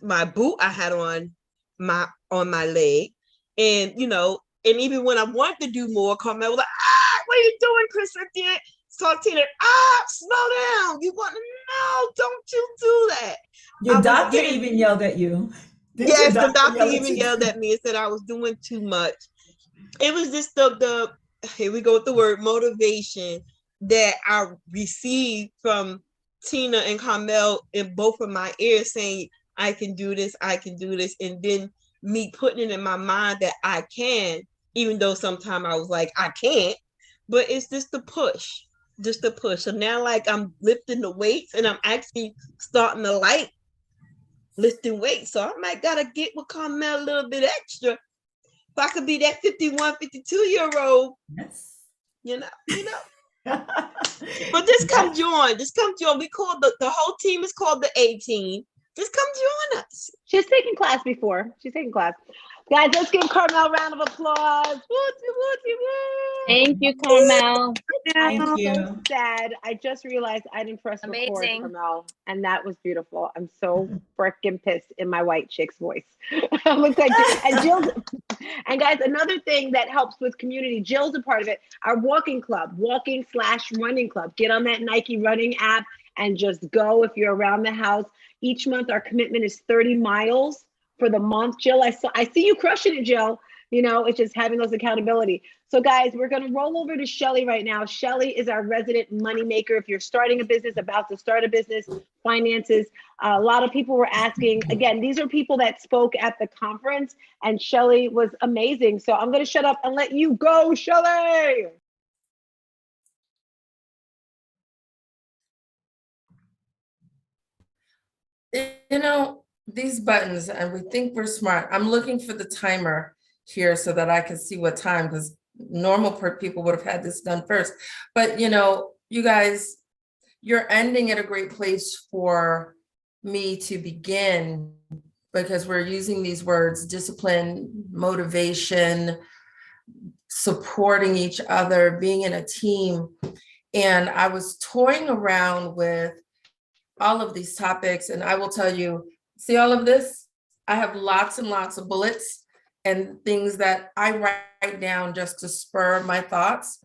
my boot I had on my leg. And and even when I wanted to do more, Carmel was like, what are you doing, Chris? StarzTina, slow down. You want to know, don't you do that. Your doctor even yelled at you. Didn't your Yes, the doctor doctor yell at even you? yelled at me and said I was doing too much. It was just the here we go with the word motivation that I received from Tina and Carmel in both of my ears saying, I can do this, and then me putting it in my mind that I can, even though sometimes I was like, I can't, but it's just the push. Just the push. So now like I'm lifting the weights and I'm actually starting to like lifting weights. So I might gotta get with Carmel a little bit extra. If I could be that 51, 52-year-old, Yes. you know. But just come join. Just come join. We call the whole team is called the A team. Just come join us. She's taken class before. She's taken class. Guys, let's give Carmel a round of applause. Woo-choo, woo-choo, woo. Thank you, Carmel. I'm so sad. I just realized I didn't press record, Amazing. Carmel, and that was beautiful. I'm so freaking pissed in my white chick's voice. Looks like and Jill's. And guys, another thing that helps with community, Jill's a part of it. Our walking club, walking/running club. Get on that Nike running app and just go if you're around the house. Each month, our commitment is 30 miles for the month. Jill, I see you crushing it, Jill. It's just having those accountability. So guys, we're going to roll over to Shelly right now. Shelly is our resident moneymaker. If you're starting a business, about to start a business, finances, a lot of people were asking, again, these are people that spoke at the conference, and Shelly was amazing. So I'm going to shut up and let you go, Shelly. These buttons, and we think we're smart. I'm looking for the timer here so that I can see what time, because normal people would have had this done first. But you guys, you're ending at a great place for me to begin, because we're using these words: discipline, motivation, supporting each other, being in a team. And I was toying around with all of these topics, and I will tell you, see all of this? I have lots and lots of bullets and things that I write down just to spur my thoughts.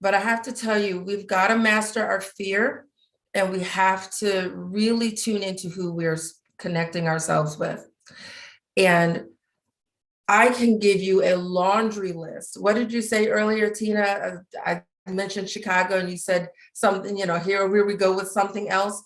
But I have to tell you, we've got to master our fear, and we have to really tune into who we're connecting ourselves with. And I can give you a laundry list. What did you say earlier, Tina? I mentioned Chicago, and you said something, here we go with something else.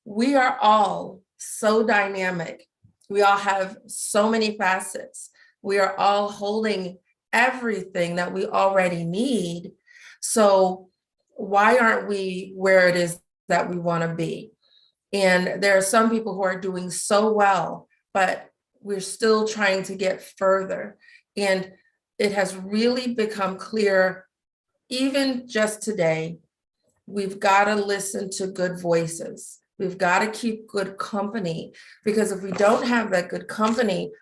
We are all so dynamic. We all have so many facets. We are all holding everything that we already need. So why aren't we where it is that we want to be? And there are some people who are doing so well, but we're still trying to get further. And it has really become clear, even just today, we've got to listen to good voices. We've got to keep good company, because if we don't have that good company,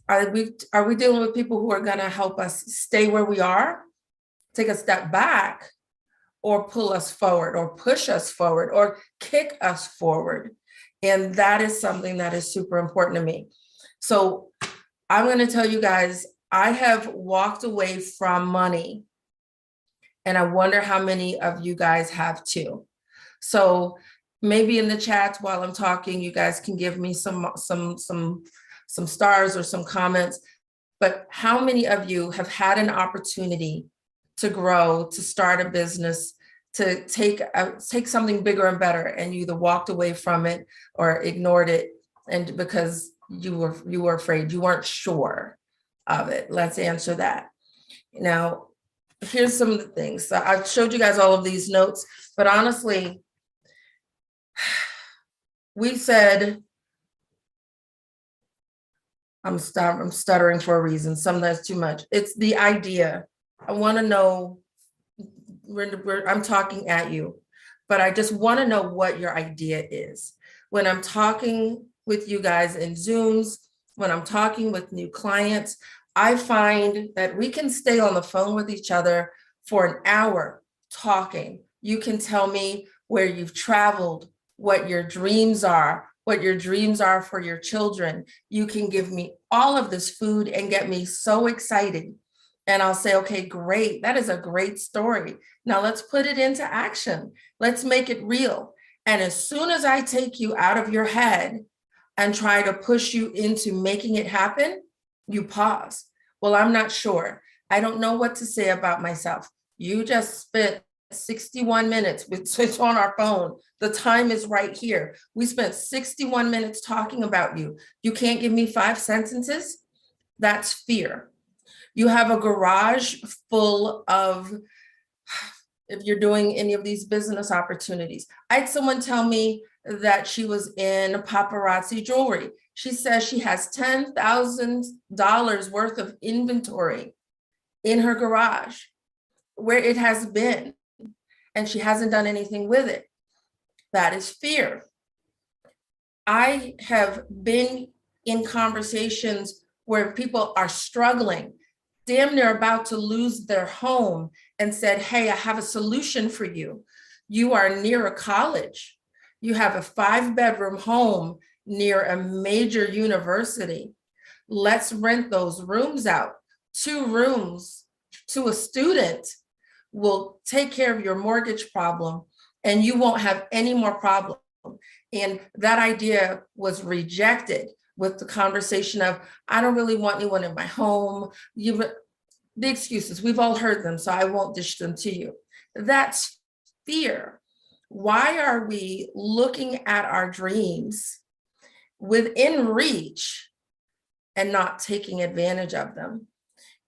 are we dealing with people who are going to help us stay where we are, take a step back, or pull us forward, or push us forward, or kick us forward? And that is something that is super important to me. So I'm going to tell you guys, I have walked away from money, and I wonder how many of you guys have too. So maybe in the chat while I'm talking, you guys can give me some stars or some comments. But how many of you have had an opportunity to grow, to start a business, to take something bigger and better, and you either walked away from it or ignored it, and because you were afraid, you weren't sure of it? Let's answer that. Now, here's some of the things. So I've showed you guys all of these notes, but honestly, we said, I'm stuttering for a reason, sometimes too much. It's the idea. I want to know, I'm talking at you, but I just want to know what your idea is. When I'm talking with you guys in Zooms, when I'm talking with new clients, I find that we can stay on the phone with each other for an hour talking. You can tell me where you've traveled, what your dreams are, what your dreams are for your children. You can give me all of this food and get me so excited. And I'll say, okay, great. That is a great story. Now let's put it into action. Let's make it real. And as soon as I take you out of your head and try to push you into making it happen, you pause. Well, I'm not sure. I don't know what to say about myself. You just spent 61 minutes. It's on our phone. The time is right here. We spent 61 minutes talking about you. You can't give me 5 sentences? That's fear. You have a garage full of, if you're doing any of these business opportunities. I had someone tell me that she was in paparazzi jewelry. She says she has $10,000 worth of inventory in her garage where it has been, and she hasn't done anything with it. That is fear. I have been in conversations where people are struggling, damn near about to lose their home, and said, hey, I have a solution for you. You are near a college. You have a 5-bedroom home near a major university. Let's rent those rooms out. 2 rooms to a student will take care of your mortgage problem, and you won't have any more problem. And that idea was rejected with the conversation of, I don't really want anyone in my home. The excuses, we've all heard them, so I won't dish them to you. That's fear. Why are we looking at our dreams within reach and not taking advantage of them?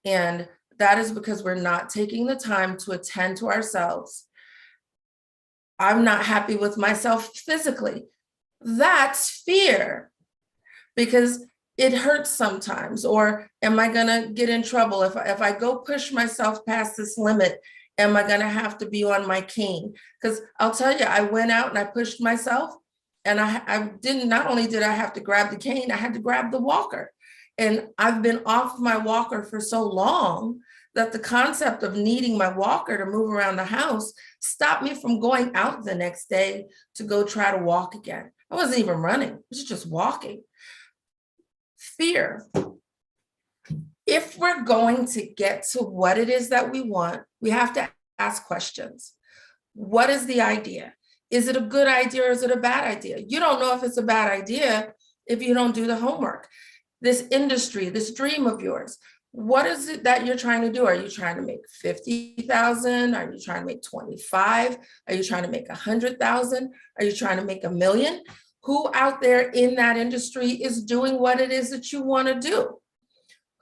And that is because we're not taking the time to attend to ourselves. I'm not happy with myself physically. That's fear, because it hurts sometimes. Or am I gonna get in trouble if I go push myself past this limit? Am I gonna have to be on my cane? Because I'll tell you, I went out and I pushed myself, and I didn't, not only did I have to grab the cane, I had to grab the walker. And I've been off my walker for so long that the concept of needing my walker to move around the house stopped me from going out the next day to go try to walk again. I wasn't even running, I was just walking. Fear. If we're going to get to what it is that we want, we have to ask questions. What is the idea? Is it a good idea or is it a bad idea? You don't know if it's a bad idea if you don't do the homework. This industry, this dream of yours, what is it that you're trying to do? Are you trying to make 50,000? Are you trying to make 25? Are you trying to make 100,000? Are you trying to make 1 million? Who out there in that industry is doing what it is that you want to do?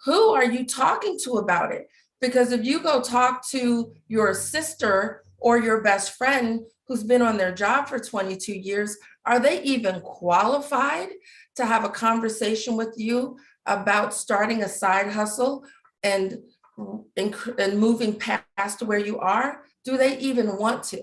Who are you talking to about it? Because if you go talk to your sister or your best friend who's been on their job for 22 years, are they even qualified to have a conversation with you about starting a side hustle and moving past where you are? Do they even want to?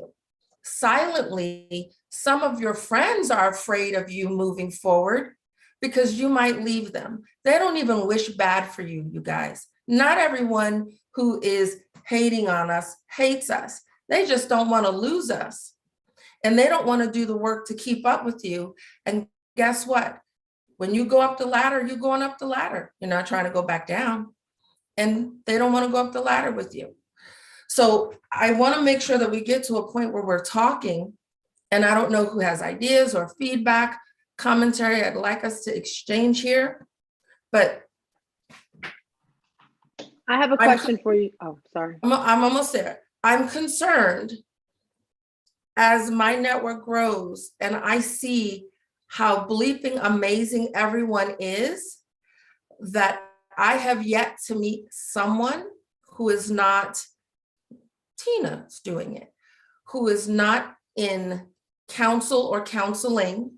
Silently, some of your friends are afraid of you moving forward because you might leave them. They don't even wish bad for you, you guys. Not everyone who is hating on us hates us. They just don't want to lose us. And they don't want to do the work to keep up with you. And guess what? When you go up the ladder, you're going up the ladder. You're not trying to go back down. And they don't want to go up the ladder with you. So I want to make sure that we get to a point where we're talking, and I don't know who has ideas or feedback, commentary I'd like us to exchange here, but I have a question for you. Oh, sorry. I'm almost there. I'm concerned as my network grows and I see how bleeping amazing everyone is, that I have yet to meet someone who is not Tina's doing it, who is not in counsel or counseling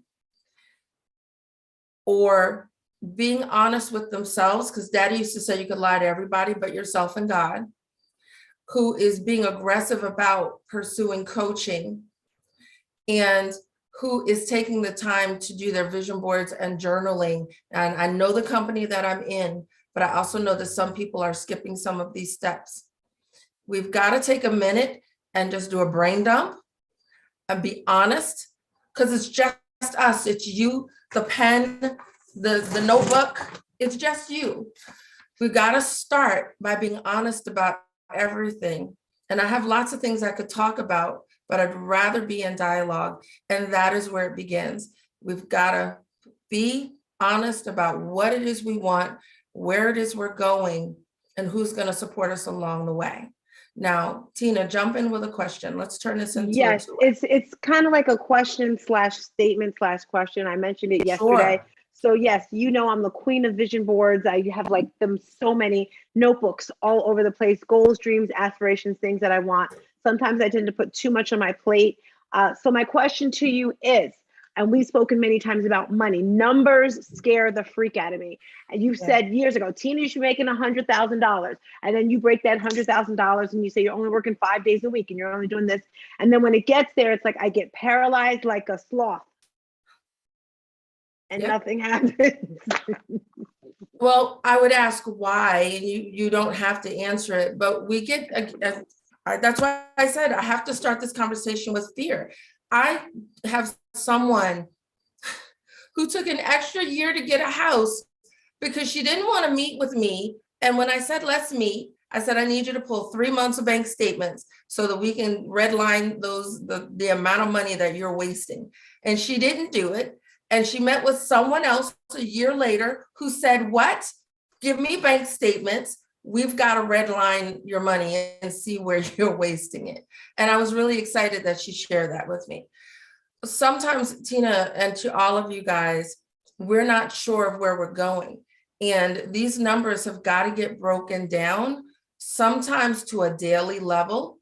or being honest with themselves, because Daddy used to say you could lie to everybody but yourself and God, who is being aggressive about pursuing coaching, and who is taking the time to do their vision boards and journaling. And I know the company that I'm in, but I also know that some people are skipping some of these steps. We've got to take a minute and just do a brain dump and be honest, because it's just us. It's you, the pen, the notebook. It's just you. We got to start by being honest about everything. And I have lots of things I could talk about, but I'd rather be in dialogue. And that is where it begins. We've got to be honest about what it is we want, where it is we're going, and who's going to support us along the way. Now, Tina, jump in with a question. Let's turn this into yes, it's kind of like a question slash statement slash question. I mentioned it yesterday. Sure. So yes, you know, I'm the queen of vision boards. I have like them so many notebooks all over the place, goals, dreams, aspirations, things that I want. Sometimes I tend to put too much on my plate. So my question to you is, and we've spoken many times about money, numbers scare the freak out of me. And you said years ago, Tina, you should be making $100,000. And then you break that $100,000 and you say you're only working 5 days a week and you're only doing this. And then when it gets there, it's like I get paralyzed like a sloth. And nothing happens. Well, I would ask why, and you don't have to answer it, but we get, that's why I said I have to start this conversation with fear. I have someone who took an extra year to get a house because she didn't want to meet with me. And when I said, let's meet, I said, I need you to pull 3 months of bank statements so that we can redline the amount of money that you're wasting. And she didn't do it. And she met with someone else a year later who said, what? Give me bank statements. We've got to redline your money and see where you're wasting it. And I was really excited that she shared that with me. Sometimes, Tina, and to all of you guys, we're not sure of where we're going. And these numbers have got to get broken down, sometimes to a daily level,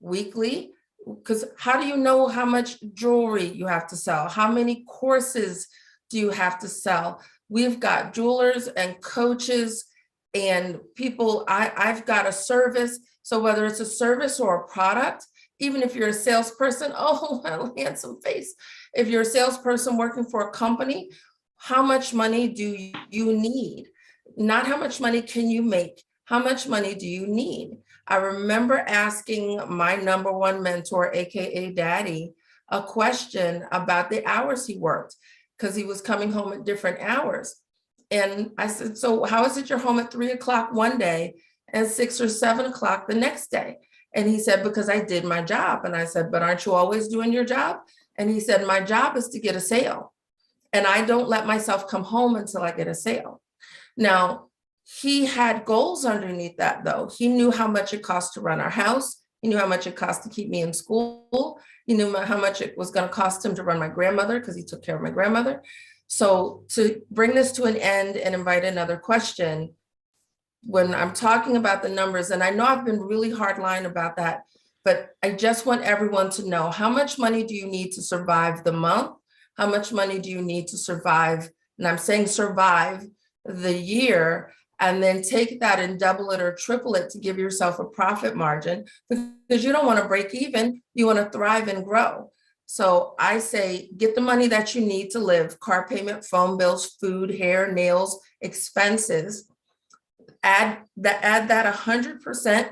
weekly. Because how do you know how much jewelry you have to sell? How many courses do you have to sell? We've got jewelers and coaches and people. I've got a service. So whether it's a service or a product, even if you're a salesperson, oh, handsome face. If you're a salesperson working for a company, how much money do you need? Not how much money can you make? How much money do you need? I remember asking my number one mentor, AKA Daddy, a question about the hours he worked because he was coming home at different hours. And I said, so how is it you're home at 3 o'clock one day and 6 or 7 o'clock the next day? And he said, because I did my job. And I said, but aren't you always doing your job? And he said, my job is to get a sale. And I don't let myself come home until I get a sale. Now, he had goals underneath that, though. He knew how much it cost to run our house. He knew how much it cost to keep me in school. He knew how much it was going to cost him to run my grandmother because he took care of my grandmother. So to bring this to an end and invite another question, when I'm talking about the numbers, and I know I've been really hardline about that, but I just want everyone to know, how much money do you need to survive the month? How much money do you need to survive, and I'm saying survive, the year? And then take that and double it or triple it to give yourself a profit margin, because you don't want to break even, you want to thrive and grow. So I say, get the money that you need to live, car payment, phone bills, food, hair, nails, expenses, add that 100%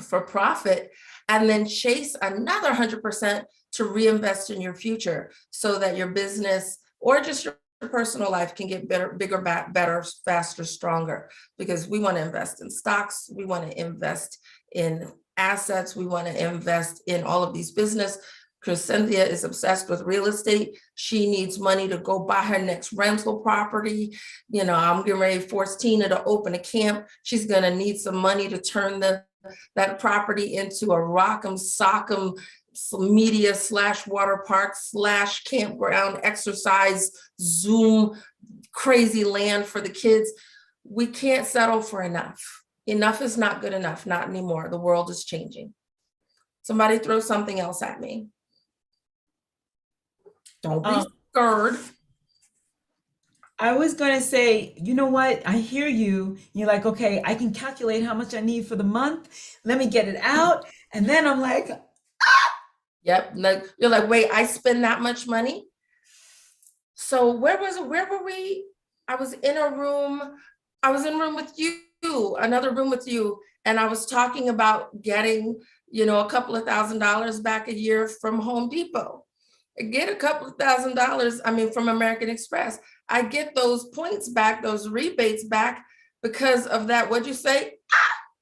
for profit, and then chase another 100% to reinvest in your future so that your business or just your personal life can get better, bigger, better, faster, stronger, because we want to invest in stocks. We want to invest in assets. We want to invest in all of these business. Because Cynthia is obsessed with real estate. She needs money to go buy her next rental property. You know, I'm getting ready to force Tina to open a camp. She's going to need some money to turn that property into a rock'em sock'em media / water park / campground, exercise, Zoom, crazy land for the kids. We can't settle for enough. Enough is not good enough, not anymore. The world is changing. Somebody throw something else at me. Don't be scared. I was going to say, you know what? I hear you. You're like, okay, I can calculate how much I need for the month. Let me get it out. And then I'm like, Yep. Like, you're like, wait, I spend that much money? So where were we? I was in a room with you, another room with you. And I was talking about getting, a couple of $1,000s back a year from Home Depot. I get a couple of $1,000s, I mean, from American Express. I get those points back, those rebates back because of that. What'd you say?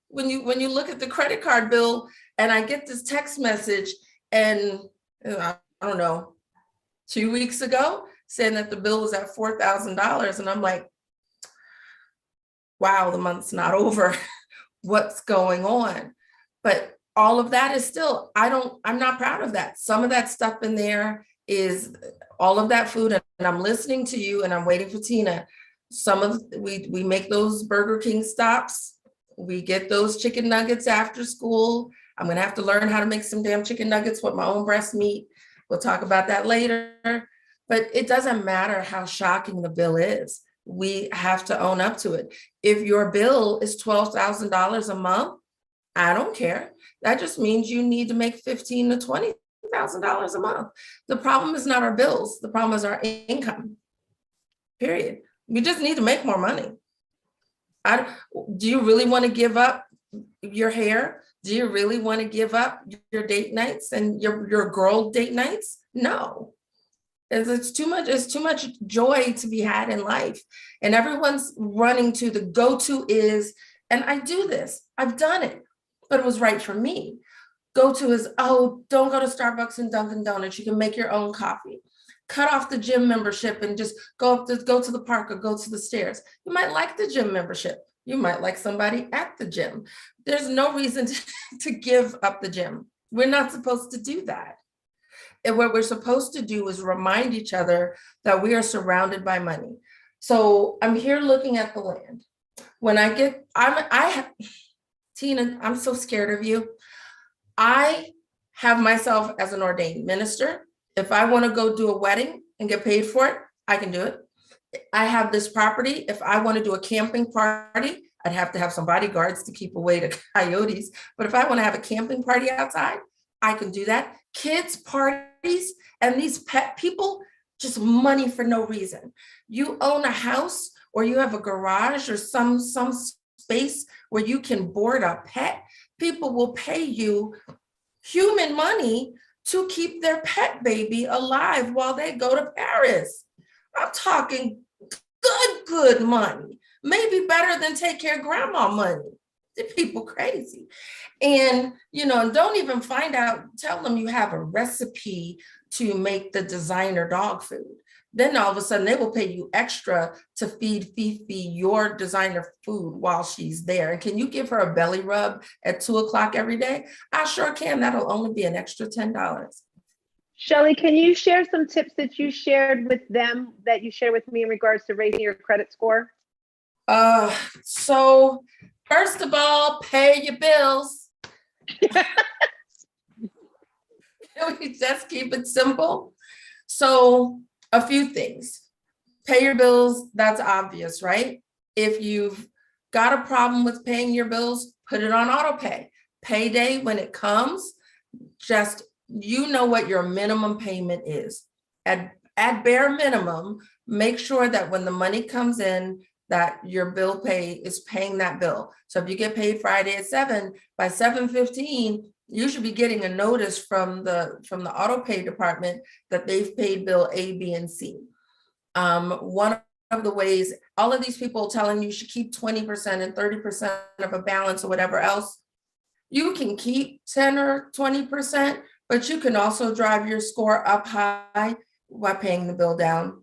When you look at the credit card bill and I get this text message and I don't know, 2 weeks ago saying that the bill was at $4,000. And I'm like, wow, the month's not over. What's going on? But all of that is still, I'm not proud of that. Some of that stuff in there is all of that food. And I'm listening to you and I'm waiting for Tina. We make those Burger King stops. We get those chicken nuggets after school. I'm going to have to learn how to make some damn chicken nuggets with my own breast meat. We'll talk about that later. But it doesn't matter how shocking the bill is. We have to own up to it. If your bill is $12,000 a month, I don't care. That just means you need to make $15,000 to $20,000 a month. The problem is not our bills. The problem is our income, period. We just need to make more money. Do you really want to give up your hair? Do you really want to give up your date nights and your girl date nights? No. It's too much joy to be had in life. And everyone's running to the go-to is, and I do this, I've done it, but it was right for me. Go-to is, oh, don't go to Starbucks and Dunkin' Donuts. You can make your own coffee. Cut off the gym membership and just go to the park or go to the stairs. You might like the gym membership. You might like somebody at the gym. There's no reason to give up the gym. We're not supposed to do that. And what we're supposed to do is remind each other that we are surrounded by money. So I'm here looking at the land. When Tina, I'm so scared of you. I have myself as an ordained minister. If I want to go do a wedding and get paid for it, I can do it. I have this property. If I want to do a camping party, I'd have to have some bodyguards to keep away the coyotes. But if I want to have a camping party outside, I can do that. Kids parties and these pet people, just money for no reason. You own a house or you have a garage or some space where you can board a pet. People will pay you human money to keep their pet baby alive while they go to Paris. I'm talking good money, maybe better than take care of grandma money. The people crazy. And, don't even tell them you have a recipe to make the designer dog food. Then all of a sudden they will pay you extra to feed Fifi your designer food while she's there. And can you give her a belly rub at 2:00 every day? I sure can. That'll only be an extra $10. Shelly, can you share some tips that you shared with them that you shared with me in regards to raising your credit score? So first of all, pay your bills. Can we just keep it simple? So a few things. Pay your bills, that's obvious, right? If you've got a problem with paying your bills, put it on auto pay. Payday, when it comes, just what your minimum payment is. At bare minimum, make sure that when the money comes in, that your bill pay is paying that bill. So if you get paid Friday at 7, by 7:15, you should be getting a notice from the auto pay department that they've paid bill A, B, and C. One of the ways, all of these people telling you should keep 20% and 30% of a balance or whatever else, you can keep 10 or 20%, but you can also drive your score up high by paying the bill down.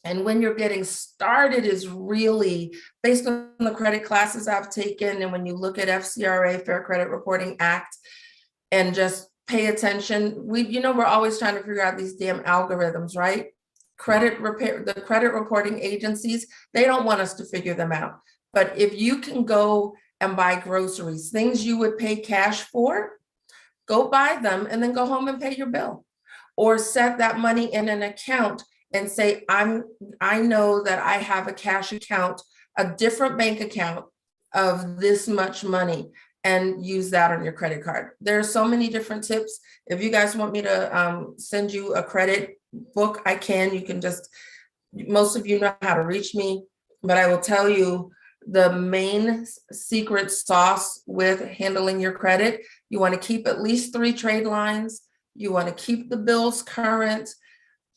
And when you're getting started is really based on the credit classes I've taken. And when you look at FCRA, Fair Credit Reporting Act, and just pay attention, we're always trying to figure out these damn algorithms, right? The credit reporting agencies, they don't want us to figure them out. But if you can go and buy groceries, things you would pay cash for, go buy them and then go home and pay your bill. Or set that money in an account and say, I know that I have a cash account, a different bank account of this much money, and use that on your credit card. There are so many different tips. If you guys want me to send you a credit book, I can. You can most of you know how to reach me, but I will tell you the main secret sauce with handling your credit. You want to keep at least 3 trade lines. You want to keep the bills current.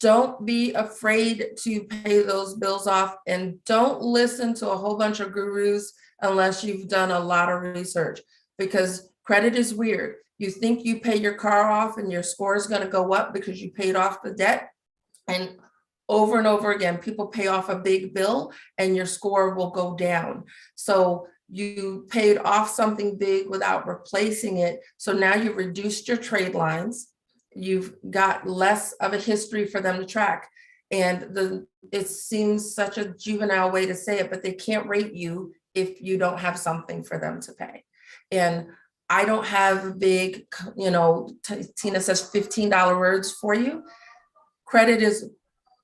don't be afraid to pay those bills off, and don't listen to a whole bunch of gurus unless you've done a lot of research, because credit is weird. You think you pay your car off and your score is going to go up because you paid off the debt. And over again, people pay off a big bill and your score will go down. So you paid off something big without replacing it. So now you've reduced your trade lines. You've got less of a history for them to track. And it seems such a juvenile way to say it, but they can't rate you if you don't have something for them to pay. And I don't have big, Tina says $15 words for you. Credit is,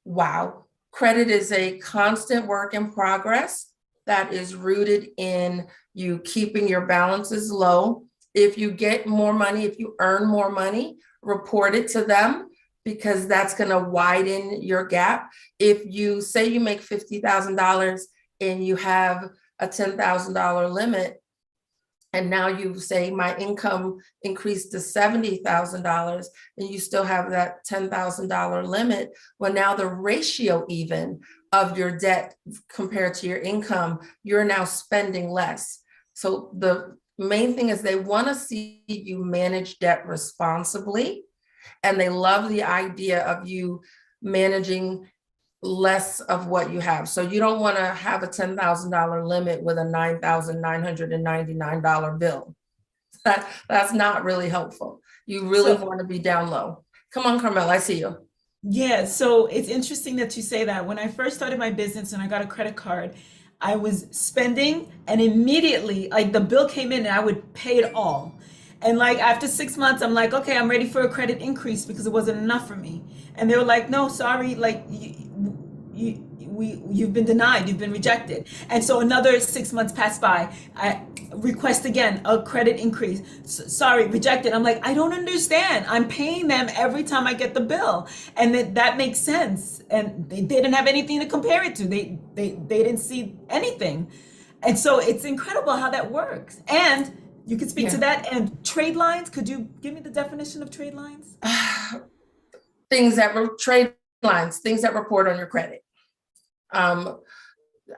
wow. Credit is a constant work in progress that is rooted in you keeping your balances low. If you get more money, if you earn more money, report it to them, because that's going to widen your gap. If you say you make $50,000 and you have a $10,000 limit, and now you say my income increased to $70,000 and you still have that $10,000 limit, well, now the ratio even of your debt compared to your income, you're now spending less. So the main thing is they want to see you manage debt responsibly, and they love the idea of you managing less of what you have. So you don't want to have a $10,000 limit with a $9,999 bill. That's not really helpful. You really want to be down low. Come on, Carmel, I see you. Yeah, so it's interesting that you say that. When I first started my business and I got a credit card, I was spending, and immediately, like, the bill came in and I would pay it all. And like after 6 months, I'm like, okay, I'm ready for a credit increase because it wasn't enough for me. And they were like, no, sorry, like you've been denied, you've been rejected. And so another 6 months passed by. I request again a credit increase. Sorry, rejected. I'm like, I don't understand. I'm paying them every time I get the bill, and that makes sense. And they didn't have anything to compare it to. They didn't see anything. And so it's incredible how that works. And you could speak to that. And trade lines, could you give me the definition of trade lines? Trade lines, things that report on your credit. I'm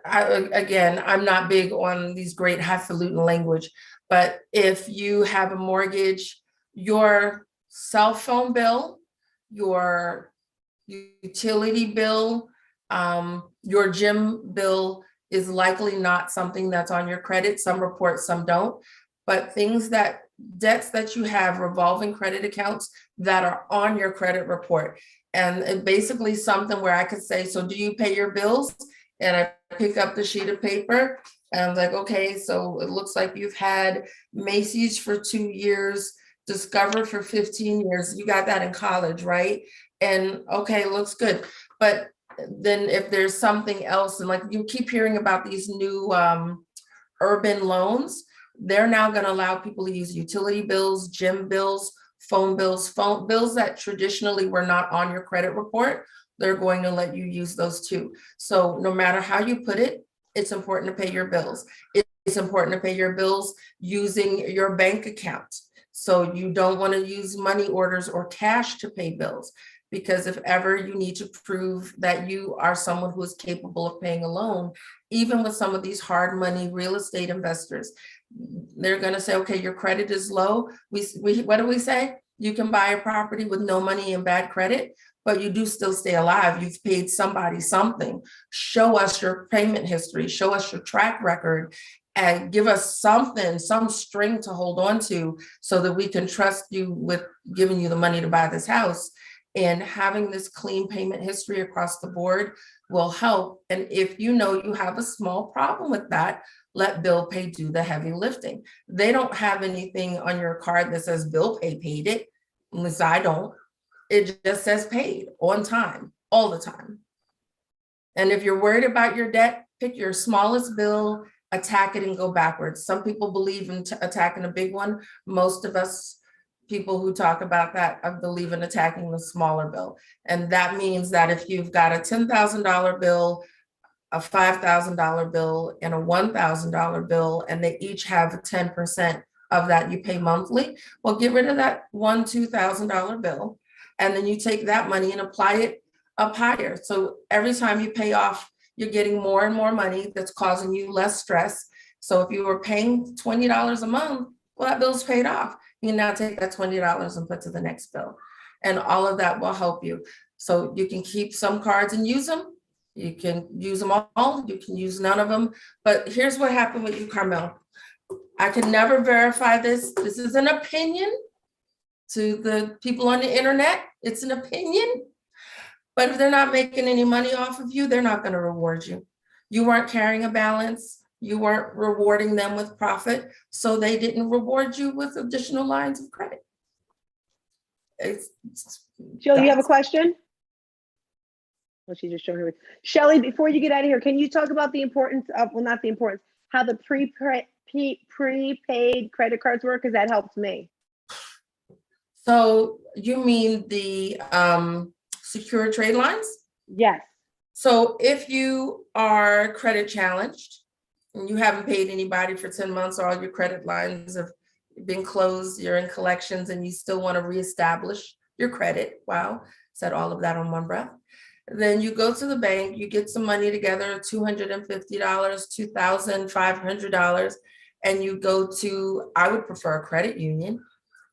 not big on these great highfalutin language, but if you have a mortgage, your cell phone bill, your utility bill, your gym bill is likely not something that's on your credit. Some report, some don't. But debts that you have, revolving credit accounts that are on your credit report. And basically something where I could say, so do you pay your bills? And I pick up the sheet of paper and I'm like, okay, so it looks like you've had Macy's for 2 years, Discover for 15 years. You got that in college, right? And okay, looks good. But then if there's something else, and like you keep hearing about these new urban loans, they're now going to allow people to use utility bills, gym bills, phone bills that traditionally were not on your credit report. They're going to let you use those too. So no matter how you put it, it's important to pay your bills. It's important to pay your bills using your bank account. So you don't want to use money orders or cash to pay bills, because if ever you need to prove that you are someone who is capable of paying a loan, even with some of these hard money real estate investors, they're going to say, okay, your credit is low. We what do we say? You can buy a property with no money and bad credit, but you do still stay alive. You've paid somebody something. Show us your payment history, show us your track record, and give us something, some string to hold on to so that we can trust you with giving you the money to buy this house. And having this clean payment history across the board will help. And if you know you have a small problem with that, let Bill Pay do the heavy lifting. They don't have anything on your card that says Bill Pay paid it, unless I don't. It just says paid on time, all the time. And if you're worried about your debt, pick your smallest bill, attack it, and go backwards. Some people believe in attacking a big one. Most of us people who talk about that, I believe in attacking the smaller bill. And that means that if you've got a $10,000 bill, a $5,000 bill, and a $1,000 bill, and they each have 10% of that you pay monthly, well, get rid of that $2,000 bill. And then you take that money and apply it up higher. So every time you pay off, you're getting more and more money that's causing you less stress. So if you were paying $20 a month, well, that bill's paid off. You can now take that $20 and put to the next bill. And all of that will help you. So you can keep some cards and use them. You can use them all. You can use none of them. But here's what happened with you, Carmel. I can never verify this. This is an opinion to the people on the internet. It's an opinion. But if they're not making any money off of you, they're not going to reward you. You weren't carrying a balance. You weren't rewarding them with profit. So they didn't reward you with additional lines of credit. Jill, you have a question? Well, she just showed her. Shelly, before you get out of here, can you talk about the importance of, well, not the importance, how the prepaid credit cards work? Because that helps me. So you mean the secure trade lines? Yes. So if you are credit challenged and you haven't paid anybody for 10 months, all your credit lines have been closed, you're in collections and you still want to reestablish your credit. Wow, said all of that on one breath. Then you go to the bank, you get some money together, $250, $2,500, and you go to, I would prefer a credit union,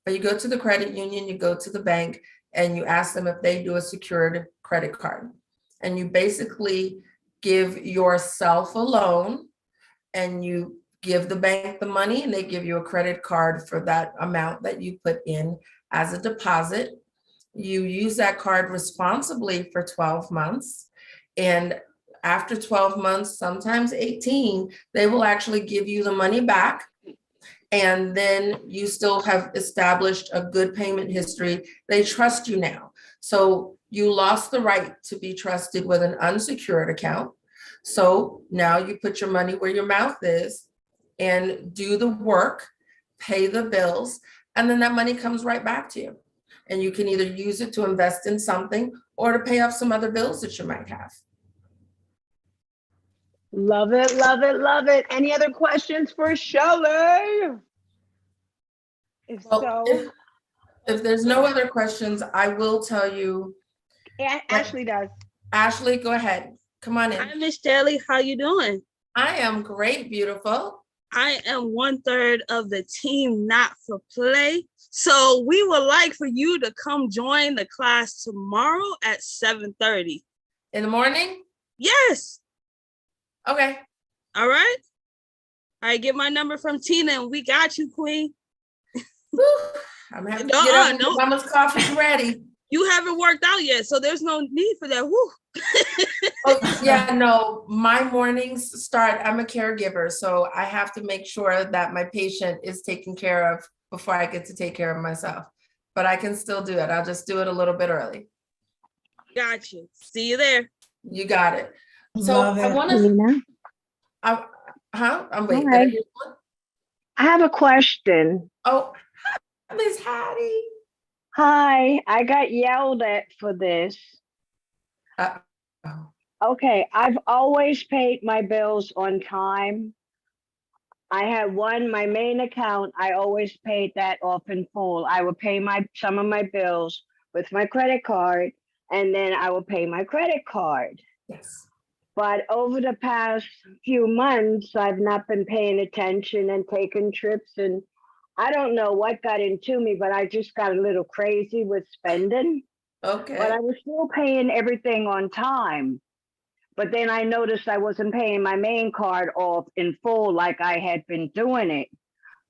but you go to the credit union, you go to the bank, and you ask them if they do a secured credit card. And you basically give yourself a loan and you give the bank the money and they give you a credit card for that amount that you put in as a deposit. You use that card responsibly for 12 months. And after 12 months, sometimes 18, they will actually give you the money back. And then you still have established a good payment history. They trust you now. So you lost the right to be trusted with an unsecured account. So now you put your money where your mouth is and do the work, pay the bills, and then that money comes right back to you. And you can either use it to invest in something or to pay off some other bills that you might have. Love it, love it, love it. Any other questions for Shelly? If there's no other questions, I will tell you. Ashley does. Ashley, go ahead. Come on in. Hi, Miss Shelly. How you doing? I am great, beautiful. I am 1/3 of the team Not for Play. So we would like for you to come join the class tomorrow at 7:30. In the morning? Yes. Okay. All right. I get my number from Tina and we got you, Queen. I'm gonna have to get up. Mama's coffee's ready. You haven't worked out yet, so there's no need for that. Woo. Oh, yeah, no, my mornings start, I'm a caregiver, so I have to make sure that my patient is taken care of before I get to take care of myself. But I can still do it. I'll just do it a little bit early. Got you. See you there. You got it. So Love I it. want to, I'm waiting. Hi. I have a question. Oh, Miss Hattie. Hi, I got yelled at for this. Oh. Okay, I've always paid my bills on time. I had my main account, I always paid that off in full. I would pay some of my bills with my credit card, and then I would pay my credit card. Yes. But over the past few months, I've not been paying attention and taking trips, and I don't know what got into me, but I just got a little crazy with spending. Okay. But I was still paying everything on time. But then I noticed I wasn't paying my main card off in full like I had been doing it.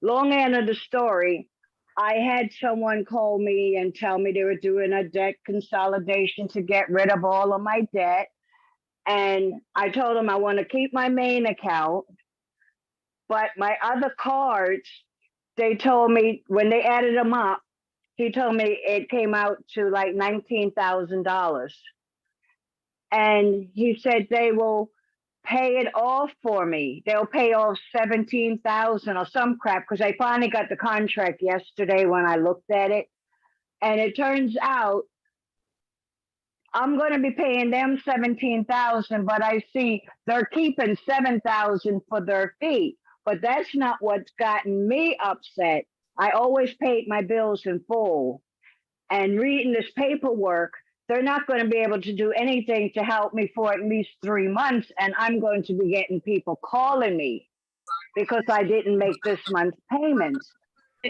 Long end of the story, I had someone call me and tell me they were doing a debt consolidation to get rid of all of my debt. And I told them I want to keep my main account, but my other cards, they told me when they added them up, he told me it came out to like $19,000. And he said they will pay it off for me. They'll pay off 17,000 or some crap, because I finally got the contract yesterday when I looked at it. And it turns out I'm going to be paying them 17,000, but I see they're keeping 7,000 for their fee. But that's not what's gotten me upset. I always paid my bills in full. And reading this paperwork, they're not going to be able to do anything to help me for at least 3 months. And I'm going to be getting people calling me because I didn't make this month's payments.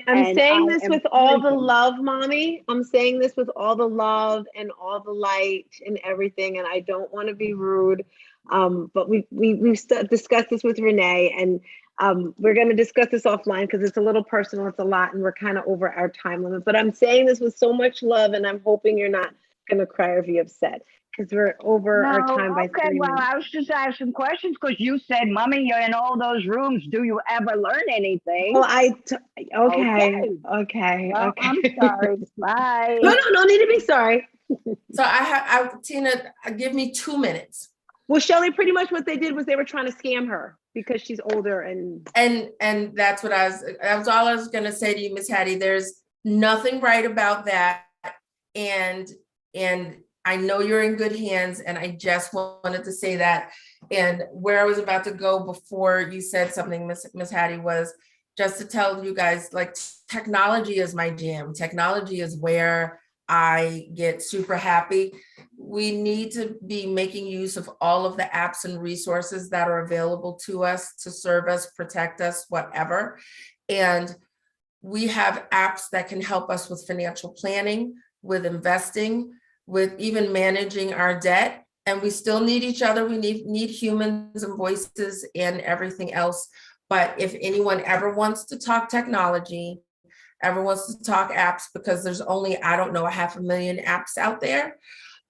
I'm And saying I this am with all the freaking- love, mommy. I'm saying this with all the love and all the light and everything. And I don't want to be rude. But we've discussed this with Renee, and we're going to discuss this offline because it's a little personal. It's a lot, and we're kind of over our time limit. But I'm saying this with so much love, and I'm hoping you're not going to cry or be upset because we're over our time by okay, 3 well, minutes. I was just asking questions because you said, Mommy, you're in all those rooms. Do you ever learn anything? Well, okay. Well, I'm sorry. Bye. No need to be sorry. So Tina, give me 2 minutes. Well, Shelly, pretty much what they did was they were trying to scam her because she's older and that's what that was all I was gonna say to you, Miss Hattie. There's nothing right about that. And I know you're in good hands, and I just wanted to say that. And where I was about to go before you said something, Miss Hattie, was just to tell you guys, like, technology is my jam. Technology is where I get super happy. We need to be making use of all of the apps and resources that are available to us to serve us, protect us, whatever. And we have apps that can help us with financial planning, with investing, with even managing our debt. And we still need each other. We need humans and voices and everything else. But if anyone ever wants to talk technology, ever wants to talk apps, because there's only, I don't know, 500,000 apps out there,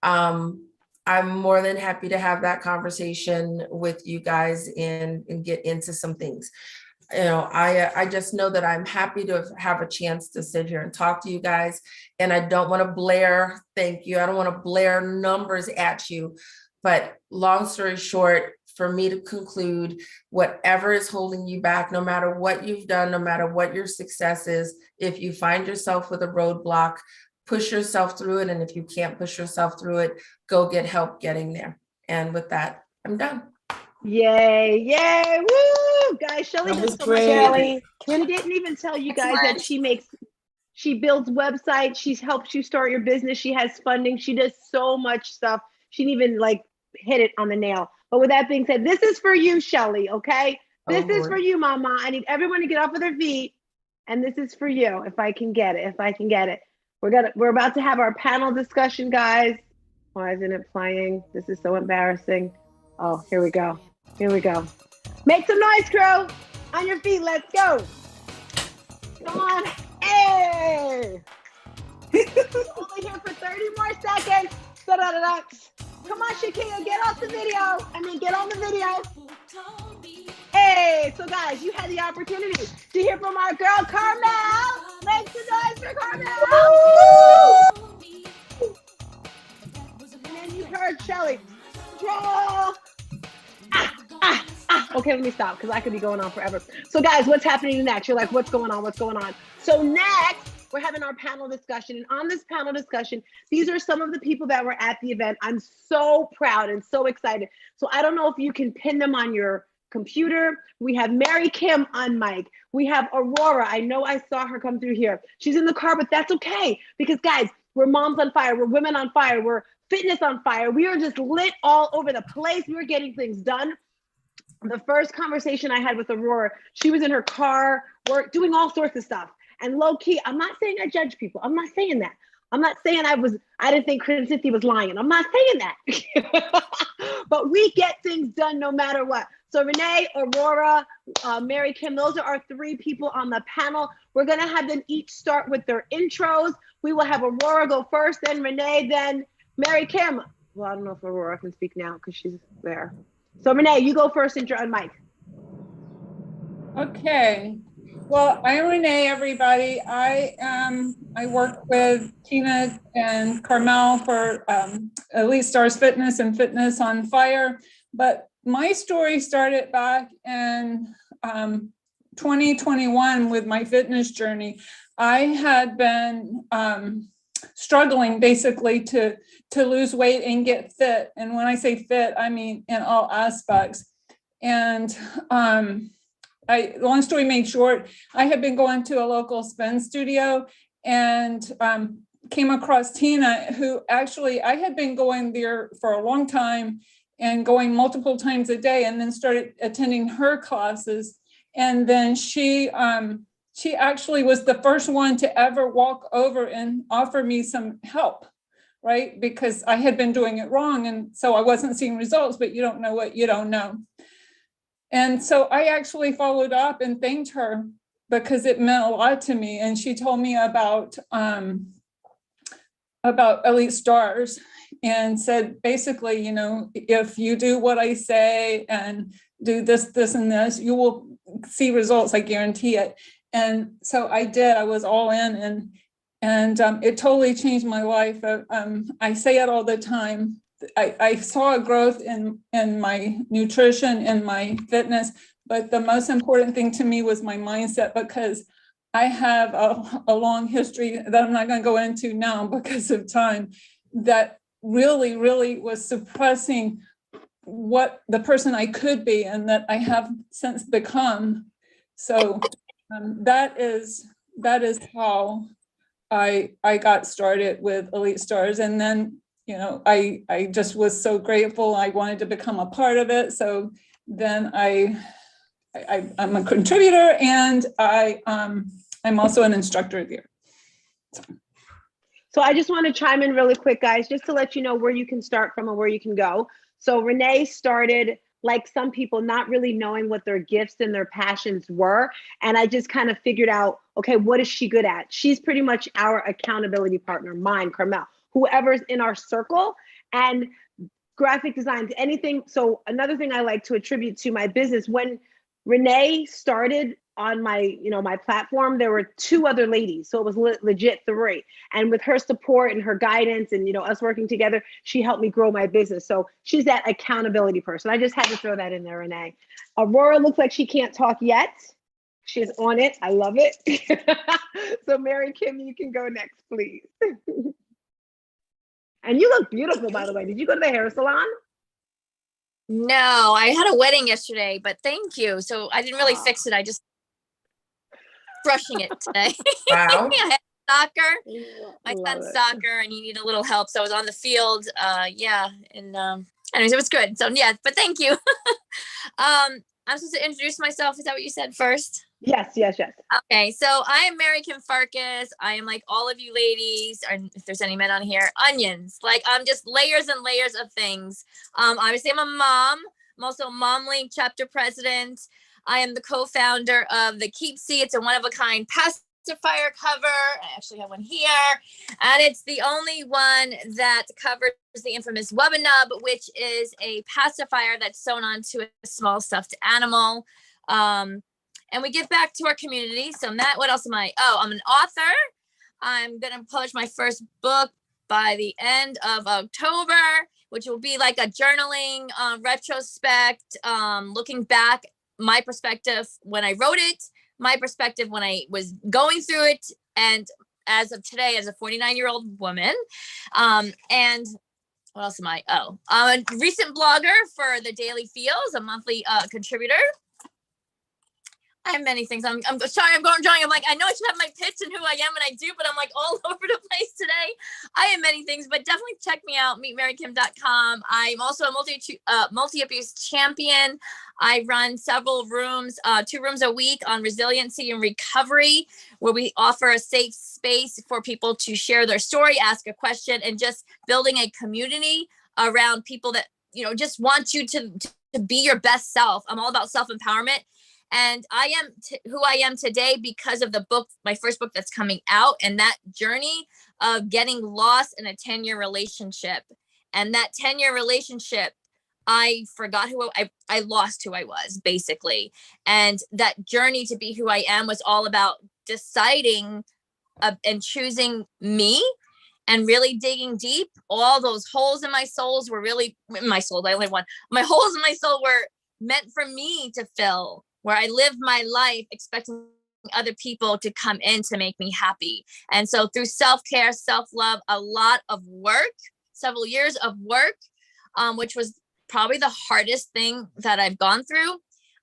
I'm more than happy to have that conversation with you guys and get into some things. You know, I just know that I'm happy to have a chance to sit here and talk to you guys. And I don't want to blare, thank you, I don't want to blare numbers at you. But long story short, for me to conclude, whatever is holding you back, no matter what you've done, no matter what your success is, if you find yourself with a roadblock, push yourself through it. And if you can't push yourself through it, go get help getting there. And with that, I'm done. yay, woo! Guys, Shelly That does was so great. much. Shelly. She didn't even tell you guys that she builds websites, she helps you start your business, she has funding, she does so much stuff. She didn't even like hit it on the nail. But with that being said, this is for you, Shelly, okay? This is for you, Mama. I need everyone to get off of their feet. And this is for you, if I can get it. We're about to have our panel discussion, guys. Why isn't it playing? This is so embarrassing. Oh, here we go. Make some noise, crew. On your feet, let's go. Come on. Hey. Only here for 30 more seconds. Da-da-da-da. Come on, Shakia, get on the video. Hey, so guys, you had the opportunity to hear from our girl, Carmel. Make some noise for Carmel. And then you heard Shelly. Draw. Okay, let me stop because I could be going on forever. So guys, what's happening next? You're like, what's going on? So next, we're having our panel discussion. And on this panel discussion, these are some of the people that were at the event. I'm so proud and so excited. So I don't know if you can pin them on your computer. We have Mary Kim on mic. We have Aurora. I know I saw her come through here. She's in the car, but that's okay. Because guys, we're moms on fire. We're women on fire. We're fitness on fire. We are just lit all over the place. We're getting things done. The first conversation I had with Aurora, she was in her car, doing all sorts of stuff. And low key, I'm not saying I judge people. I'm not saying that. I'm not saying I didn't think Cynthia was lying. I'm not saying that. But we get things done no matter what. So Renee, Aurora, Mary Kim, those are our three people on the panel. We're going to have them each start with their intros. We will have Aurora go first, then Renee, then Mary Kim. Well, I don't know if Aurora can speak now because she's there. So Renee, you go first and on mic. Okay. Well, I'm Renee, everybody. I work with Tina and Carmel for at least Stars Fitness and Fitness on Fire. But my story started back in 2021 with my fitness journey. I had been struggling basically to lose weight and get fit. And when I say fit, I mean in all aspects. And long story made short, I had been going to a local spin studio and came across Tina, who actually I had been going there for a long time and going multiple times a day, and then started attending her classes. And then she actually was the first one to ever walk over and offer me some help, right? Because I had been doing it wrong. And so I wasn't seeing results, but you don't know what you don't know. And so I actually followed up and thanked her because it meant a lot to me. And she told me about Elite Stars and said, basically, you know, if you do what I say and do this, this, and this, you will see results. I guarantee it. And so I did. I was all in, and it totally changed my life. I say it all the time. I saw a growth in my nutrition and my fitness, but the most important thing to me was my mindset, because I have a long history that I'm not going to go into now because of time, that really, really was suppressing what the person I could be and that I have since become. So that is how I got started with Elite Stars. And then, you know, I just was so grateful. I wanted to become a part of it. So then I'm a contributor, and I'm also an instructor there. So I just want to chime in really quick, guys, just to let you know where you can start from and where you can go. So Renee started, like some people, not really knowing what their gifts and their passions were. And I just kind of figured out, okay, what is she good at? She's pretty much our accountability partner, mine, Carmel, whoever's in our circle. And graphic designs, anything. So another thing I like to attribute to my business, when Renee started on my, you know, my platform, there were 2 other ladies. So it was legit 3. And with her support and her guidance and, you know, us working together, she helped me grow my business. So she's that accountability person. I just had to throw that in there, Renee. Aurora looks like she can't talk yet. She's on it. I love it. So Mary Kim, you can go next, please. And you look beautiful, by the way. Did you go to the hair salon? No, I had a wedding yesterday, but thank you. So I didn't really fix it. I just brushing it today. Wow. I had soccer, my son's soccer, and he needed a little help. So I was on the field. Yeah. And anyways, it was good. So yeah, but thank you. I'm supposed to introduce myself. Is that what you said first? Yes. Okay, so I am Mary Kim Farkas. I am like all of you ladies, or if there's any men on here, onions. Like I'm just layers and layers of things. Obviously I'm a mom. I'm also Mom Link chapter president. I am the co-founder of the Keep See. It's a one-of-a-kind pacifier cover. I actually have one here. And it's the only one that covers the infamous Wubbanub, which is a pacifier that's sewn onto a small stuffed animal. And we give back to our community. So Matt, what else am I? Oh, I'm an author. I'm going to publish my first book by the end of October, which will be like a journaling retrospect, looking back, my perspective when I wrote it, my perspective when I was going through it, and as of today, as a 49-year-old woman. And what else am I? Oh, I'm a recent blogger for the Daily Feels, a monthly contributor. I have many things. I'm sorry, I'm going drawing. I'm like, I know I should have my pitch and who I am, and I do, but I'm like all over the place today. I have many things, but definitely check me out, meetmarykim.com. I'm also a multi-abuse champion. I run several rooms, 2 rooms a week on resiliency and recovery, where we offer a safe space for people to share their story, ask a question, and just building a community around people that, you know, just want you to be your best self. I'm all about self-empowerment. And I am who I am today because of the book, my first book that's coming out, and that journey of getting lost in a 10-year relationship. And that 10-year relationship, I forgot I lost who I was, basically. And that journey to be who I am was all about deciding and choosing me and really digging deep. All those holes in my souls were really, my soul, I only one. My holes in my soul were meant for me to fill, where I lived my life expecting other people to come in to make me happy. And so through self-care, self-love, a lot of work, several years of work, which was probably the hardest thing that I've gone through.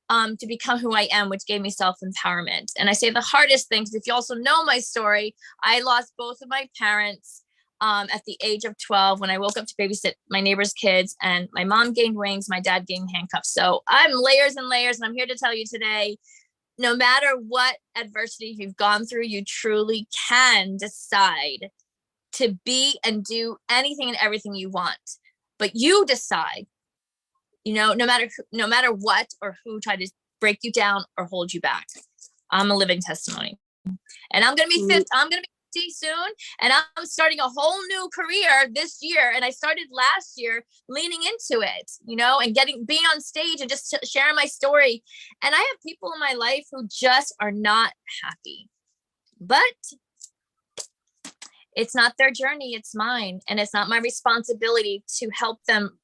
to become who I am, which gave me self-empowerment. And I say the hardest things, if you also know my story, I lost both of my parents at the age of 12 when I woke up to babysit my neighbor's kids, and my mom gained wings, my dad gained handcuffs. So I'm layers and layers, and I'm here to tell you today, no matter what adversity you've gone through, you truly can decide to be and do anything and everything you want. But you decide, no matter what or who tried to break you down or hold you back. I'm a living testimony. And I'm going to be 50 soon. And I'm starting a whole new career this year. And I started last year leaning into it, and being on stage and just sharing my story. And I have people in my life who just are not happy, but it's not their journey. It's mine. And it's not my responsibility to help them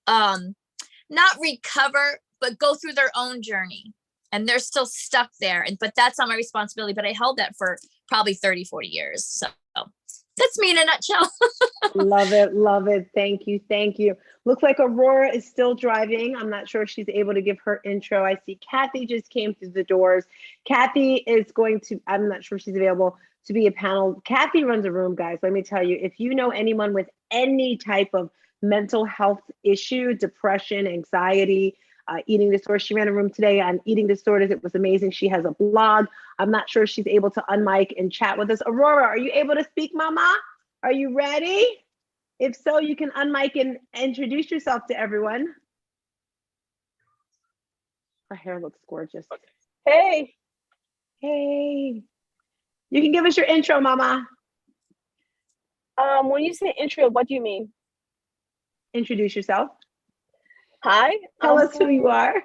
not recover, but go through their own journey. And they're still stuck there. But that's not my responsibility. But I held that for probably 30, 40 years. So that's me in a nutshell. Love it. Love it. Thank you. Thank you. Looks like Aurora is still driving. I'm not sure if she's able to give her intro. I see Kathy just came through the doors. Kathy is I'm not sure if she's available to be a panel. Kathy runs a room, guys. Let me tell you, if you know anyone with any type of mental health issue, depression, anxiety, eating disorder. She ran a room today on eating disorders. It was amazing. She has a blog. I'm not sure if she's able to unmic and chat with us. Aurora, are you able to speak, Mama? Are you ready? If so, you can unmic and introduce yourself to everyone. Her hair looks gorgeous. Hey. Hey. You can give us your intro, Mama. When you say intro, what do you mean? Introduce yourself. Hi. Tell us who you are.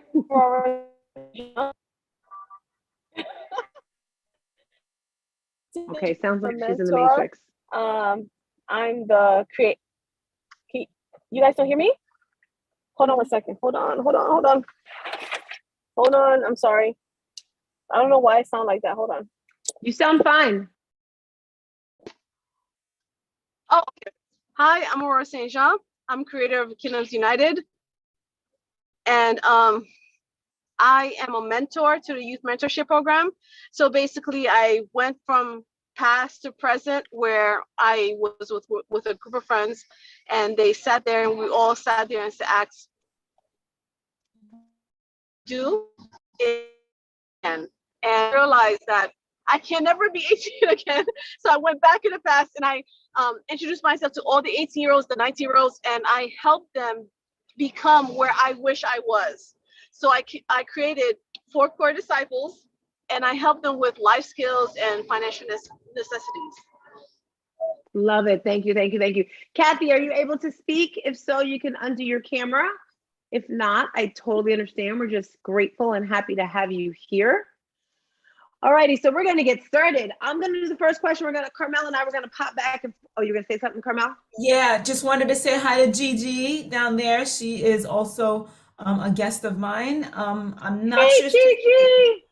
Okay, sounds like she's in the Matrix. I'm the create. You guys don't hear me? Hold on 1 second. Hold on. I'm sorry. I don't know why I sound like that. Hold on. You sound fine. Oh, okay. Hi, I'm Aurora St. Jean. I'm creator of Kingdoms United. And I am a mentor to the youth mentorship program. So basically I went from past to present, where I was with a group of friends, and they sat there and we all sat there and asked, do it again, and realized that I can never be 18 again. So I went back in the past and I introduced myself to all the 18-year-olds, the 19-year-olds, and I helped them become where I wish I was. So I created 4 core disciples, and I helped them with life skills and financial necessities. Love it. Thank you. Kathy, are you able to speak? If so, you can undo your camera. If not, I totally understand. We're just grateful and happy to have you here. All righty, so we're going to get started. I'm going to do the first question. Carmel and I, we're going to pop back. Oh, you're going to say something, Carmel? Yeah, just wanted to say hi to Gigi down there. She is also a guest of mine. I'm not sure. Gigi!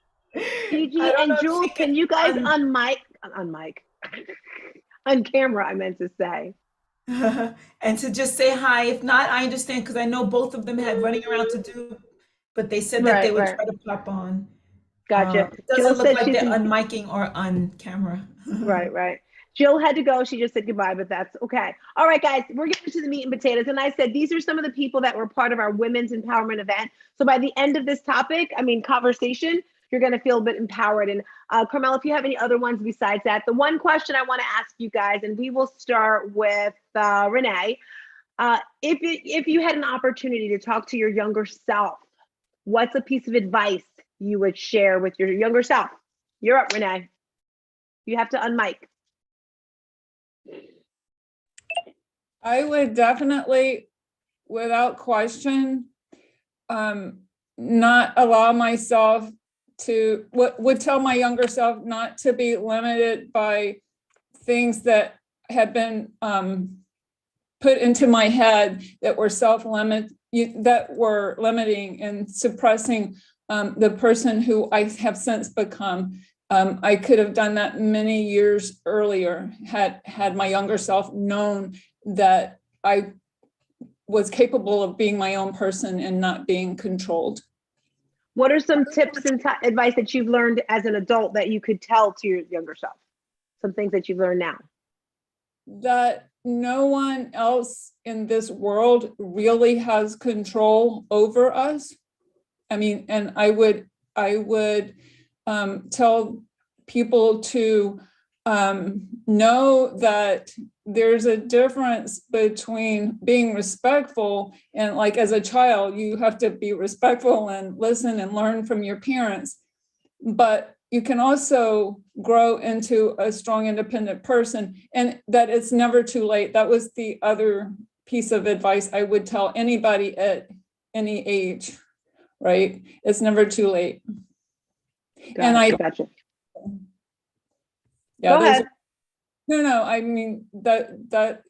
Gigi and know Jules, can you guys unmic? On camera, I meant to say. And to just say hi. If not, I understand, because I know both of them had running around to do, but they said that they would try to pop on. Gotcha. It doesn't look like they're unmiking or on camera. Right. Jill had to go. She just said goodbye, but that's okay. All right, guys, we're getting to the meat and potatoes. And I said, these are some of the people that were part of our women's empowerment event. So by the end of this conversation, you're going to feel a bit empowered. And Carmel, if you have any other ones besides that, the one question I want to ask you guys, and we will start with Renee. If you had an opportunity to talk to your younger self, what's a piece of advice you would share with your younger self? You're up, Renee. You have to unmic. I would definitely, without question, not allow myself to, would tell my younger self not to be limited by things that had been put into my head that were that were limiting and suppressing the person who I have since become. I could have done that many years earlier had my younger self known that I was capable of being my own person and not being controlled. What are some tips and advice that you've learned as an adult that you could tell to your younger self? Some things that you've learned now. That no one else in this world really has control over us. I mean, and I would tell people to know that there's a difference between being respectful and, like, as a child, you have to be respectful and listen and learn from your parents. But you can also grow into a strong, independent person, and that it's never too late. That was the other piece of advice I would tell anybody at any age, right? It's never too late. Gotcha. Yeah, Go ahead. No, I mean, that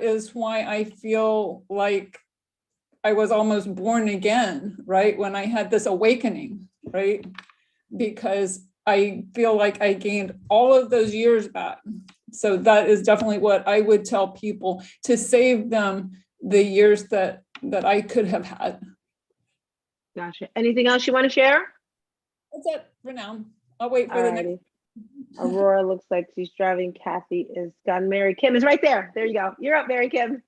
is why I feel like I was almost born again, right? When I had this awakening, right? Because I feel like I gained all of those years back. So that is definitely what I would tell people, to save them the years that I could have had. Gotcha. Anything else you want to share? That's it for now. I'll wait for the next. Aurora looks like she's driving. Kathy is gone. Mary Kim is right there. There you go. You're up, Mary Kim.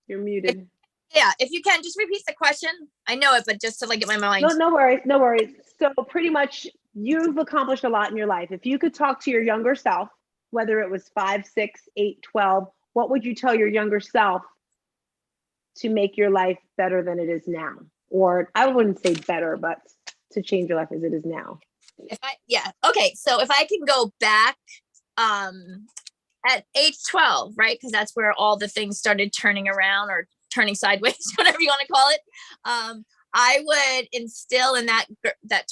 You're muted. Yeah, if you can, just repeat the question. I know it, but just to, like, get my mind. No worries. So pretty much you've accomplished a lot in your life. If you could talk to your younger self, whether it was 5, 6, 8, 12, what would you tell your younger self to make your life better than it is now? Or I wouldn't say better, but to change your life as it is now. Okay, so if I can go back at age 12, right? Because that's where all the things started turning around, or turning sideways, whatever you want to call it. I would instill in that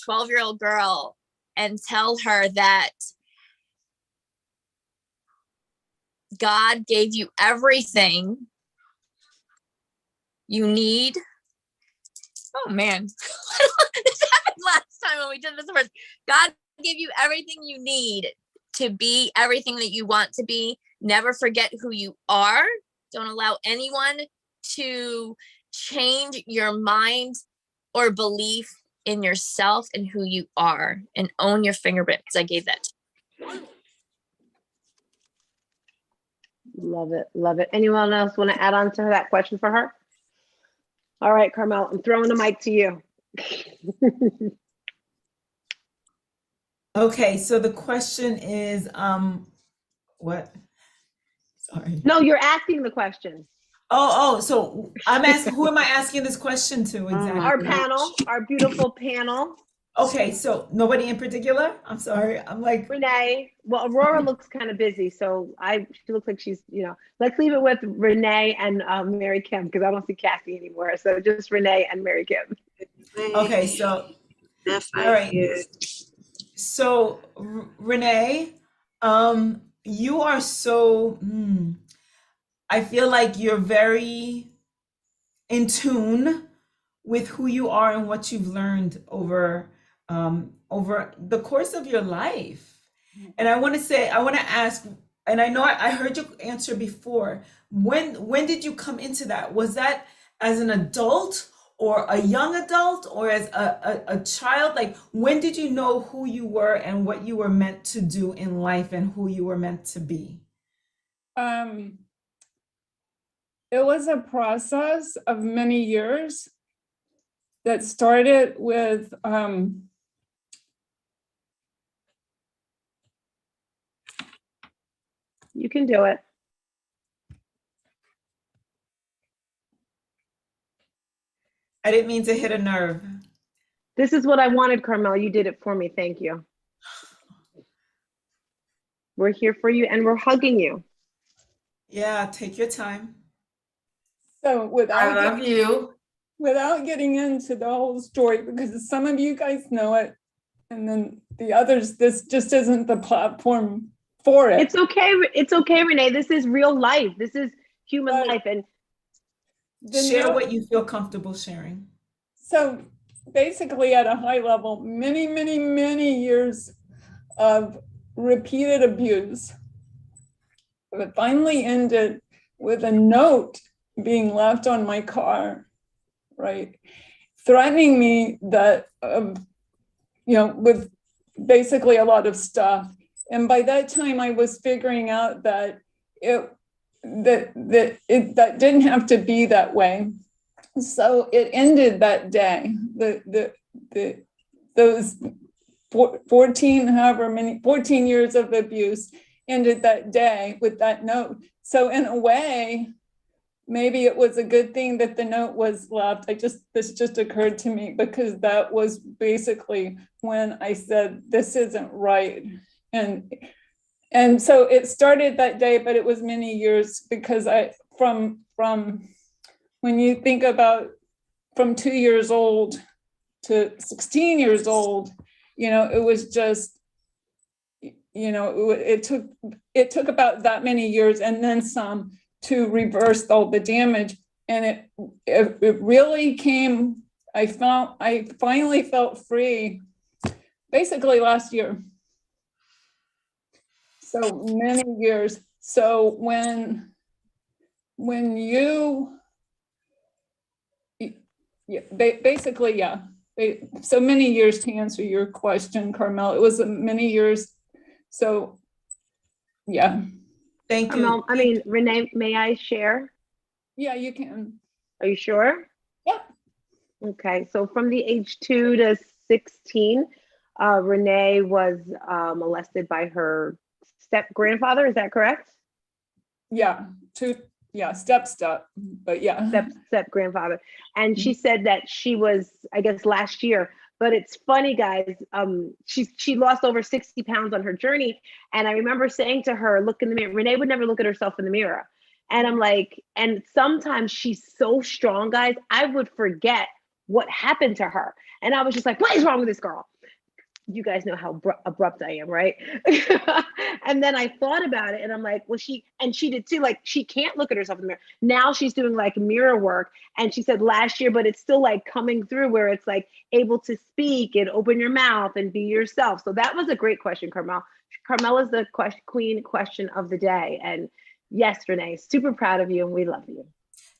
12-year-old girl and tell her that God gave you everything you need. Oh man, this happened last time when we did this first. God gave you everything you need to be everything that you want to be. Never forget who you are. Don't allow anyone to change your mind or belief in yourself and who you are, and own your fingerprint, because I gave that to you. Love it. Anyone else want to add on to that question for her? All right, Carmel, I'm throwing the mic to you. Okay, so the question is, what? Sorry. No, you're asking the question. So I'm asking, who am I asking this question to exactly? Our panel, our beautiful panel. Okay, so nobody in particular? I'm sorry. I'm like, Renee. Well, Aurora looks kind of busy, so she looks like she's, let's leave it with Renee and Mary Kim, because I don't see Kathy anymore. So just Renee and Mary Kim. Okay, so all right. So Renee, you are so I feel like you're very in tune with who you are and what you've learned over the course of your life. And I want to ask, and I know I heard you answer before. When did you come into that? Was that as an adult, or a young adult, or as a child? Like, when did you know who you were and what you were meant to do in life and who you were meant to be? It was a process of many years that started with you can do it. I didn't mean to hit a nerve. This is what I wanted, Carmel. You did it for me. Thank you. We're here for you, and we're hugging you. Yeah, take your time. So I love you. Without getting into the whole story, because some of you guys know it, and then the others, this just isn't the platform for it. It's okay. It's okay, Renee. This is real life. This is human life. And share what you feel comfortable sharing. So basically, at a high level, many, many, many years of repeated abuse. It finally ended with a note being left on my car right? Threatening me that, with basically a lot of stuff. And by that time I was figuring out that that didn't have to be that way. So it ended that day. Those 14 years of abuse ended that day with that note. So in a way, maybe it was a good thing that the note was left. This just occurred to me because that was basically when I said, this isn't right. And so it started that day, but it was many years because from when you think about from 2 years old to 16 years old, it was just, it took about that many years and then some to reverse all the damage. And it really came, I finally felt free basically last year. So many years. So when you, basically, yeah. So many years to answer your question, Carmel. It was many years. So, yeah. Thank you. Renee, may I share? Yeah, you can. Are you sure? Yep. Okay, so from the age 2 to 16, Renee was molested by her step-grandfather, is that correct? Yeah, step, but yeah. Step-grandfather. And she said that she was, I guess, last year, but it's funny, guys, she lost over 60 pounds on her journey. And I remember saying to her, look in the mirror. Renee would never look at herself in the mirror. And I'm like, and sometimes she's so strong, guys, I would forget what happened to her. And I was just like, what is wrong with this girl? You guys know how abrupt I am, right? And then I thought about it and I'm like, well, she did too. Like, she can't look at herself in the mirror. Now she's doing like mirror work. And she said last year, but it's still like coming through where it's like able to speak and open your mouth and be yourself. So that was a great question, Carmel. Carmel is the queen question of the day. And yes, Renee, super proud of you and we love you.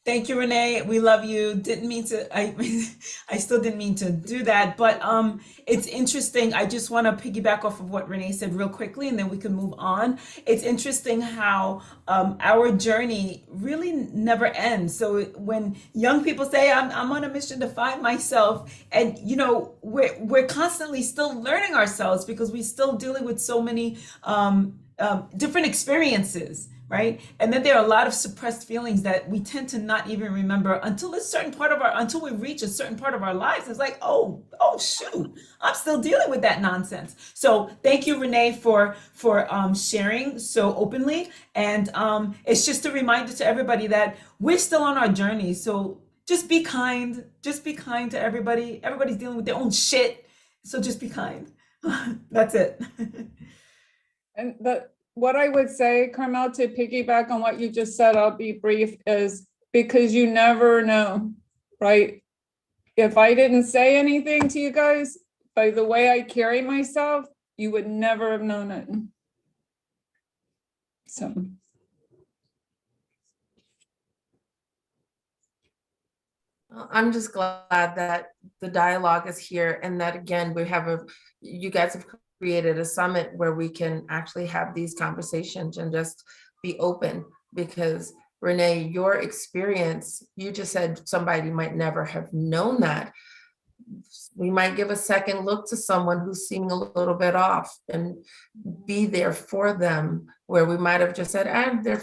Thank you, Renee. We love you. Didn't mean to, I still didn't mean to do that, but it's interesting. I just want to piggyback off of what Renee said real quickly, and then we can move on. It's interesting how our journey really never ends. So when young people say, I'm on a mission to find myself, and we're constantly still learning ourselves because we're still dealing with so many different experiences. Right. And then there are a lot of suppressed feelings that we tend to not even remember until until we reach a certain part of our lives. It's like, oh, shoot, I'm still dealing with that nonsense. So thank you, Renee, for sharing so openly. And it's just a reminder to everybody that we're still on our journey. So just be kind. Just be kind to everybody. Everybody's dealing with their own shit. So just be kind. That's it. And what I would say, Carmel, to piggyback on what you just said, I'll be brief, is because you never know, right? If I didn't say anything to you guys, by the way I carry myself, you would never have known it. So. I'm just glad that the dialogue is here and that, again, you guys have created a summit where we can actually have these conversations and just be open, because Renee, your experience, you just said somebody might never have known that. We might give a second look to someone who's seeming a little bit off and be there for them, where we might have just said,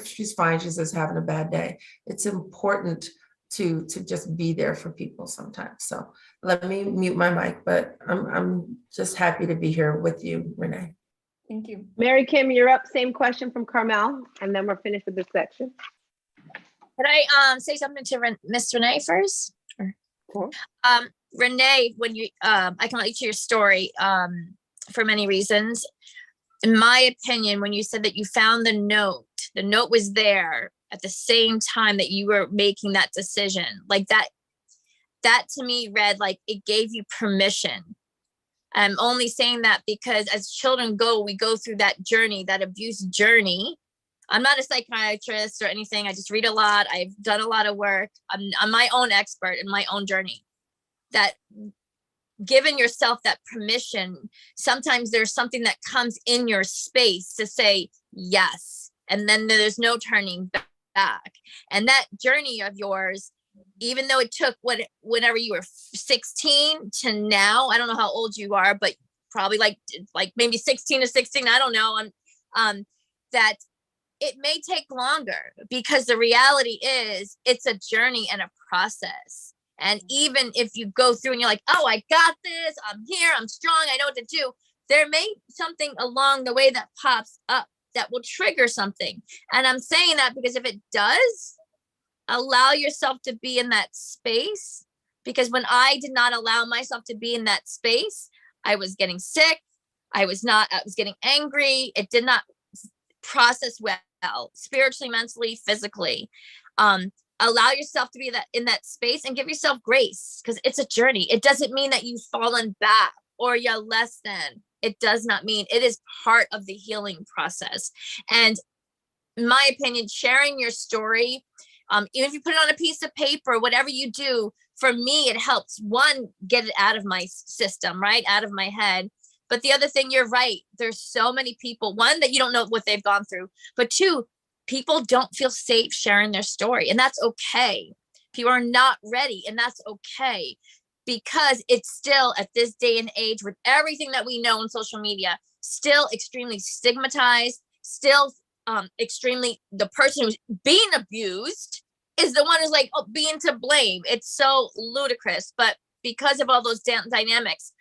she's fine, she's just having a bad day. It's important to just be there for people sometimes. So let me mute my mic, but I'm just happy to be here with you, Renee. Thank you. Mary Kim, you're up. Same question from Carmel, and then we're finished with this section. Could I say something to Miss Renee first? Cool. Renee, when you I can relate to your story for many reasons. In my opinion, when you said that you found the note was there at the same time that you were making that decision, like that to me read like it gave you permission. I'm only saying that because as children we go through that journey, that abuse journey, I'm not a psychiatrist or anything. I just read a lot. I've done a lot of work. I'm my own expert in my own journey. That giving yourself that permission, sometimes there's something that comes in your space to say yes, and then there's no turning back. And that journey of yours, even though it took whenever you were 16 to now, I don't know how old you are, but probably like maybe 16 to 16, I don't know. That it may take longer, because the reality is it's a journey and a process. And even if you go through and you're like, oh, I got this, I'm here, I'm strong, I know what to do, there may something along the way that pops up that will trigger something. And I'm saying that because if it does, allow yourself to be in that space. Because when I did not allow myself to be in that space, I was getting sick. I was getting angry. It did not process well, spiritually, mentally, physically. Allow yourself to be in that space and give yourself grace, because it's a journey. It doesn't mean that you've fallen back or you're less than. It does not mean. It is part of the healing process. And in my opinion, sharing your story, even if you put it on a piece of paper, whatever you do, for me, it helps, one, get it out of my system, right? Out of my head. But the other thing, you're right. There's so many people, one, that you don't know what they've gone through, but two, people don't feel safe sharing their story, and that's okay. People are not ready, and that's okay, because it's still, at this day and age, with everything that we know on social media, still extremely stigmatized, still extremely, the person who's being abused is the one who's like, oh, being to blame. It's so ludicrous. But because of all those dynamics,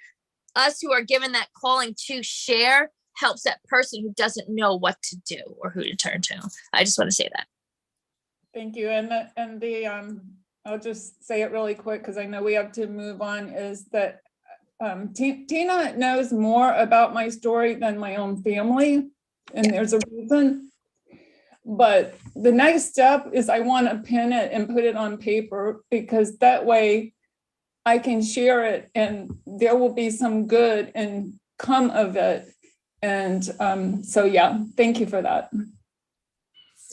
us who are given that calling to share helps that person who doesn't know what to do or who to turn to. I just want to say that. Thank you. And I'll just say it really quick, because I know we have to move on, is that Tina knows more about my story than my own family, and there's a reason. But the next step is I want to pin it and put it on paper, because that way I can share it and there will be some good and come of it. And so, yeah, thank you for that.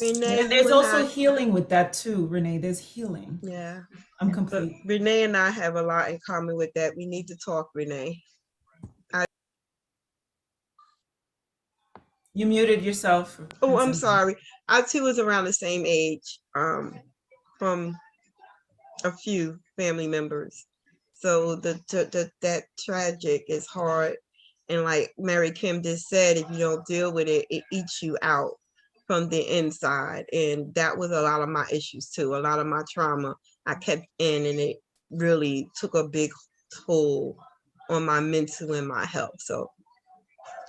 Renee, And there's also healing with that too, Renee. There's healing. Yeah. I'm But complete. Renee and I have a lot in common with that. We need to talk, Renee. You muted yourself. Oh, I'm sorry. I too was around the same age from a few family members. So that tragic is hard. And like Mary Kim just said, if you don't deal with it, it eats you out from the inside. And that was a lot of my issues too. A lot of my trauma I kept in, and it really took a big toll on my mental and my health. So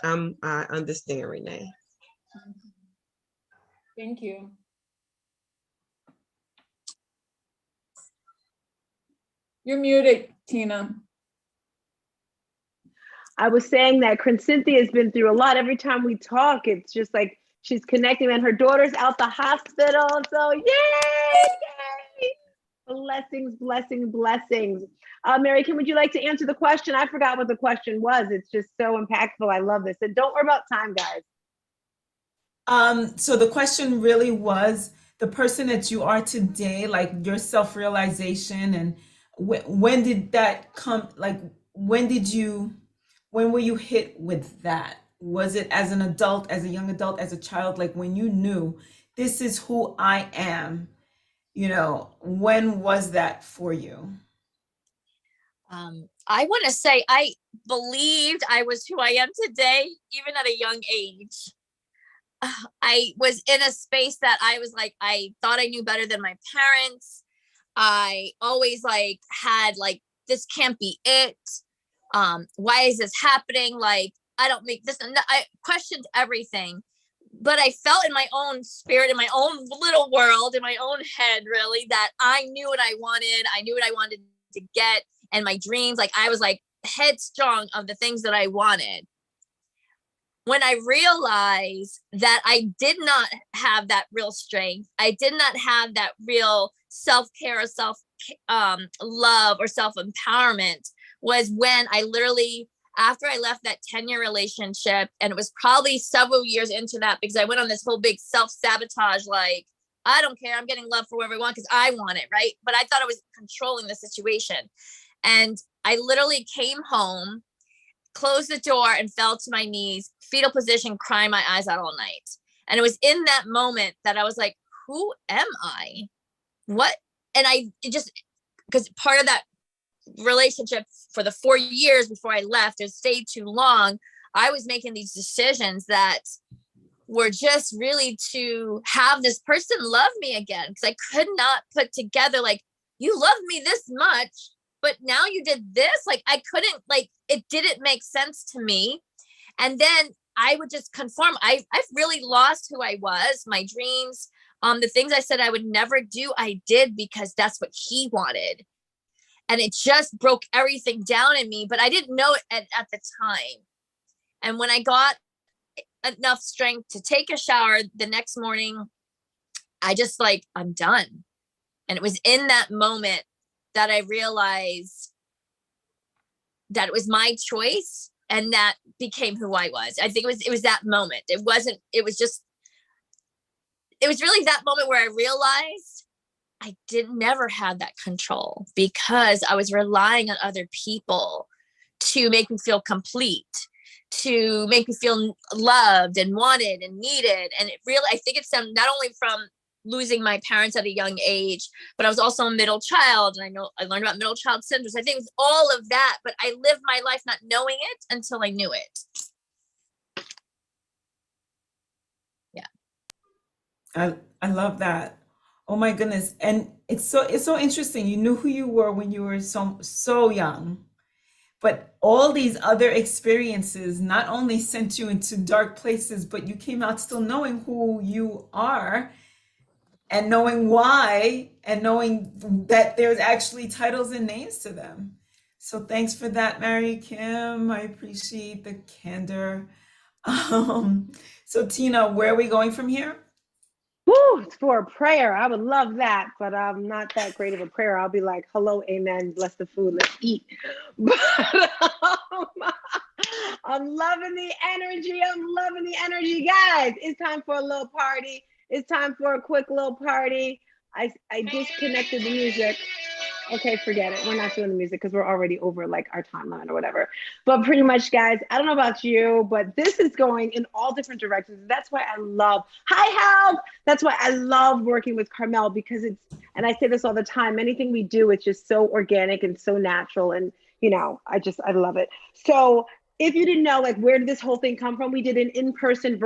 I understand, Renee. Thank you. You're muted, Tina. I was saying that Cynthia has been through a lot. Every time we talk, it's just like she's connecting, and her daughter's out the hospital. So yay, yay. Blessings, blessings, blessings. Mary Kim, would you like to answer the question? I forgot what the question was. It's just so impactful. I love this. And don't worry about time, guys. So the question really was the person that you are today, like your self-realization, and when did that come? Like, when were you hit with that? Was it as an adult, as a young adult, as a child? Like when you knew this is who I am, when was that for you? I want to say I believed I was who I am today, even at a young age. I was in a space that I was like, I thought I knew better than my parents. I always had this can't be it. Why is this happening? Like, I don't make this. I questioned everything, but I felt in my own spirit, in my own little world, in my own head, really, that I knew what I wanted. I knew what I wanted to get, and my dreams. Like, I was headstrong of the things that I wanted. When I realized that I did not have that real strength, I did not have that real self-care or self-love or self-empowerment, was when I literally after I left that 10-year relationship, and it was probably several years into that because I went on this whole big self-sabotage, like, I don't care, I'm getting love for whoever I want because I want it, right? But I thought I was controlling the situation. And I literally came home, closed the door, and fell to my knees, fetal position, crying my eyes out all night. And it was in that moment that I was like, who am I? What? And because part of that relationship for the 4 years before I left, it stayed too long, I was making these decisions that were just really to have this person love me again, because I could not put together, like, you love me this much, but now you did this. Like, I couldn't, like, it didn't make sense to me. And then I would just conform. I've really lost who I was, my dreams, the things I said I would never do, I did because that's what he wanted. And it just broke everything down in me, but I didn't know it at the time. And when I got enough strength to take a shower the next morning, I just like, I'm done. And it was in that moment that I realized that it was my choice, and that became who I was. I think it was that moment. It was really that moment where I realized I never had that control, because I was relying on other people to make me feel complete, to make me feel loved and wanted and needed. And it really, I think it stemmed not only from losing my parents at a young age, but I was also a middle child. And I know I learned about middle child syndrome. So I think it was all of that, but I lived my life not knowing it until I knew it. Yeah. I love that. Oh my goodness. And it's so interesting. You knew who you were when you were so young. But all these other experiences not only sent you into dark places, but you came out still knowing who you are and knowing why, and knowing that there's actually titles and names to them. So thanks for that, Mary Kim. I appreciate the candor. So Tina, where are we going from here? Woo, it's for a prayer. I would love that, but I'm not that great of a prayer. I'll be like, hello, amen, bless the food, let's eat. But I'm loving the energy. I'm loving the energy. Guys, it's time for a little party. It's time for a quick little party. I disconnected the music. Okay, forget it. We're not doing the music because we're already over like our timeline or whatever. But pretty much, guys, I don't know about you, but this is going in all different directions. That's why I love, hi, Hal. That's why I love working with Carmel, because it's, and I say this all the time, anything we do, it's just so organic and so natural. And, you know, I love it. So if you didn't know, like, where did this whole thing come from? We did an in-person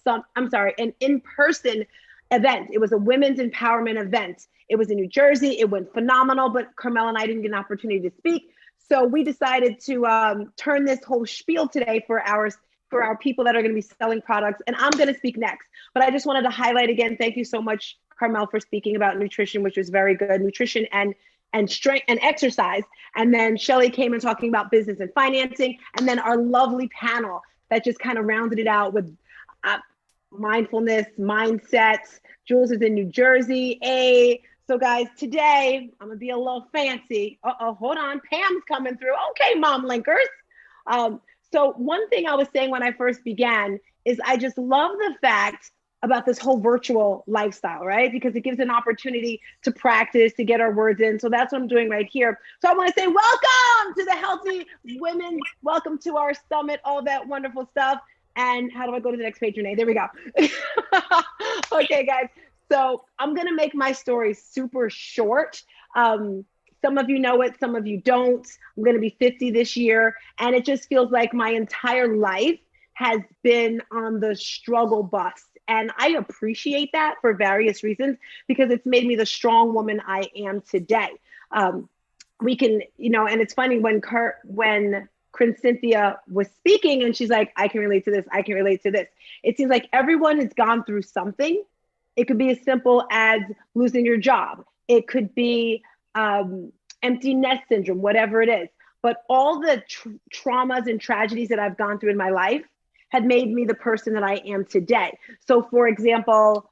an in-person event. It was a women's empowerment event. It was in New Jersey. It went phenomenal, but Carmel and I didn't get an opportunity to speak. So we decided to turn this whole spiel today for our people that are going to be selling products. And I'm going to speak next. But I just wanted to highlight again, thank you so much, Carmel, for speaking about nutrition, which was very good. Nutrition and strength and exercise. And then Shelly came in talking about business and financing. And then our lovely panel that just kind of rounded it out with mindfulness, mindsets. Jules is in New Jersey. So guys, today I'm gonna be a little fancy. Hold on, Pam's coming through. Okay, mom linkers. So one thing I was saying when I first began is I just love the fact about this whole virtual lifestyle, right? Because it gives an opportunity to practice, to get our words in. So that's what I'm doing right here. So I want to say welcome to the Healthy Women. Welcome to our summit, all that wonderful stuff. And how do I go to the next page, Renee? There we go. Okay, guys. So I'm going to make my story super short. Some of you know it, some of you don't. I'm going to be 50 this year. And it just feels like my entire life has been on the struggle bus. And I appreciate that for various reasons, because it's made me the strong woman I am today. We can, you know, and it's funny when Prince Cynthia was speaking and she's like, I can relate to this. I can relate to this. It seems like everyone has gone through something. It could be as simple as losing your job. It could be empty nest syndrome, whatever it is. But all the traumas and tragedies that I've gone through in my life had made me the person that I am today. So for example,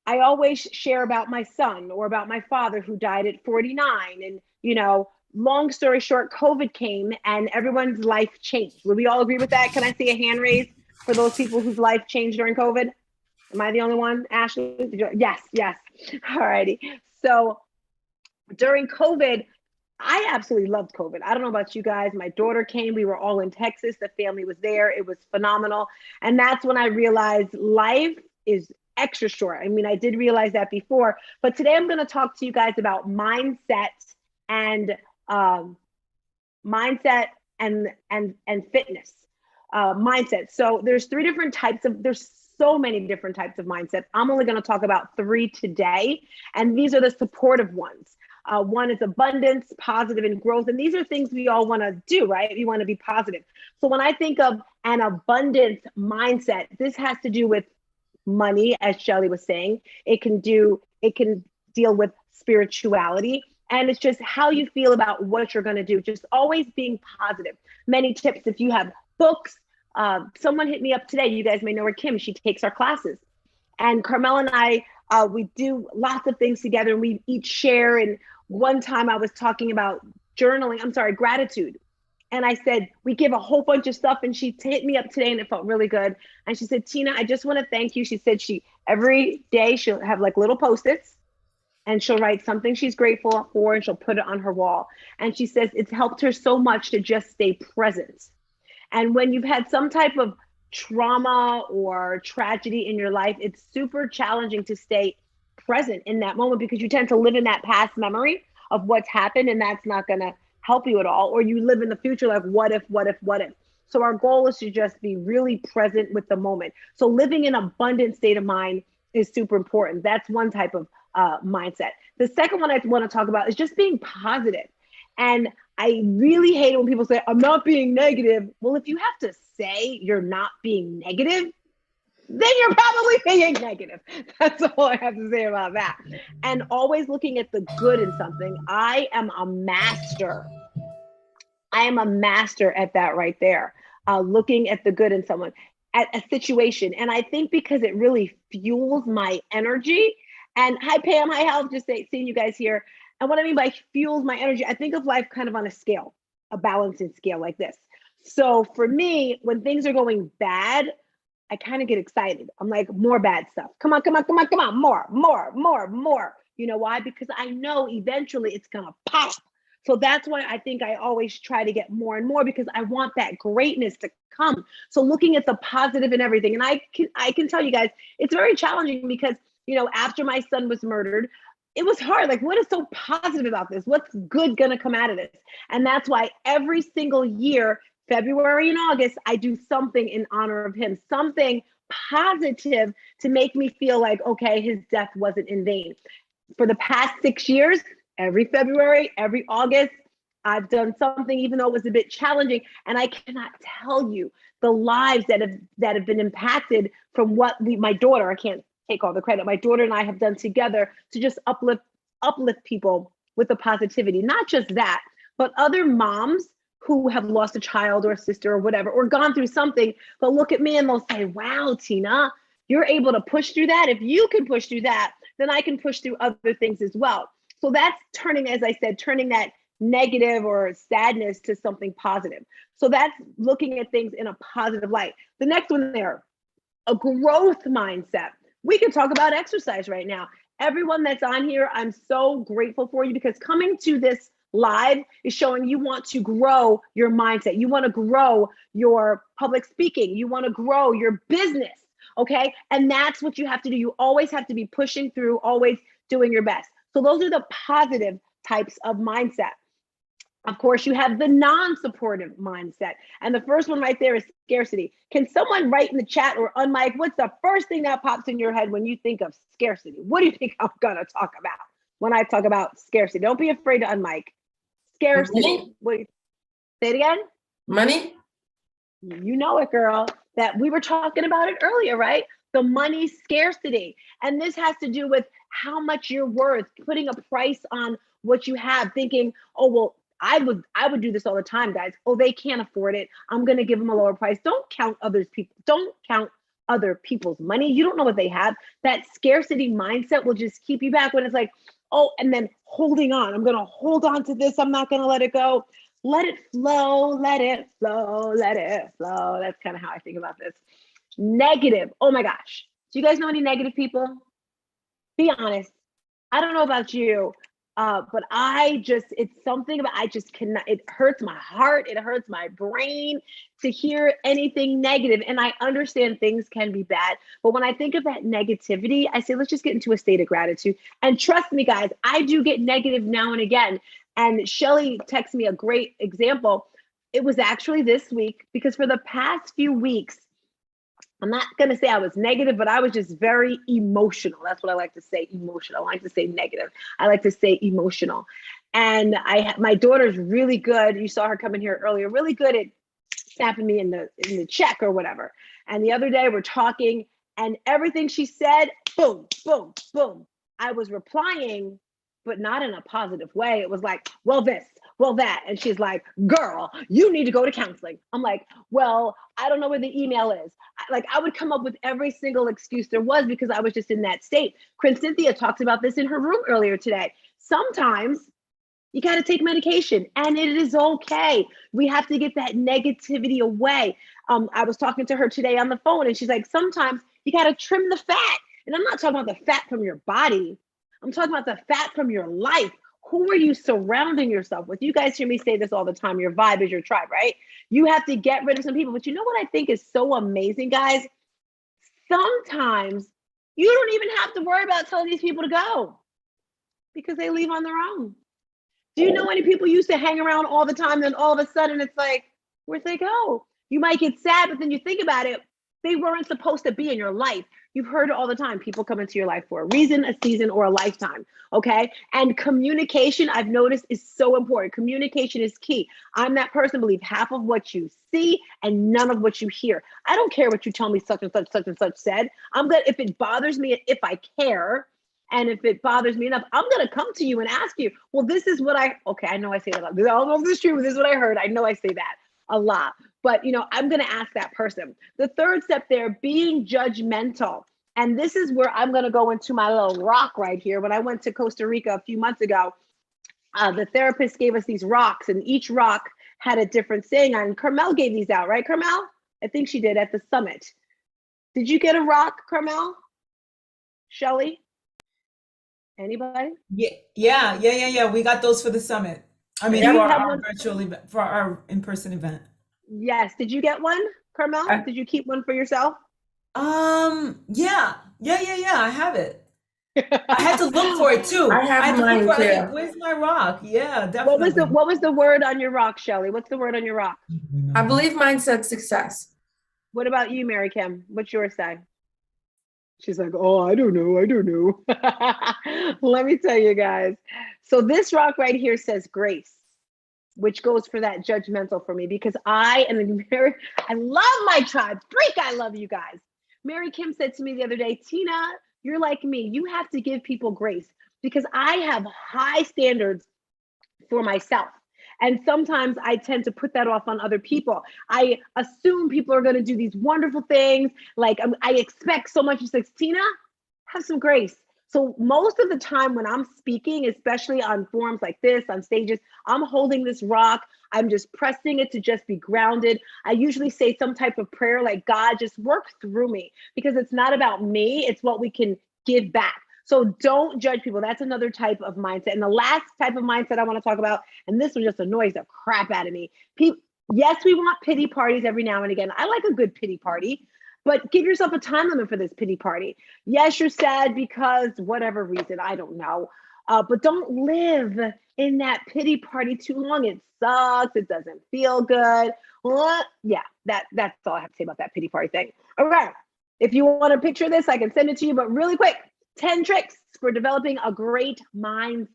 I always share about my son or about my father who died at 49. And, you know, long story short, COVID came and everyone's life changed. Would we all agree with that? Can I see a hand raised for those people whose life changed during COVID? Am I the only one, Ashley? Yes, yes. All righty. So during COVID, I absolutely loved COVID. I don't know about you guys. My daughter came. We were all in Texas. The family was there. It was phenomenal. And that's when I realized life is extra short. I mean, I did realize that before, but today I'm going to talk to you guys about mindset and mindset and fitness. Mindset. So there's there's so many different types of mindset. I'm only going to talk about 3 today, and these are the supportive ones. One is abundance, positive, and growth. And these are things we all want to do, right? We want to be positive. So when I think of an abundance mindset, this has to do with money, as Shelley was saying. It can deal with spirituality. And it's just how you feel about what you're going to do. Just always being positive. Many tips if you have books. Someone hit me up today. You guys may know her, Kim. She takes our classes. And Carmel and I, we do lots of things together, and we each share. And one time I was talking about gratitude. And I said, we give a whole bunch of stuff. And she hit me up today and it felt really good. And she said, Tina, I just want to thank you. She said every day she'll have like little Post-its and she'll write something she's grateful for and she'll put it on her wall. And she says it's helped her so much to just stay present. And when you've had some type of trauma or tragedy in your life, it's super challenging to stay present in that moment because you tend to live in that past memory of what's happened, and that's not going to help you at all. Or you live in the future like, what if? So our goal is to just be really present with the moment. So living in an abundant state of mind is super important. That's one type of mindset. The second one I want to talk about is just being positive. And I really hate it when people say, I'm not being negative. Well, if you have to say you're not being negative, then you're probably being negative. That's all I have to say about that. And always looking at the good in something. I am a master at that right there. Looking at the good in someone, at a situation. And I think because it really fuels my energy. And hi, Pam, hi, Health, just seeing you guys here. And what I mean by fuels my energy, I think of life kind of on a scale, a balancing scale like this. So for me, when things are going bad, I kind of get excited. I'm like, more bad stuff. Come on, more. You know why? Because I know eventually it's going to pop. So that's why I think I always try to get more and more because I want that greatness to come. So looking at the positive and everything. And I can tell you guys, it's very challenging because, after my son was murdered, it was hard. Like, what is so positive about this? What's good going to come out of this? And that's why every single year, February and August, I do something in honor of him, something positive to make me feel like, okay, his death wasn't in vain. For the past 6 years, every February, every August, I've done something, even though it was a bit challenging. And I cannot tell you the lives that have been impacted from what my daughter, I can't take all the credit, my daughter and I have done together to just uplift people with the positivity. Not just that, but other moms who have lost a child or a sister or whatever, or gone through something, but look at me and they'll say, wow, Tina, you're able to push through that. If you can push through that, then I can push through other things as well. So that's turning that negative or sadness to something positive. So that's looking at things in a positive light. The next one there, a growth mindset. We can talk about exercise right now. Everyone that's on here, I'm so grateful for you because coming to this live is showing you want to grow your mindset. You want to grow your public speaking. You want to grow your business. Okay. And that's what you have to do. You always have to be pushing through, always doing your best. So those are the positive types of mindset. Of course, you have the non-supportive mindset. And the first one right there is scarcity. Can someone write in the chat or unmic, what's the first thing that pops in your head when you think of scarcity? What do you think I'm going to talk about when I talk about scarcity? Don't be afraid to unmic. Scarcity. Say it again. Money. You know it, girl. That we were talking about it earlier, right? The money scarcity. And this has to do with how much you're worth, putting a price on what you have, thinking, oh, well, I would do this all the time, guys. Oh, they can't afford it. I'm going to give them a lower price. Don't count other people's money. You don't know what they have. That scarcity mindset will just keep you back when it's like, oh, and then holding on. I'm going to hold on to this. I'm not going to let it go. Let it flow, let it flow, let it flow. That's kind of how I think about this. Negative. Oh my gosh. Do you guys know any negative people? Be honest. I don't know about you, but it's something about, I just cannot, it hurts my heart. It hurts my brain to hear anything negative. And I understand things can be bad, but when I think of that negativity, I say, let's just get into a state of gratitude. And trust me, guys, I do get negative now and again. And Shelly texted me a great example. It was actually this week, because for the past few weeks, I'm not going to say I was negative, but I was just very emotional. That's what I like to say, emotional. I like to say negative. I like to say emotional. And my daughter's really good. You saw her come in here earlier, really good at snapping me in the check or whatever. And the other day we're talking, and everything she said, boom, boom, boom. I was replying, but not in a positive way. It was like, well, this, well, that. And she's like, girl, you need to go to counseling. I'm like, well, I don't know where the email is. I would come up with every single excuse there was because I was just in that state. Cynthia talks about this in her room earlier today. Sometimes you got to take medication, and it is okay. We have to get that negativity away. I was talking to her today on the phone, and she's like, sometimes you got to trim the fat. And I'm not talking about the fat from your body. I'm talking about the fat from your life. Who are you surrounding yourself with? You guys hear me say this all the time. Your vibe is your tribe, right? You have to get rid of some people. But you know what I think is so amazing, guys? Sometimes you don't even have to worry about telling these people to go because they leave on their own. Do you know any people you used to hang around all the time, then all of a sudden it's like, where'd they go? You might get sad, but then you think about it, they weren't supposed to be in your life. You've heard it all the time. People come into your life for a reason, a season, or a lifetime, okay? And communication, I've noticed, is so important. Communication is key. I'm that person, believe half of what you see and none of what you hear. I don't care what you tell me such and such said. I'm good. If it bothers me, if I care, and if it bothers me enough, I'm going to come to you and ask you, well, this is what I know I say that a lot. I don't know if this is true, but this is what I heard. I know I say that a lot. But, I'm going to ask that person. The third step there, being judgmental. And this is where I'm going to go into my little rock right here. When I went to Costa Rica a few months ago, the therapist gave us these rocks, and each rock had a different saying on. Carmel gave these out, right, Carmel? I think she did at the summit. Did you get a rock, Carmel? Shelly? Anybody? Yeah. We got those for the summit. I mean, for our virtual event, for our in-person event. Yes. Did you get one, Carmel? Did you keep one for yourself? Yeah. I have it. I had to look for it too. I have mine too. Like, where's my rock? Yeah, definitely. What was the word on your rock, Shelly? What's the word on your rock? I believe mine said success. What about you, Mary Kim? What's yours say? She's like, oh, I don't know. Let me tell you guys. So this rock right here says grace, which goes for that judgmental for me, because I love my tribe. Freak, I love you guys. Mary Kim said to me the other day, Tina, you're like me. You have to give people grace, because I have high standards for myself. And sometimes I tend to put that off on other people. I assume people are going to do these wonderful things. Like I expect so much. It's like, Tina, have some grace. So most of the time when I'm speaking, especially on forums like this, on stages, I'm holding this rock. I'm just pressing it to just be grounded. I usually say some type of prayer like, God, just work through me, because it's not about me. It's what we can give back. So don't judge people. That's another type of mindset. And the last type of mindset I want to talk about, and this one just annoys the crap out of me. Yes, we want pity parties every now and again. I like a good pity party, but give yourself a time limit for this pity party. Yes, you're sad because whatever reason, I don't know. But don't live in that pity party too long. It sucks. It doesn't feel good. Well, yeah, that's all I have to say about that pity party thing. Okay. If you want to picture this, I can send it to you, but really quick. 10 tricks for developing a great mindset.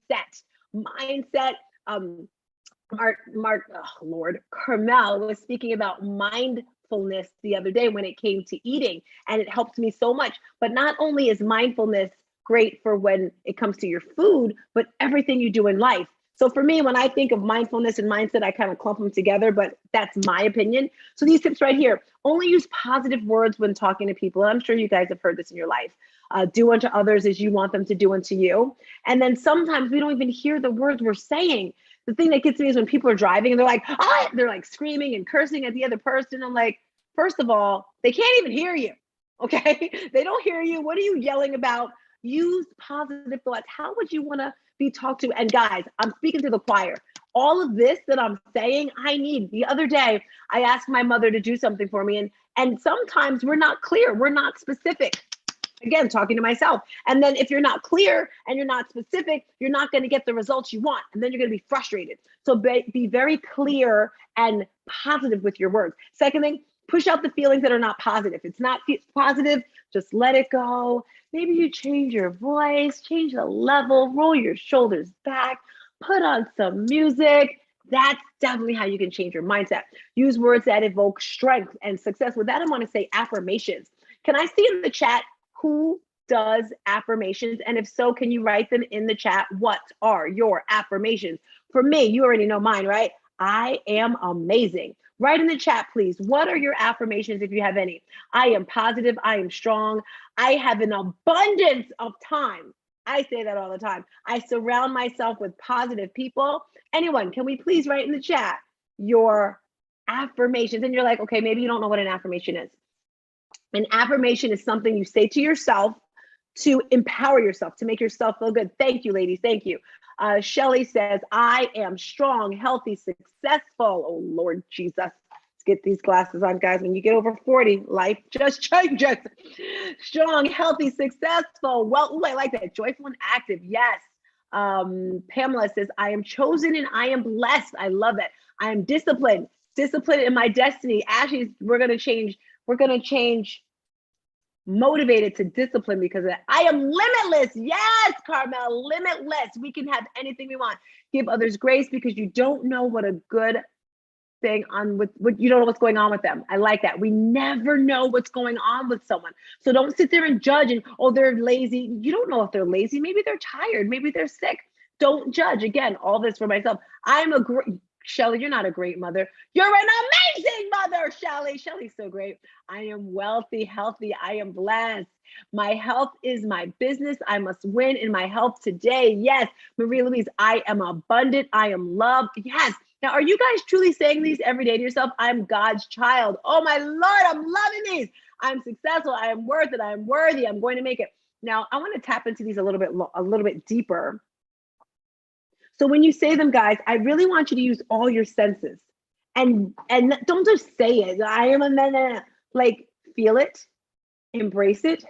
Carmel was speaking about mindfulness the other day when it came to eating, and it helped me so much. But not only is mindfulness great for when it comes to your food, but everything you do in life. So for me, when I think of mindfulness and mindset, I kind of clump them together, but that's my opinion. So these tips right here, only use positive words when talking to people. And I'm sure you guys have heard this in your life. Do unto others as you want them to do unto you. And then sometimes we don't even hear the words we're saying. The thing that gets me is when people are driving and they're like, ah, they're like screaming and cursing at the other person. I'm like, first of all, they can't even hear you. Okay. They don't hear you. What are you yelling about? Use positive thoughts. How would you want to be talked to? And guys, I'm speaking to the choir. All of this that I'm saying, I need. The other day, I asked my mother to do something for me, and sometimes we're not clear. We're not specific. Again, talking to myself. And then if you're not clear and you're not specific, you're not going to get the results you want. And then you're going to be frustrated. So be very clear and positive with your words. Second thing, push out the feelings that are not positive. If it's not positive, just let it go. Maybe you change your voice, change the level, roll your shoulders back, put on some music. That's definitely how you can change your mindset. Use words that evoke strength and success. With that, I want to say affirmations. Can I see in the chat who does affirmations? And if so, can you write them in the chat? What are your affirmations? For me, you already know mine, right? I am amazing. Write in the chat, please. What are your affirmations if you have any? I am positive. I am strong. I have an abundance of time. I say that all the time. I surround myself with positive people. Anyone, can we please write in the chat your affirmations? And you're like, okay, maybe you don't know what an affirmation is. An affirmation is something you say to yourself to empower yourself, to make yourself feel good. Thank you, ladies. Thank you. Shelly says, I am strong, healthy, successful. Oh, Lord Jesus. Let's get these glasses on, guys. When you get over 40, life just changes. Strong, healthy, successful. Well, ooh, I like that. Joyful and active. Yes. Pamela says, I am chosen and I am blessed. I love it. I am disciplined in my destiny. Ashley, we're going to change motivated to discipline because of that. I am limitless. Yes, Carmel, limitless. We can have anything we want. Give others grace because you don't know what a good thing on with what you don't know what's going on with them. I like that. We never know what's going on with someone. So don't sit there and judge and, oh, they're lazy. You don't know if they're lazy. Maybe they're tired. Maybe they're sick. Don't judge. Again, all this for myself. I'm a great Shelly, you're not a great mother. You're an amazing mother, Shelly. Shelly's so great. I am wealthy, healthy. I am blessed. My health is my business. I must win in my health today. Yes. Marie Louise, I am abundant. I am loved. Yes. Now, are you guys truly saying these every day to yourself? I'm God's child. Oh my Lord, I'm loving these. I'm successful. I am worth it. I am worthy. I'm going to make it. Now, I want to tap into these a little bit deeper. So when you say them, guys, I really want you to use all your senses and don't just say it. I am a man. Like, feel it, embrace it,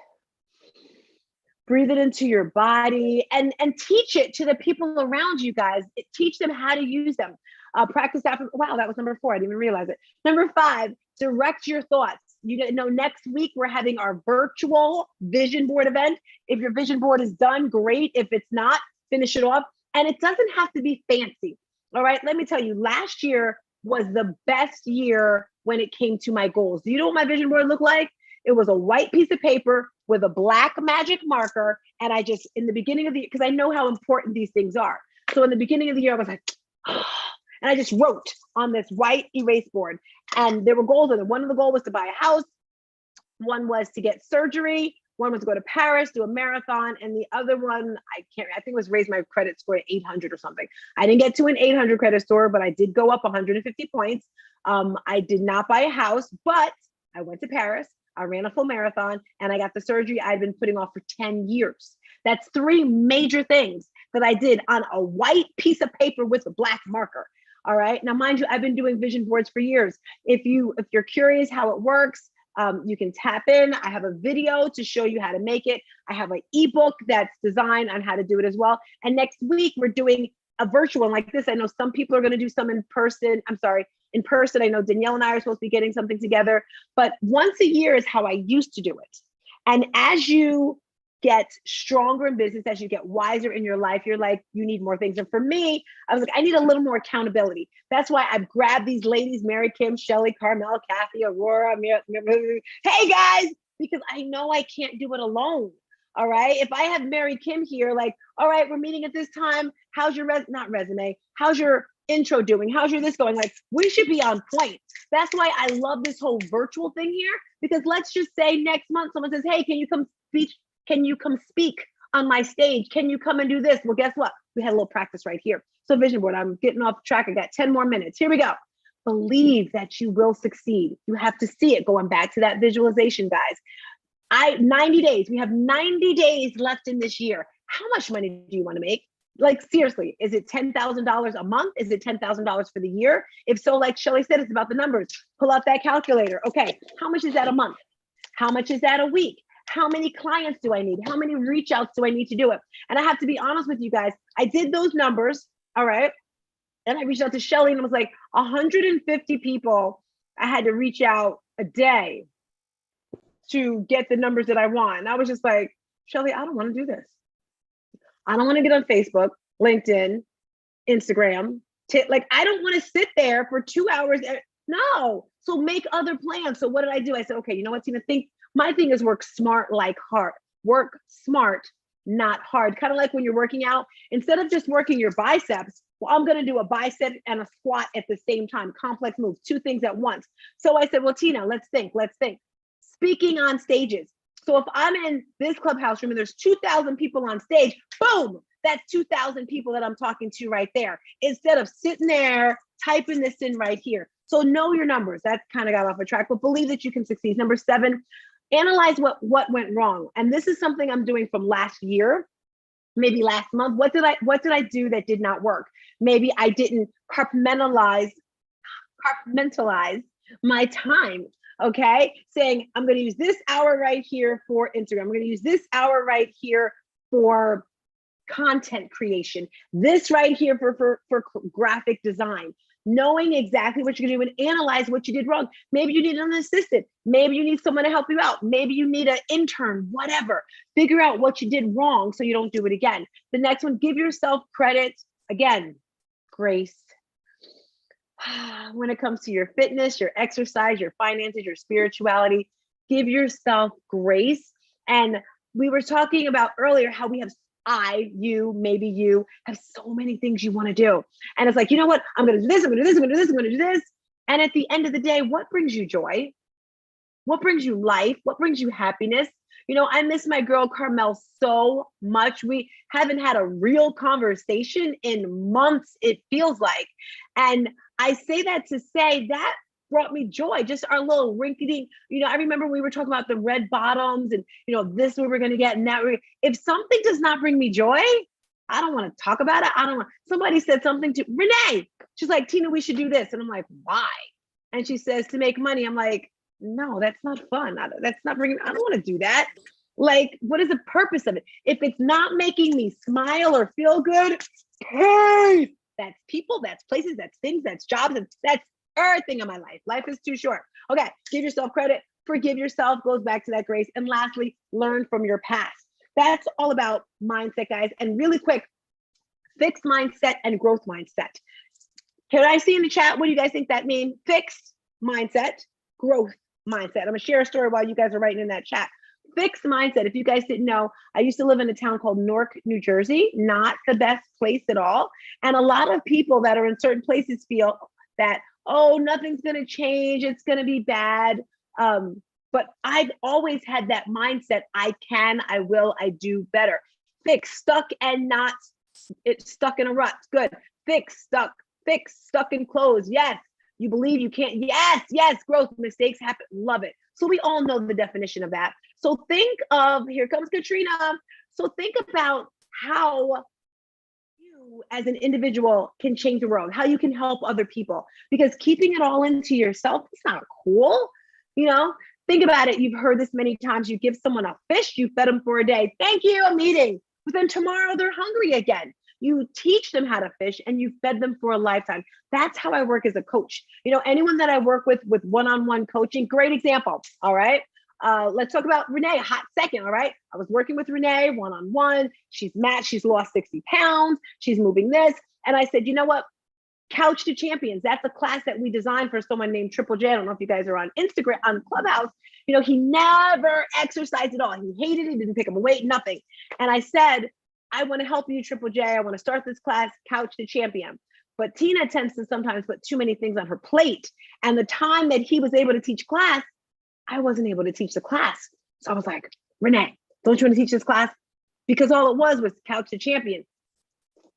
breathe it into your body, and teach it to the people around you, guys. Teach them how to use them. Practice that. Wow, that was number 4. I didn't even realize it. Number 5, direct your thoughts. You know, next week we're having our virtual vision board event. If your vision board is done, great. If it's not, finish it off. And it doesn't have to be fancy. All right. Let me tell you, last year was the best year when it came to my goals. Do you know what my vision board looked like? It was a white piece of paper with a black magic marker. And I just, in the beginning of the year, because I know how important these things are. So in the beginning of the year, I was like, oh, and I just wrote on this white erase board. And there were goals in it. One of the goals was to buy a house. One was to get surgery. One was to go to Paris, do a marathon. And the other one, I think it was raise my credit score to 800 or something. I didn't get to an 800 credit score, but I did go up 150 points. I did not buy a house, but I went to Paris. I ran a full marathon and I got the surgery I'd been putting off for 10 years. That's 3 major things that I did on a white piece of paper with a black marker. All right. Now, mind you, I've been doing vision boards for years. If you're curious how it works, you can tap in. I have a video to show you how to make it. I have an ebook that's designed on how to do it as well. And next week we're doing a virtual like this. I know some people are going to do some in person. In person. I know Danielle and I are supposed to be getting something together, but once a year is how I used to do it. And as you get stronger in business, as you get wiser in your life, you're like, you need more things. And for me, I was like, I need a little more accountability. That's why I've grabbed these ladies, Mary Kim, Shelly, Carmel, Kathy, Aurora, hey guys, because I know I can't do it alone. All right. If I have Mary Kim here, like, all right, we're meeting at this time. How's your resume? How's your intro doing? How's your this going? Like, we should be on point. That's why I love this whole virtual thing here, because let's just say next month someone says, hey, can you come Can you come speak on my stage? Can you come and do this? Well, guess what? We had a little practice right here. So vision board, I'm getting off track. I got 10 more minutes. Here we go. Believe that you will succeed. You have to see it. Going back to that visualization, guys. 90 days. We have 90 days left in this year. How much money do you want to make? Like, seriously, is it $10,000 a month? Is it $10,000 for the year? If so, like Shelly said, it's about the numbers. Pull out that calculator. Okay, how much is that a month? How much is that a week? How many clients do I need? How many reach outs do I need to do it? And I have to be honest with you guys. I did those numbers, all right? And I reached out to Shelly and it was like 150 people I had to reach out a day to get the numbers that I want. And I was just like, Shelly, I don't want to do this. I don't want to get on Facebook, LinkedIn, Instagram. I don't want to sit there for 2 hours. No. So make other plans. So what did I do? I said, okay, you know what, Tina? My thing is work smart like hard. Work smart, not hard. Kind of like when you're working out, instead of just working your biceps, well, I'm going to do a bicep and a squat at the same time. Complex moves, 2 things at once. So I said, well, Tina, let's think. Speaking on stages. So if I'm in this clubhouse room and there's 2,000 people on stage, boom, that's 2,000 people that I'm talking to right there. Instead of sitting there, typing this in right here. So know your numbers. That kind of got off a track, but believe that you can succeed. Number 7, analyze what went wrong. And this is something I'm doing from last year, maybe last month. What did I do that did not work? Maybe I didn't compartmentalize my time. Okay, saying I'm going to use this hour right here for Instagram. I'm going to use this hour right here for content creation. This right here for graphic design. Knowing exactly what you're going to do and analyze what you did wrong. Maybe you need an assistant. Maybe you need someone to help you out. Maybe you need an intern, whatever. Figure out what you did wrong so you don't do it again. The next one, give yourself credit. Again, grace. When it comes to your fitness, your exercise, your finances, your spirituality, give yourself grace. And we were talking about earlier how we have maybe you have so many things you want to do. And it's like, you know what? I'm going to do this, I'm going to do this, I'm going to do this, I'm going to do this. And at the end of the day, what brings you joy? What brings you life? What brings you happiness? You know, I miss my girl Carmel so much. We haven't had a real conversation in months, it feels like. And I say that to say that brought me joy, just our little rinky-dink, you know, I remember we were talking about the red bottoms and, you know, this we were going to get and that. If something does not bring me joy, I don't want to talk about it. Somebody said something to Renee. She's like, Tina, we should do this. And I'm like, why? And she says, to make money. I'm like, no, that's not fun. That's not bringing, I don't want to do that. Like, what is the purpose of it? If it's not making me smile or feel good, hey, that's people, that's places, that's things, that's jobs, that's everything in my life. Life is too short. Okay, give yourself credit, forgive yourself, goes back to that grace. And lastly, learn from your past. That's all about mindset, guys. And really quick, fixed mindset and growth mindset. Can I see in the chat, what do you guys think that means? Fixed mindset, growth mindset. I'm gonna share a story while you guys are writing in that chat. Fixed mindset, if you guys didn't know, I used to live in a town called Newark, New Jersey, not the best place at all. And a lot of people that are in certain places feel that, oh, nothing's going to change. It's going to be bad. But I've always had that mindset. I can, I will, I do better. Fix, stuck and not, it's stuck in a rut. Good. Fix, stuck and closed. Yes. You believe you can't. Yes. Growth, mistakes happen. Love it. So we all know the definition of that. So think of, here comes Katrina. So think about how you as an individual can change the world, how you can help other people, because keeping it all into yourself is not cool. You know, think about it. You've heard this many times. You give someone a fish, you fed them for a day. Thank you, I'm eating. But then tomorrow they're hungry again. You teach them how to fish and you fed them for a lifetime. That's how I work as a coach. You know, anyone that I work with one-on-one coaching, great example. All right. Let's talk about Renee, a hot second. All right. I was working with Renee one-on-one. She's matched. She's lost 60 pounds. She's moving this. And I said, you know what? Couch to Champions. That's a class that we designed for someone named Triple J. I don't know if you guys are on Instagram, on Clubhouse. You know, he never exercised at all. He hated it. He didn't pick up a weight, nothing. And I said, I want to help you, Triple J. I want to start this class, Couch to Champion. But Tina tends to sometimes put too many things on her plate. And the time that he was able to teach class, I wasn't able to teach the class. So I was like, Renee, Don't you want to teach this class? Because all it was Couch to Champion,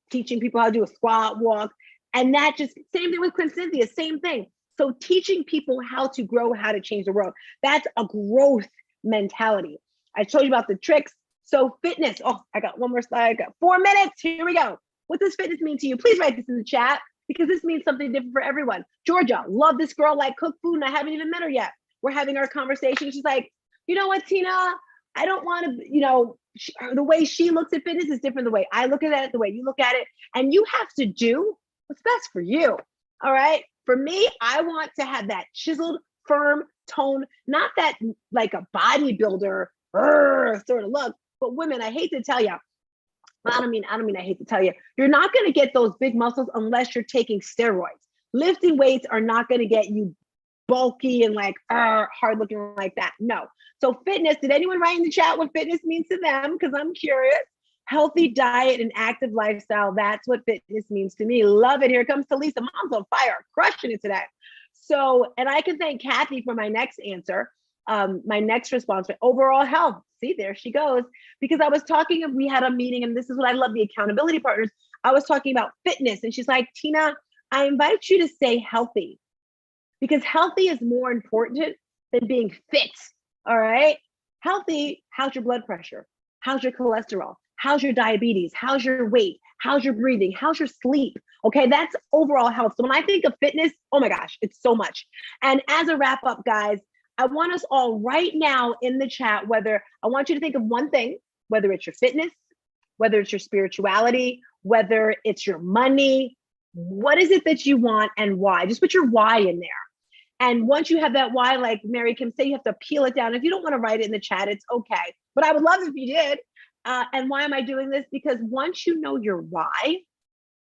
teaching people how to do a squat, walk, and that just, same thing with Quinn Cynthia, same thing. So teaching people how to grow, how to change the world. That's a growth mentality. I told you about the tricks. So fitness, oh, I got one more slide. I got 4 minutes. Here we go. What does fitness mean to you? Please write this in the chat because this means something different for everyone. Georgia, love this girl, like cook food, and I haven't even met her yet. We're having our conversation. She's like, you know what, Tina? I don't want to, the way she looks at fitness is different the way I look at it, the way you look at it. And you have to do what's best for you. All right. For me, I want to have that chiseled, firm tone, not that like a bodybuilder sort of look. But women, I hate to tell you, I don't mean I hate to tell you, you're not going to get those big muscles unless you're taking steroids. Lifting weights are not going to get you bulky and like hard looking like that. No. So fitness, did anyone write in the chat what fitness means to them? Because I'm curious. Healthy diet and active lifestyle. That's what fitness means to me. Love it. Here comes Talisa. Mom's on fire, crushing it today. So, and I can thank Kathy for my next answer. My next response, overall health. See, there she goes. Because I was talking, we had a meeting, and this is what I love, the accountability partners. I was talking about fitness, and she's like, Tina, I invite you to stay healthy because healthy is more important than being fit. All right. Healthy, how's your blood pressure? How's your cholesterol? How's your diabetes? How's your weight? How's your breathing? How's your sleep? Okay, that's overall health. So when I think of fitness, oh my gosh, it's so much. And as a wrap up, guys, I want us all right now in the chat, I want you to think of one thing, whether it's your fitness, whether it's your spirituality, whether it's your money, what is it that you want and why? Just put your why in there. And once you have that why, like Mary Kim said, you have to peel it down. If you don't want to write it in the chat, it's okay. But I would love if you did. And why am I doing this? Because once you know your why,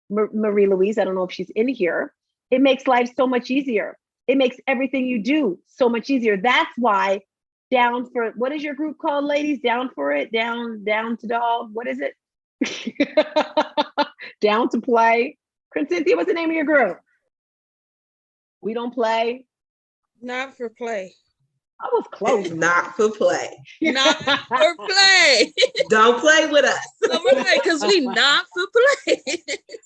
Marie Louise, I don't know if she's in here, it makes life so much easier. It makes everything you do so much easier. That's why down for, what is your group called, ladies? Down for it, down to dog. What is it? Down to play. Cynthia, what's the name of your group? We don't play. Not for play. I was close. Not for play. Not for play. Don't play with us. Don't play because we not for play.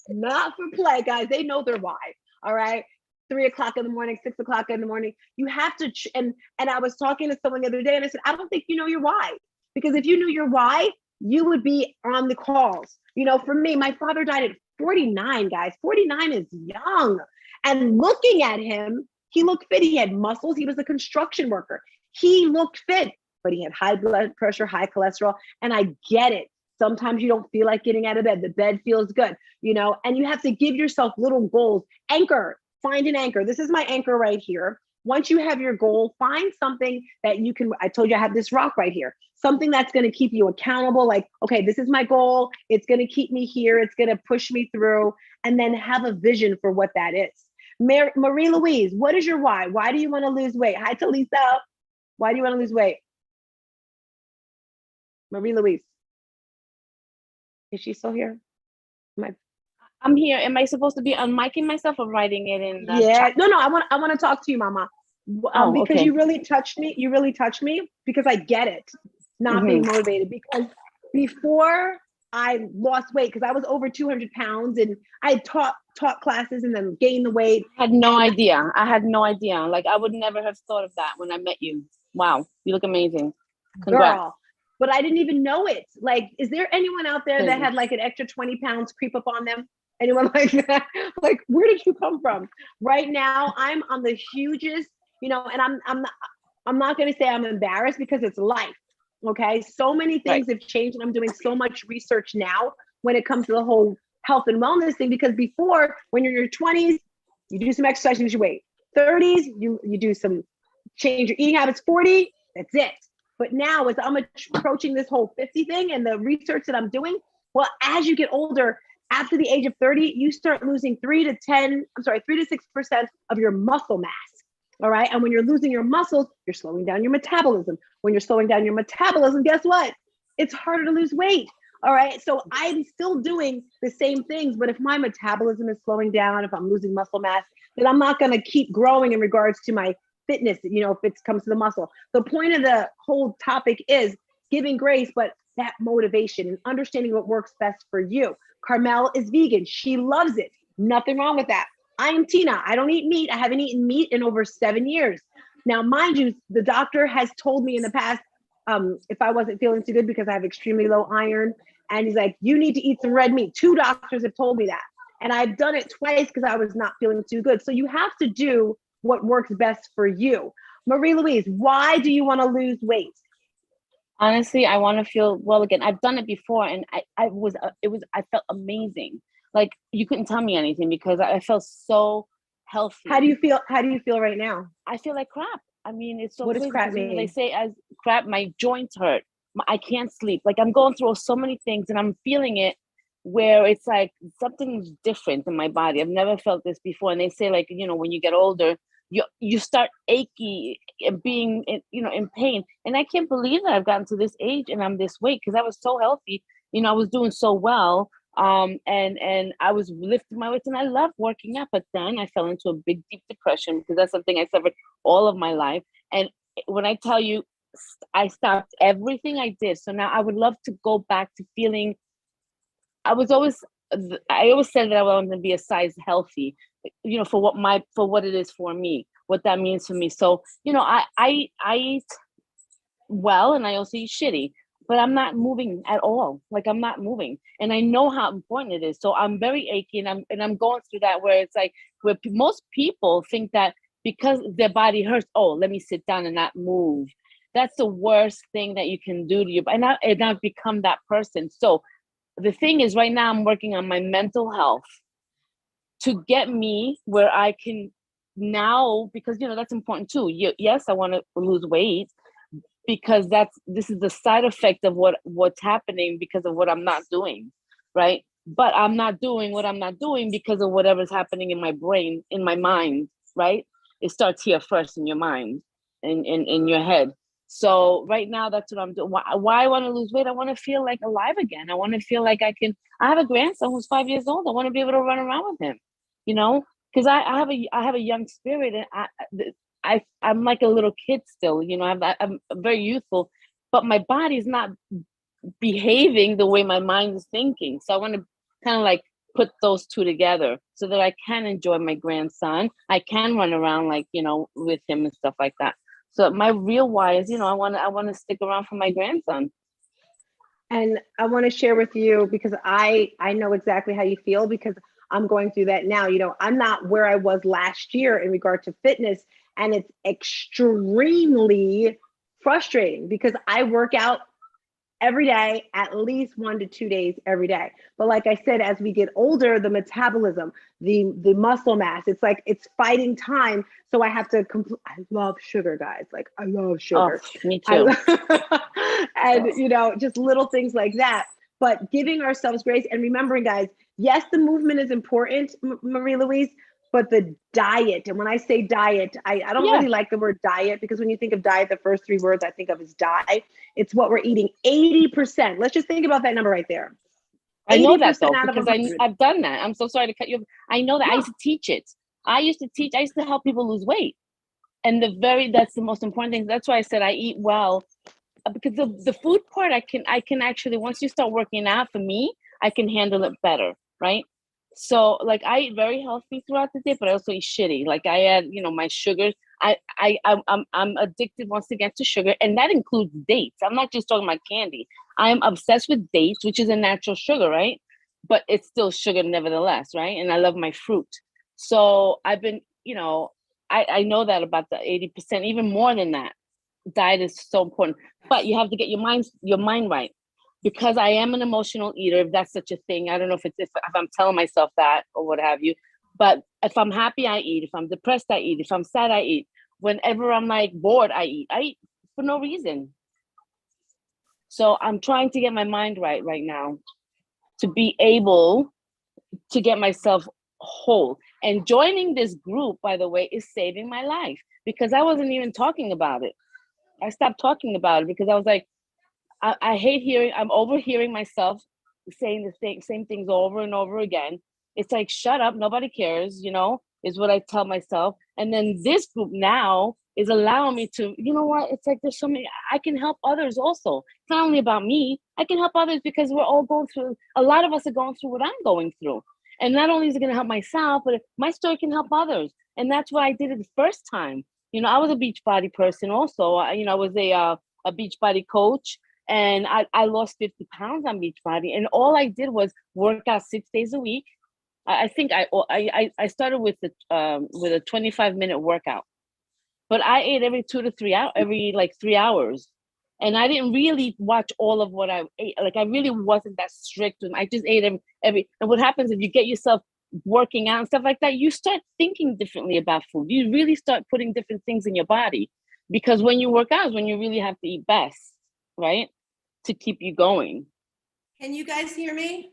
Not for play, guys. They know their why. All right. 3 o'clock in the morning, 6 o'clock in the morning. You have to, and I was talking to someone the other day and I said, I don't think you know your why. Because if you knew your why, you would be on the calls. For me, my father died at 49, guys. 49 is young. And looking at him, he looked fit. He had muscles. He was a construction worker. He looked fit, but he had high blood pressure, high cholesterol. And I get it. Sometimes you don't feel like getting out of bed. The bed feels good, and you have to give yourself little goals. Anchor, find an anchor. This is my anchor right here. Once you have your goal, find something that you can, I told you I have this rock right here, something that's going to keep you accountable. Like, okay, this is my goal. It's going to keep me here. It's going to push me through, and then have a vision for what that is. Marie Louise, what is your why? Why do you want to lose weight? Hi, Talisa. Why do you want to lose weight? Marie Louise. Is she still here? I'm here. Am I supposed to be unmicing myself or writing it in the chat? No. I want to talk to you, Mama. Because okay. You really touched me. You really touched me because I get it. Not being motivated, because before I lost weight, because I was over 200 pounds and I had taught classes and then gained the weight. I had no idea. Like, I would never have thought of that when I met you. Wow, you look amazing. Congrats. Girl. But I didn't even know it. Like, is there anyone out there that had like an extra 20 pounds creep up on them? Anyone like that? Like, where did you come from? Right now, I'm on the hugest, and I'm not going to say I'm embarrassed because it's life. Okay. So many things have changed, and I'm doing so much research now when it comes to the whole health and wellness thing, because before, when you're in your 20s, you do some exercise, lose your weight. 30s, you do some change your eating habits. 40, that's it. But now, as I'm approaching this whole 50 thing and the research that I'm doing, well, as you get older, after the age of 30, you start losing 3 to 6% of your muscle mass. All right. And when you're losing your muscles, you're slowing down your metabolism. When you're slowing down your metabolism, guess what? It's harder to lose weight. All right. So I'm still doing the same things, but if my metabolism is slowing down, if I'm losing muscle mass, then I'm not going to keep growing in regards to my fitness, if it comes to the muscle. The point of the whole topic is giving grace, but that motivation and understanding what works best for you. Carmel is vegan. She loves it. Nothing wrong with that. I am Tina. I don't eat meat. I haven't eaten meat in over 7 years. Now, mind you, the doctor has told me in the past, if I wasn't feeling too good because I have extremely low iron, and he's like, you need to eat some red meat. 2 doctors have told me that. And I've done it twice because I was not feeling too good. So you have to do what works best for you. Marie Louise, why do you want to lose weight? Honestly, I want to feel well again. I've done it before, and I felt amazing. Like you couldn't tell me anything because I felt so healthy. How do you feel? How do you feel right now? I feel like crap. I mean, it's so What does crazy crap because, you know, they mean? say as crap, my joints hurt. I can't sleep. Like I'm going through so many things, and I'm feeling it where it's like something's different in my body. I've never felt this before. And they say, like, you know, when you get older, you start achy and being in pain. And I can't believe that I've gotten to this age and I'm this weight because I was so healthy. You know, I was doing so well. And I was lifting my weights and I loved working out. But then I fell into a big, deep depression because that's something I suffered all of my life. And when I tell you, I stopped everything I did. So now I would love to go back to feeling. I always said that I wanted to be a size healthy, you know, for what it is for me, what that means for me. So, you know, I eat well and I also eat shitty, but I'm not moving at all. Like I'm not moving, and I know how important it is. So I'm very achy, and I'm going through that where it's like where most people think that because their body hurts, oh, let me sit down and not move. That's the worst thing that you can do to you. And I've become that person. So the thing is, right now I'm working on my mental health to get me where I can now, because, you know, that's important too. Yes, I want to lose weight because this is the side effect of what's happening because of what I'm not doing, right? But I'm not doing what I'm not doing because of whatever's happening in my brain, in my mind, right? It starts here first in your mind, in your head. So right now, that's what I'm doing. Why I want to lose weight? I want to feel like alive again. I want to feel like I have a grandson who's 5 years old. I want to be able to run around with him, you know, because I have a young spirit, and I'm like a little kid still, you know. I'm very youthful, but my body is not behaving the way my mind is thinking. So I want to kind of like put those two together so that I can enjoy my grandson. I can run around, like, you know, with him and stuff like that. So my real why is, you know, I want to stick around for my grandson. And I want to share with you because I know exactly how you feel because I'm going through that now. You know, I'm not where I was last year in regard to fitness, and it's extremely frustrating because I work out every day, at least 1 to 2 days every day. But like I said, as we get older, the metabolism, the muscle mass, it's like it's fighting time. So I have to I love sugar, guys. Like I love sugar. Oh, me too. And you know, just little things like that. But giving ourselves grace and remembering, guys, yes, the movement is important, Marie Louise, but the diet, and when I say diet, I don't really like the word diet because when you think of diet, the first 3 words I think of is die. It's what we're eating. 80%. Let's just think about that number right there. I know that though, because I've done that. I'm so sorry to cut you off. I know that. I used to teach it. I used to help people lose weight. And that's the most important thing. That's why I said I eat well, because the food part, I can actually, once you start working out, for me, I can handle it better, right? So like I eat very healthy throughout the day, but I also eat shitty. Like I add, you know, my sugars. I'm addicted once again to sugar, and that includes dates. I'm not just talking about candy. I'm obsessed with dates, which is a natural sugar, right? But it's still sugar nevertheless, right? And I love my fruit. So I've been, you know, I know that about the 80%, even more than that. Diet is so important, but you have to get your mind right. Because I am an emotional eater, if that's such a thing. I don't know if I'm telling myself that or what have you. But if I'm happy, I eat. If I'm depressed, I eat. If I'm sad, I eat. Whenever I'm like bored, I eat. I eat for no reason. So I'm trying to get my mind right now to be able to get myself whole. And joining this group, by the way, is saving my life because I wasn't even talking about it. I stopped talking about it because I was like, I hate I'm overhearing myself saying the same things over and over again. It's like, shut up, nobody cares, you know, is what I tell myself. And then this group now is allowing me to, you know what, it's like there's so many, I can help others also. It's not only about me, I can help others because we're all going through, a lot of us are going through what I'm going through. And not only is it going to help myself, but my story can help others. And that's why I did it the first time. You know, I was a Beachbody person also. I was a Beachbody coach, and I lost 50 pounds on Beachbody. And all I did was work out 6 days a week. I think I started with a 25-minute workout, but I ate every 2 to 3 hours, every like 3 hours. And I didn't really watch all of what I ate. Like I really wasn't that strict. And I just ate every, and what happens if you get yourself working out and stuff like that, you start thinking differently about food. You really start putting different things in your body, because when you work out is when you really have to eat best, right? To keep you going. Can you guys hear me?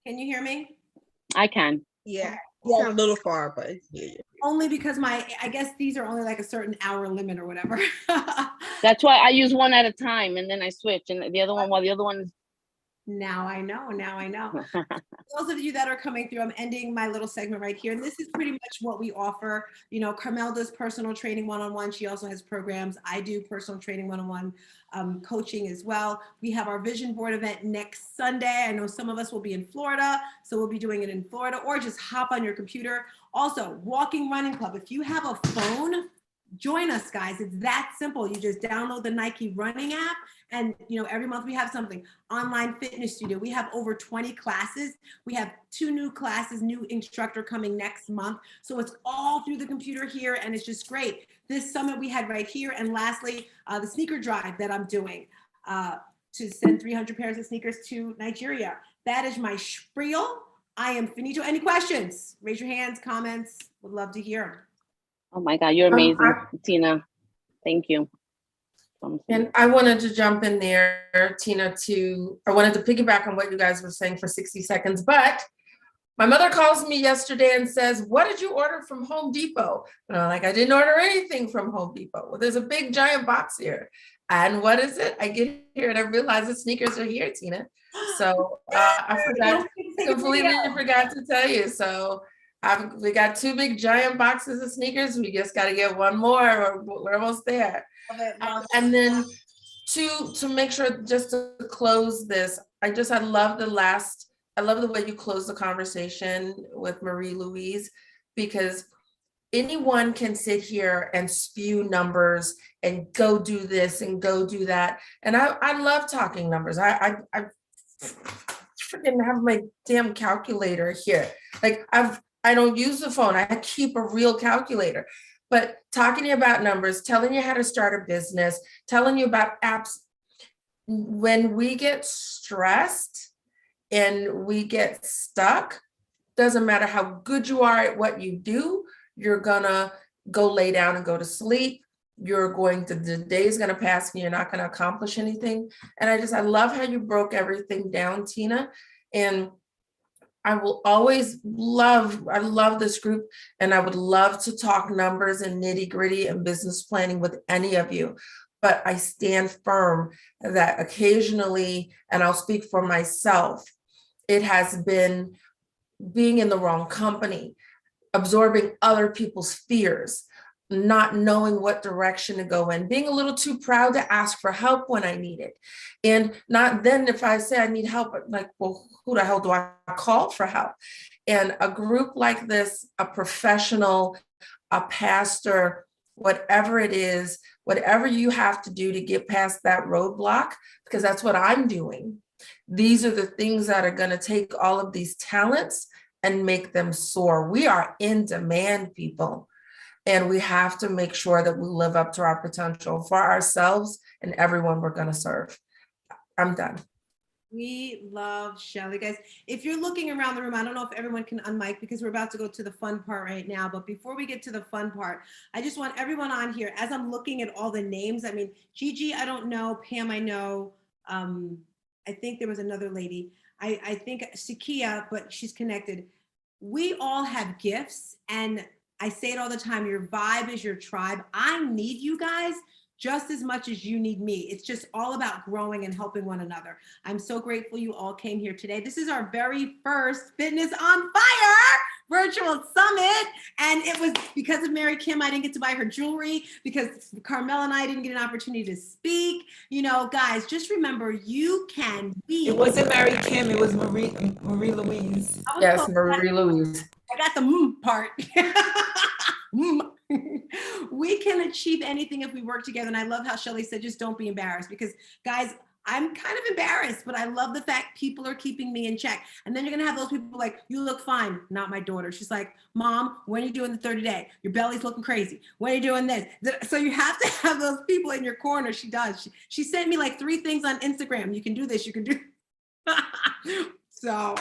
Can you hear me? I can. Yeah, yeah, a little far, but yeah. Only because I guess these are only like a certain hour limit or whatever. That's why I use one at a time, and then I switch, and the other one, while the other one is. Now I know. Those of you that are coming through, I'm ending my little segment right here. And this is pretty much what we offer. You know, Carmel does personal training one-on-one. She also has programs. I do personal training one-on-one coaching as well. We have our vision board event next Sunday. I know some of us will be in Florida, so we'll be doing it in Florida, or just hop on your computer. Also, walking running club. If you have a phone, join us, guys. It's that simple. You just download the Nike running app, and you know, every month we have something. Online fitness studio. We have over 20 classes. We have 2 new classes, new instructor coming next month. So it's all through the computer here, and it's just great. This summit we had right here. And lastly, the sneaker drive that I'm doing to send 300 pairs of sneakers to Nigeria. That is my spiel. I am finito. Any questions? Raise your hands, comments. Would love to hear. Oh my God, you're amazing, Tina. Thank you. And I wanted to jump in there, Tina, I wanted to piggyback on what you guys were saying for 60 seconds, but my mother calls me yesterday and says, what did you order from Home Depot? And I'm like, I didn't order anything from Home Depot. Well, there's a big giant box here. And what is it? I get here and I realize the sneakers are here, Tina. So I completely forgot to tell you. So we got 2 big giant boxes of sneakers. We just got to get one more, or we're almost there. And then to make sure, just to close this, I love the way you close the conversation with Marie Louise, because anyone can sit here and spew numbers and go do this and go do that. And I love talking numbers. I freaking have my damn calculator here. Like I don't use the phone. I keep a real calculator. But talking to you about numbers, telling you how to start a business, telling you about apps. When we get stressed and we get stuck, doesn't matter how good you are at what you do, you're gonna go lay down and go to sleep. The day's gonna pass and you're not gonna accomplish anything. And I love how you broke everything down, Tina. And I love this group, and I would love to talk numbers and nitty gritty and business planning with any of you. But I stand firm that occasionally, and I'll speak for myself, it has been being in the wrong company, absorbing other people's fears, not knowing what direction to go in, being a little too proud to ask for help when I need it. And not then, if I say I need help, like, well, who the hell do I call for help? And a group like this, a professional, a pastor, whatever it is, whatever you have to do to get past that roadblock, because that's what I'm doing. These are the things that are going to take all of these talents and make them soar. We are in demand, people. And we have to make sure that we live up to our potential for ourselves and everyone we're going to serve. I'm done. We love Shelly, guys. If you're looking around the room, I don't know if everyone can unmic because we're about to go to the fun part right now. But before we get to the fun part, I just want everyone on here, as I'm looking at all the names, I mean, Gigi, I don't know. Pam, I know. I think there was another lady. I think Sakia, but she's connected. We all have gifts, and I say it all the time, your vibe is your tribe. I need you guys just as much as you need me. It's just all about growing and helping one another. I'm so grateful you all came here today. This is our very first Fitness on Fire virtual summit. And it was because of Mary Kim, I didn't get to buy her jewelry, because Carmel and I didn't get an opportunity to speak. You know, guys, just remember, you can be. It wasn't Mary Kim, it was Marie Louise. Yes, Marie Louise. I got the part. We can achieve anything if we work together. And I love how Shelly said, just don't be embarrassed, because guys, I'm kind of embarrassed, but I love the fact people are keeping me in check. And then you're gonna have those people like, you look fine. Not my daughter. She's like, Mom, when are you doing the 30 day? Your belly's looking crazy. When are you doing this? So you have to have those people in your corner. She does. She sent me like 3 things on Instagram. You can do this, you can do. So,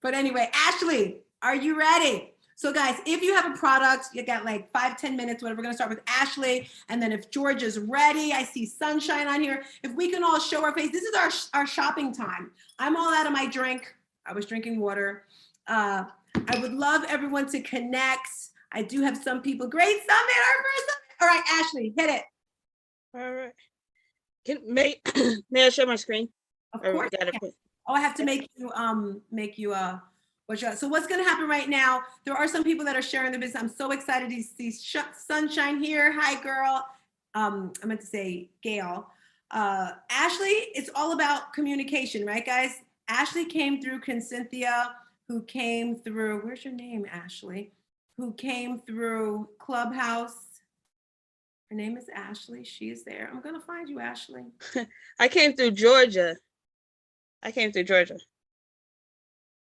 but anyway, Ashley, are you ready? So guys, if you have a product, you got like 5-10 minutes, whatever. We're gonna start with Ashley. And then if George is ready, I see Sunshine on here. If we can all show our face, this is our shopping time. I'm all out of my drink. I was drinking water. I would love everyone to connect. I do have some people. Great summit, our first summit. All right, Ashley, hit it. All right. May I share my screen? Of course. I have to make you so what's going to happen right now? There are some people that are sharing their business. I'm so excited to see Sunshine here. Hi, girl. I meant to say Gail. Ashley, it's all about communication, right, guys? Ashley came through Cynthia, who came through, where's your name, Ashley? Who came through Clubhouse. Her name is Ashley. She is there. I'm going to find you, Ashley. I came through Georgia.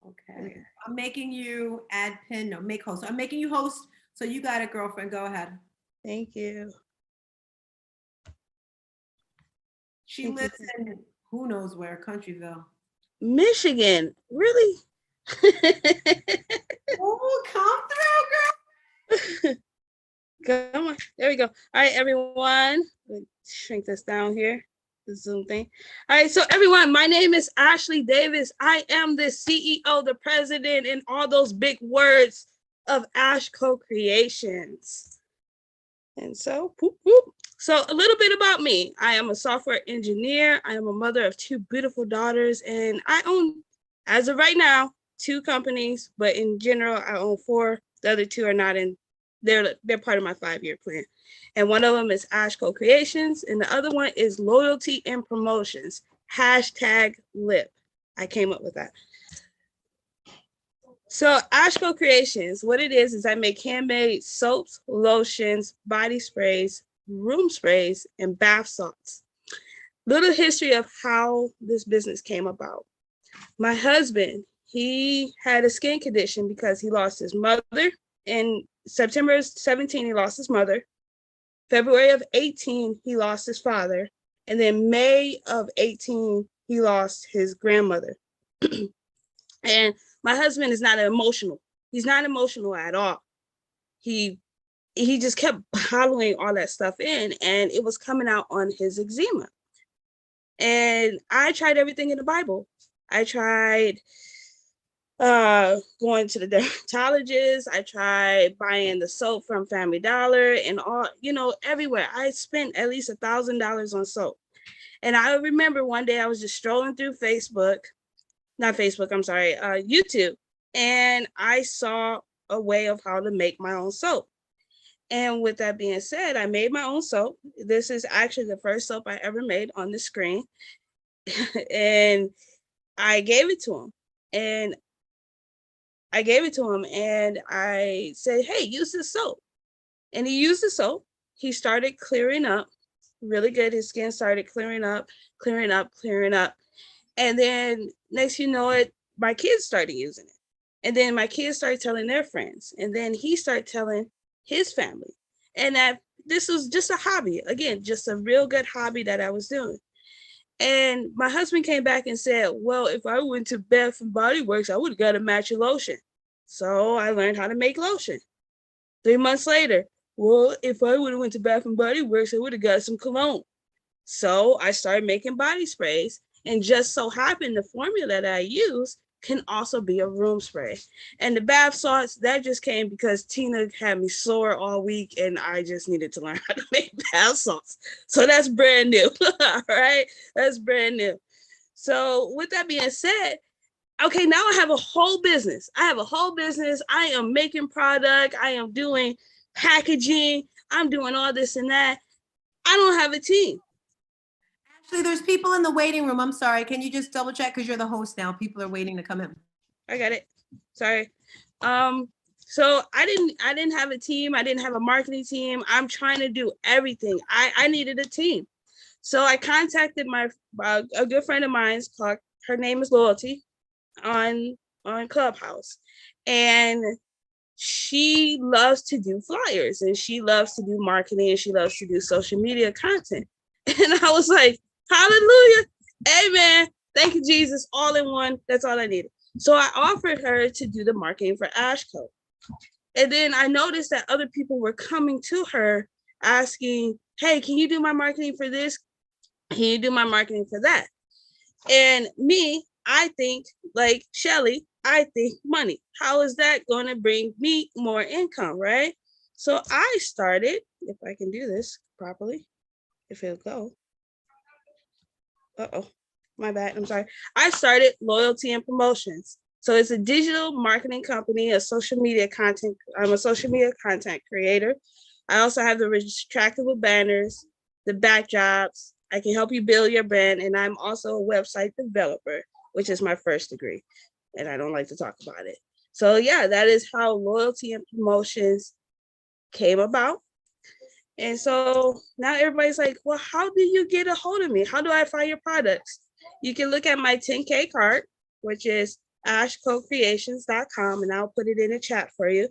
Okay. I'm making you add pin, no, make host. So I'm making you host. So you got it, girlfriend. Go ahead. Thank you. She lives in who knows where, Countryville. Michigan. Really? Oh, come through, girl. Come on. There we go. All right, everyone. Let me shrink this down here. The Zoom thing. All right, so everyone, my name is Ashley Davis. I am the CEO, the president, and all those big words of Ash Co-Creations. And so, so a little bit about me. I am a software engineer. I am a mother of 2 beautiful daughters, and I own, as of right now, 2 companies, but in general, I own 4. The other 2 are not in, they're part of my 5-year plan. And one of them is Ash Co-Creations, and the other one is Loyalty and Promotions, #LIP. I came up with that. So Ash Co-Creations, what it is I make handmade soaps, lotions, body sprays, room sprays, and bath salts. Little history of how this business came about. My husband, he had a skin condition because he lost his mother. In September 17, he lost his mother. February of 18, he lost his father. And then May of 18, he lost his grandmother. And my husband is not emotional. He's not emotional at all. He just kept bottling all that stuff in, and it was coming out on his eczema. And I tried everything in the Bible. I tried going to the dermatologist. I tried buying the soap from Family Dollar and all, everywhere. I spent at least $1,000 on soap. And I remember one day I was just strolling through YouTube, and I saw a way of how to make my own soap. And with that being said, I made my own soap. This is actually the first soap I ever made on the screen. And I gave it to him. And I said, hey, use this soap. And he used the soap. He started clearing up really good. His skin started clearing up. And then next you know it, my kids started using it. And then my kids started telling their friends. And then he started telling his family. And that this was just a hobby. Again, just a real good hobby that I was doing. And my husband came back and said, well, if I went to Bath and Body Works, I would have got a matching lotion. So I learned how to make lotion. 3 months later, well, if I would have went to Bath and Body Works, I would have got some cologne. So I started making body sprays, and just so happened the formula that I use can also be a room spray. And the bath salts, that just came because Tina had me sore all week and I just needed to learn how to make bath salts. So that's brand new, all right? That's brand new. So with that being said, okay, now I have a whole business. I have a whole business. I am making product. I am doing packaging. I'm doing all this and that. I don't have a team. Actually, there's people in the waiting room. I'm sorry. Can you just double check? Because you're the host now. People are waiting to come in. I got it. Sorry. So I didn't have a team. I didn't have a marketing team. I'm trying to do everything. I needed a team. So I contacted my a good friend of mine's called, her name is Loyalty, on Clubhouse. And she loves to do flyers and she loves to do marketing and she loves to do social media content. And I was like, hallelujah, amen, thank you, Jesus, all in one. That's all I needed. So I offered her to do the marketing for Ashco. And then I noticed that other people were coming to her asking, hey, can you do my marketing for this? Can you do my marketing for that? And me, I think like Shelly, I think money. How is that going to bring me more income, right? So I started, if I can do this properly, if it'll go. Uh-oh, my bad, I'm sorry. I started Loyalty and Promotions. So it's a digital marketing company, a social media content. I'm a social media content creator. I also have the retractable banners, the backdrops. I can help you build your brand. And I'm also a website developer, which is my first degree. And I don't like to talk about it. So yeah, that is how Loyalty and Promotions came about. And so now everybody's like, well, how do you get a hold of me? How do I find your products? You can look at my 10K card, which is ashcocreations.com, and I'll put it in the chat for you.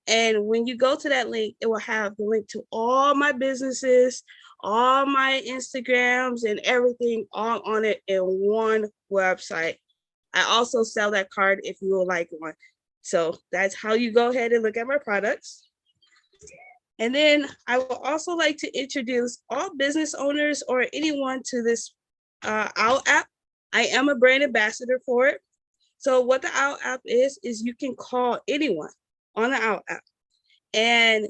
And when you go to that link, it will have the link to all my businesses, all my Instagrams and everything all on it in one website. I also sell that card if you would like one. So that's how you go ahead and look at my products. And then I would also like to introduce all business owners or anyone to this OWL app. I am a brand ambassador for it. So what the OWL app is you can call anyone on the OWL app, and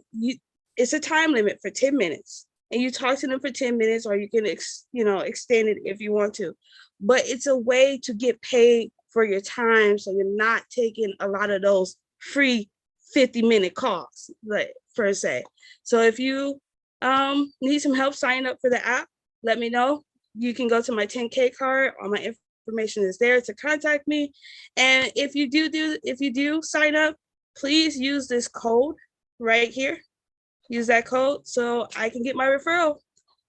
it's a time limit for 10 minutes. And you talk to them for 10 minutes, or you can extend it if you want to. But it's a way to get paid for your time, so you're not taking a lot of those free 50-minute calls, like per se. So if you need some help signing up for the app, let me know. You can go to my 10K card. All my information is there to contact me. And if you do sign up, please use this code right here. Use that code so I can get my referral.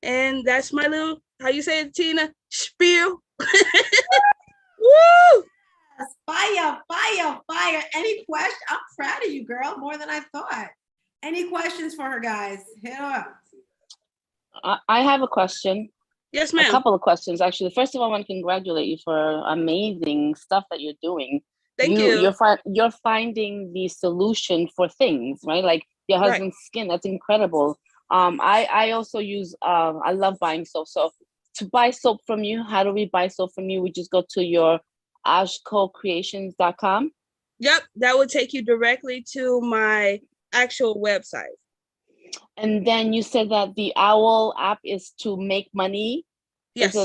And that's my little, how you say it, Tina, spiel. Woo! Fire, fire, fire. Any question? I'm proud of you, girl, more than I thought. Any questions for her, guys? Hit her up. I have a question. Yes, ma'am. A couple of questions, actually. First of all, I want to congratulate you for amazing stuff that you're doing. Thank you. You're finding the solution for things, right? Like your husband's skin. That's incredible. I also use. I love buying soap. So to buy soap from you, how do we buy soap from you? We just go to your ashcocreations.com. Yep, that would take you directly to my actual website. And then you said that the OWL app is to make money. Yes.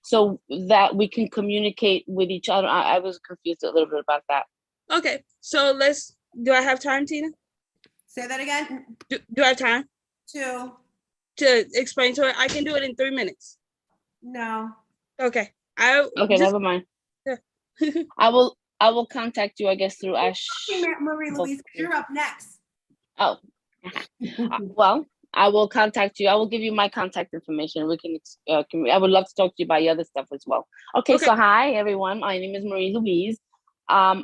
So that we can communicate with each other. I was confused a little bit about that. Okay, so do I have time, Tina? Say that again. Do I have time? To explain to her? I can do it in 3 minutes. No. Okay. Never mind. I will contact you, I guess, through Ash. Marie Louise, you're up next. Oh. Well, I will contact you. I will give you my contact information. We can. I would love to talk to you about your other stuff as well. Okay. So hi everyone. My name is Marie Louise. I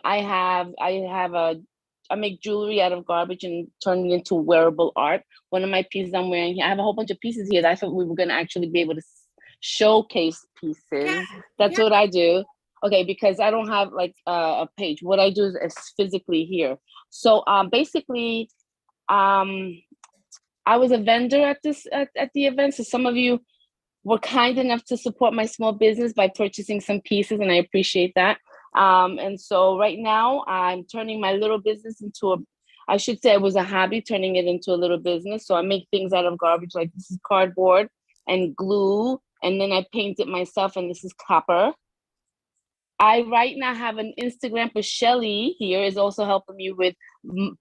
make jewelry out of garbage and turn it into wearable art. One of my pieces I'm wearing here. I have a whole bunch of pieces here that I thought we were going to actually be able to showcase pieces. That's what I do. Okay, because I don't have like a page. What I do is physically here. So basically, I was a vendor at the event. So some of you were kind enough to support my small business by purchasing some pieces, and I appreciate that. And so right now I'm turning my little business into I should say it was a hobby, turning it into a little business. So I make things out of garbage, like this is cardboard and glue, and then I paint it myself, and this is copper. I right now have an Instagram for Shelly here is also helping me with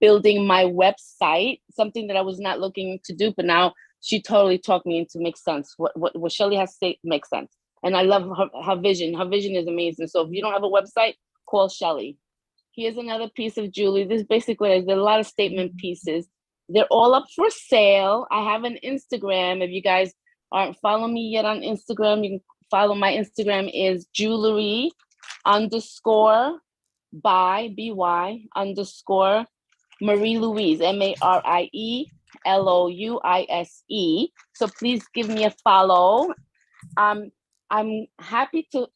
building my website, something that I was not looking to do, but now she totally talked me into make sense. What Shelly has to say makes sense. And I love her vision. Her vision is amazing. So if you don't have a website, call Shelly. Here's another piece of jewelry. This basically there's a lot of statement pieces. They're all up for sale. I have an Instagram. If you guys aren't following me yet on Instagram, you can follow my Instagram is jewelry _ by by _ Marie Louise, MARIELOUISE. So please give me a follow. I'm happy to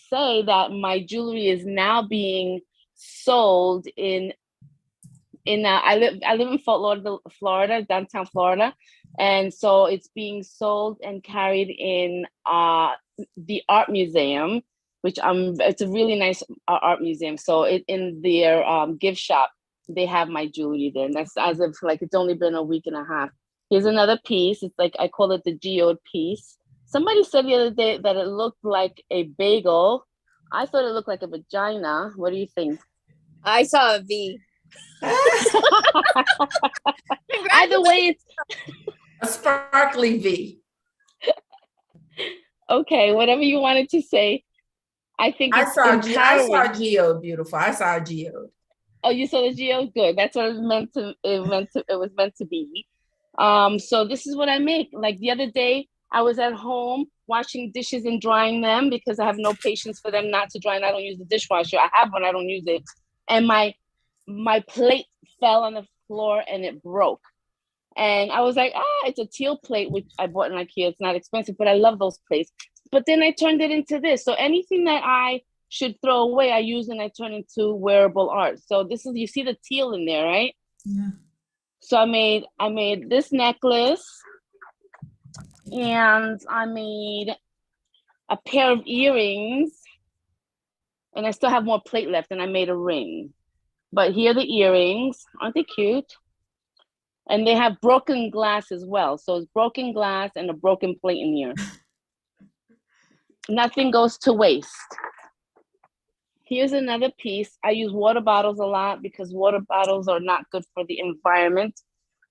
say that my jewelry is now being sold in I live in Fort Lauderdale, Florida, downtown Florida, and so it's being sold and carried in the art museum, which it's a really nice art museum. So in their gift shop, they have my jewelry there, and that's as if like it's only been a week and a half. Here's another piece. It's like I call it the geode piece. Somebody said the other day that it looked like a bagel. I thought it looked like a vagina. What do you think? I saw a V. Either way, it's A sparkly V. okay. Whatever you wanted to say. I think I it's saw empowering. geode, beautiful. I saw geode. Oh, you saw the geode? Good. That's what it was meant to. It was meant to be. So this is what I make. Like the other day, I was at home washing dishes and drying them because I have no patience for them not to dry, and I don't use the dishwasher. I have one, I don't use it, and my plate fell on the floor and it broke. And I was like, it's a teal plate, which I bought in IKEA. It's not expensive, but I love those plates. But then I turned it into this. So anything that I should throw away, I use and I turn into wearable art. So this is, you see the teal in there, right? Yeah. So I made this necklace, and I made a pair of earrings, and I still have more plate left, and I made a ring. But here are the earrings. Aren't they cute? And they have broken glass as well. So it's broken glass and a broken plate in here. Nothing goes to waste. Here's another piece. I use water bottles a lot because water bottles are not good for the environment,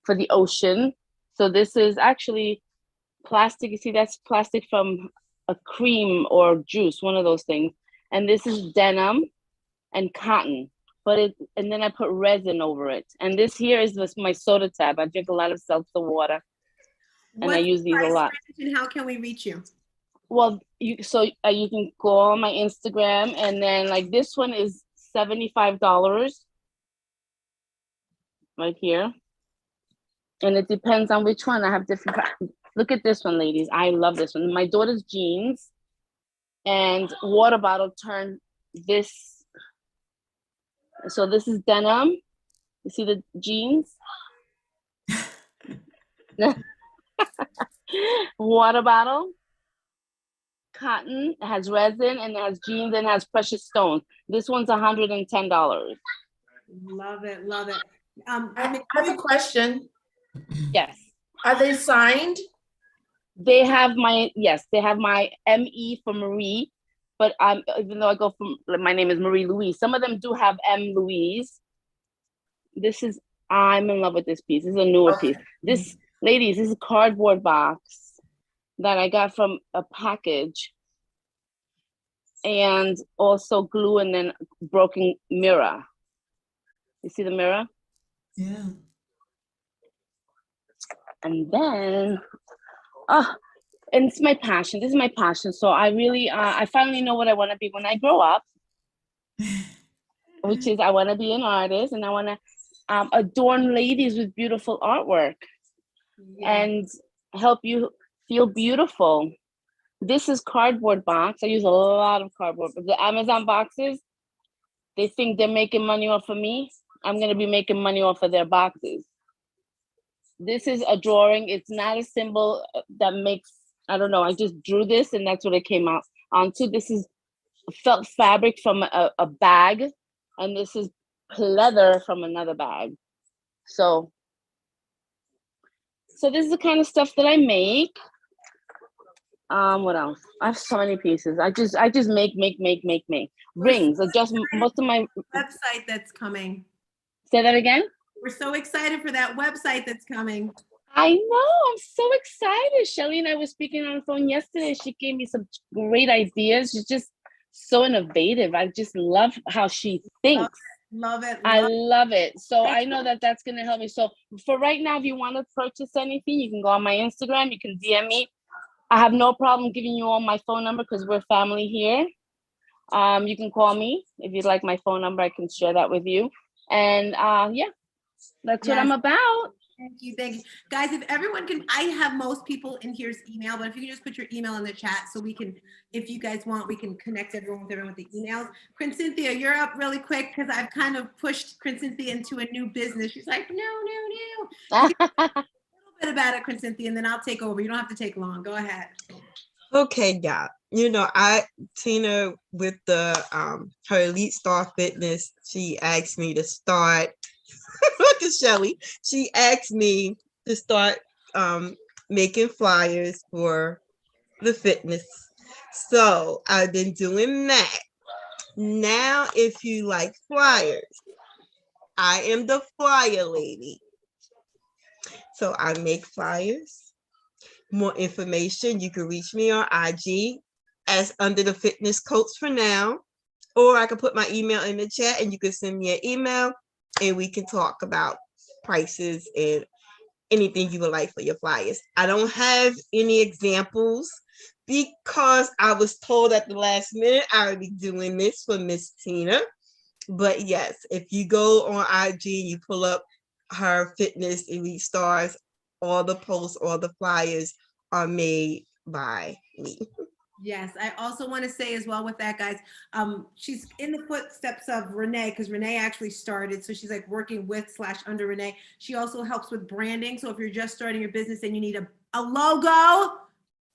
for the ocean. So this is actually plastic. You see, that's plastic from a cream or juice, one of those things. And this is denim and cotton. And then I put resin over it. And this here is my soda tab. I drink a lot of seltzer water, and I use these a lot. And how can we reach you? Well, you can go on my Instagram, and then like this one is $75 right here. And it depends on which one. I have different. Look at this one, ladies. I love this one. My daughter's jeans and water bottle turned this. So this is denim. You see the jeans? Water bottle, cotton, it has resin, and it has jeans, and it has precious stones. This one's $110. Love it, love it. I have a question. Yes. Are they signed? They have my ME for Marie, but even though I go from, my name is Marie Louise, some of them do have M Louise. I'm in love with this piece. This is a newer piece. This, ladies, this is a cardboard box that I got from a package, and also glue, and then broken mirror. You see the mirror? Yeah. And then, and it's my passion. This is my passion. So I really, I finally know what I want to be when I grow up, which is I want to be an artist, and I want to adorn ladies with beautiful artwork and help you feel beautiful. This is cardboard box. I use a lot of cardboard. But the Amazon boxes, they think they're making money off of me. I'm going to be making money off of their boxes. This is a drawing. It's not a symbol that makes, I don't know. I just drew this, and that's what it came out onto. This is felt fabric from a bag, and this is leather from another bag. So this is the kind of stuff that I make. What else? I have so many pieces. I just make We're so rings. Just excited most of my. for the website that's coming. Say that again. We're so excited for that website that's coming. I know. I'm so excited. Shelly and I were speaking on the phone yesterday. She gave me some great ideas. She's just so innovative. I just love how she thinks. Love it. I love it. So I know that that's going to help me. So for right now, if you want to purchase anything, you can go on my Instagram. You can DM me. I have no problem giving you all my phone number because we're family here. You can call me if you'd like my phone number. I can share that with you. And yeah, that's what I'm about. Thank you. Thank you. Guys, if everyone can, I have most people in here's email, but if you can just put your email in the chat so we can, if you guys want, we can connect everyone with the emails. Quinn Cynthia, you're up really quick because I've kind of pushed Quinn Cynthia into a new business. She's like, no. A little bit about it, Quinn Cynthia, and then I'll take over. You don't have to take long. Go ahead. Okay, yeah. You know, Tina with the her Elite Star Fitness, she asked me to start. Look at Shelly. She asked me to start making flyers for the fitness. So I've been doing that. Now, if you like flyers, I am the flyer lady. So I make flyers. More information, you can reach me on IG as under the fitness coach for now, or I can put my email in the chat and you can send me an email and we can talk about prices and anything you would like for your flyers. I don't have any examples because I was told at the last minute I would be doing this for Miss Tina. But yes, if you go on IG, you pull up her Fitness Elite Stars, all the posts, all the flyers are made by me. Yes, I also want to say as well with that, guys, she's in the footsteps of Renee because Renee actually started. So she's like working with / under Renee. She also helps with branding. So if you're just starting your business and you need a logo,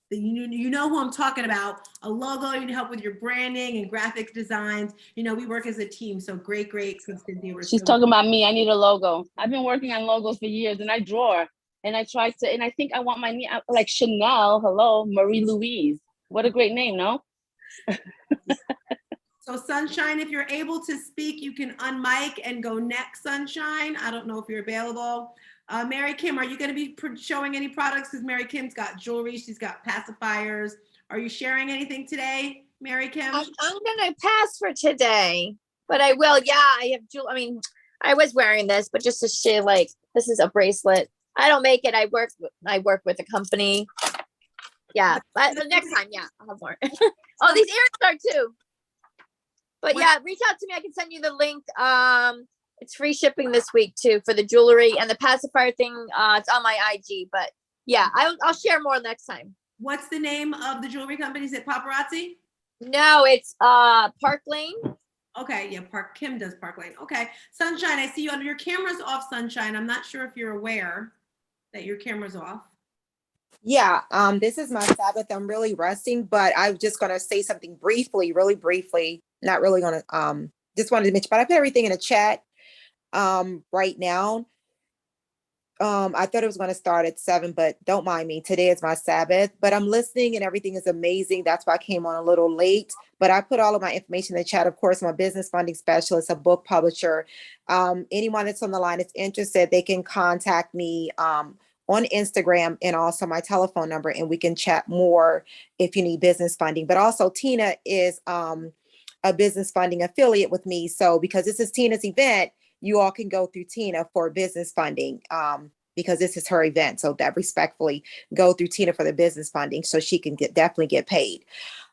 you know who I'm talking about. A logo, you need help with your branding and graphic designs. You know, we work as a team. So great. Cynthia. She's talking about me. I need a logo. I've been working on logos for years and I draw. And I tried to, and I think I want my name like Chanel. Hello, Marie Louise. What a great name, no? So Sunshine, if you're able to speak, you can unmic and go next, Sunshine. I don't know if you're available. Mary Kim, are you going to be showing any products? Because Mary Kim's got jewelry, she's got pacifiers. Are you sharing anything today, Mary Kim? I'm going to pass for today, but I will. Yeah, I have jewelry. I mean, I was wearing this, but just to share, like, this is a bracelet. I don't make it. I work with a company. Yeah, but the next time, yeah, I'll have more. Oh, these earrings are too. But yeah, reach out to me. I can send you the link. It's free shipping this week too for the jewelry and the pacifier thing. It's on my IG. But yeah, I'll share more next time. What's the name of the jewelry company? Is it Paparazzi? No, it's Park Lane. Okay, yeah, Kim does Park Lane. Okay, Sunshine, I see you under your camera's off, Sunshine. I'm not sure if you're aware that your camera's off. Yeah, this is my Sabbath. I'm really resting, but I'm just gonna say something really briefly. Not really gonna just wanted to mention, but I put everything in a chat right now. I thought it was gonna start at 7, but don't mind me. Today is my Sabbath, but I'm listening and everything is amazing. That's why I came on a little late, but I put all of my information in the chat. Of course, I'm a business funding specialist, a book publisher. Anyone that's on the line is interested, they can contact me on Instagram and also my telephone number, and we can chat more if you need business funding. But also Tina is a business funding affiliate with me. So because this is Tina's event, you all can go through Tina for business funding because this is her event. So that respectfully go through Tina for the business funding so she can definitely get paid.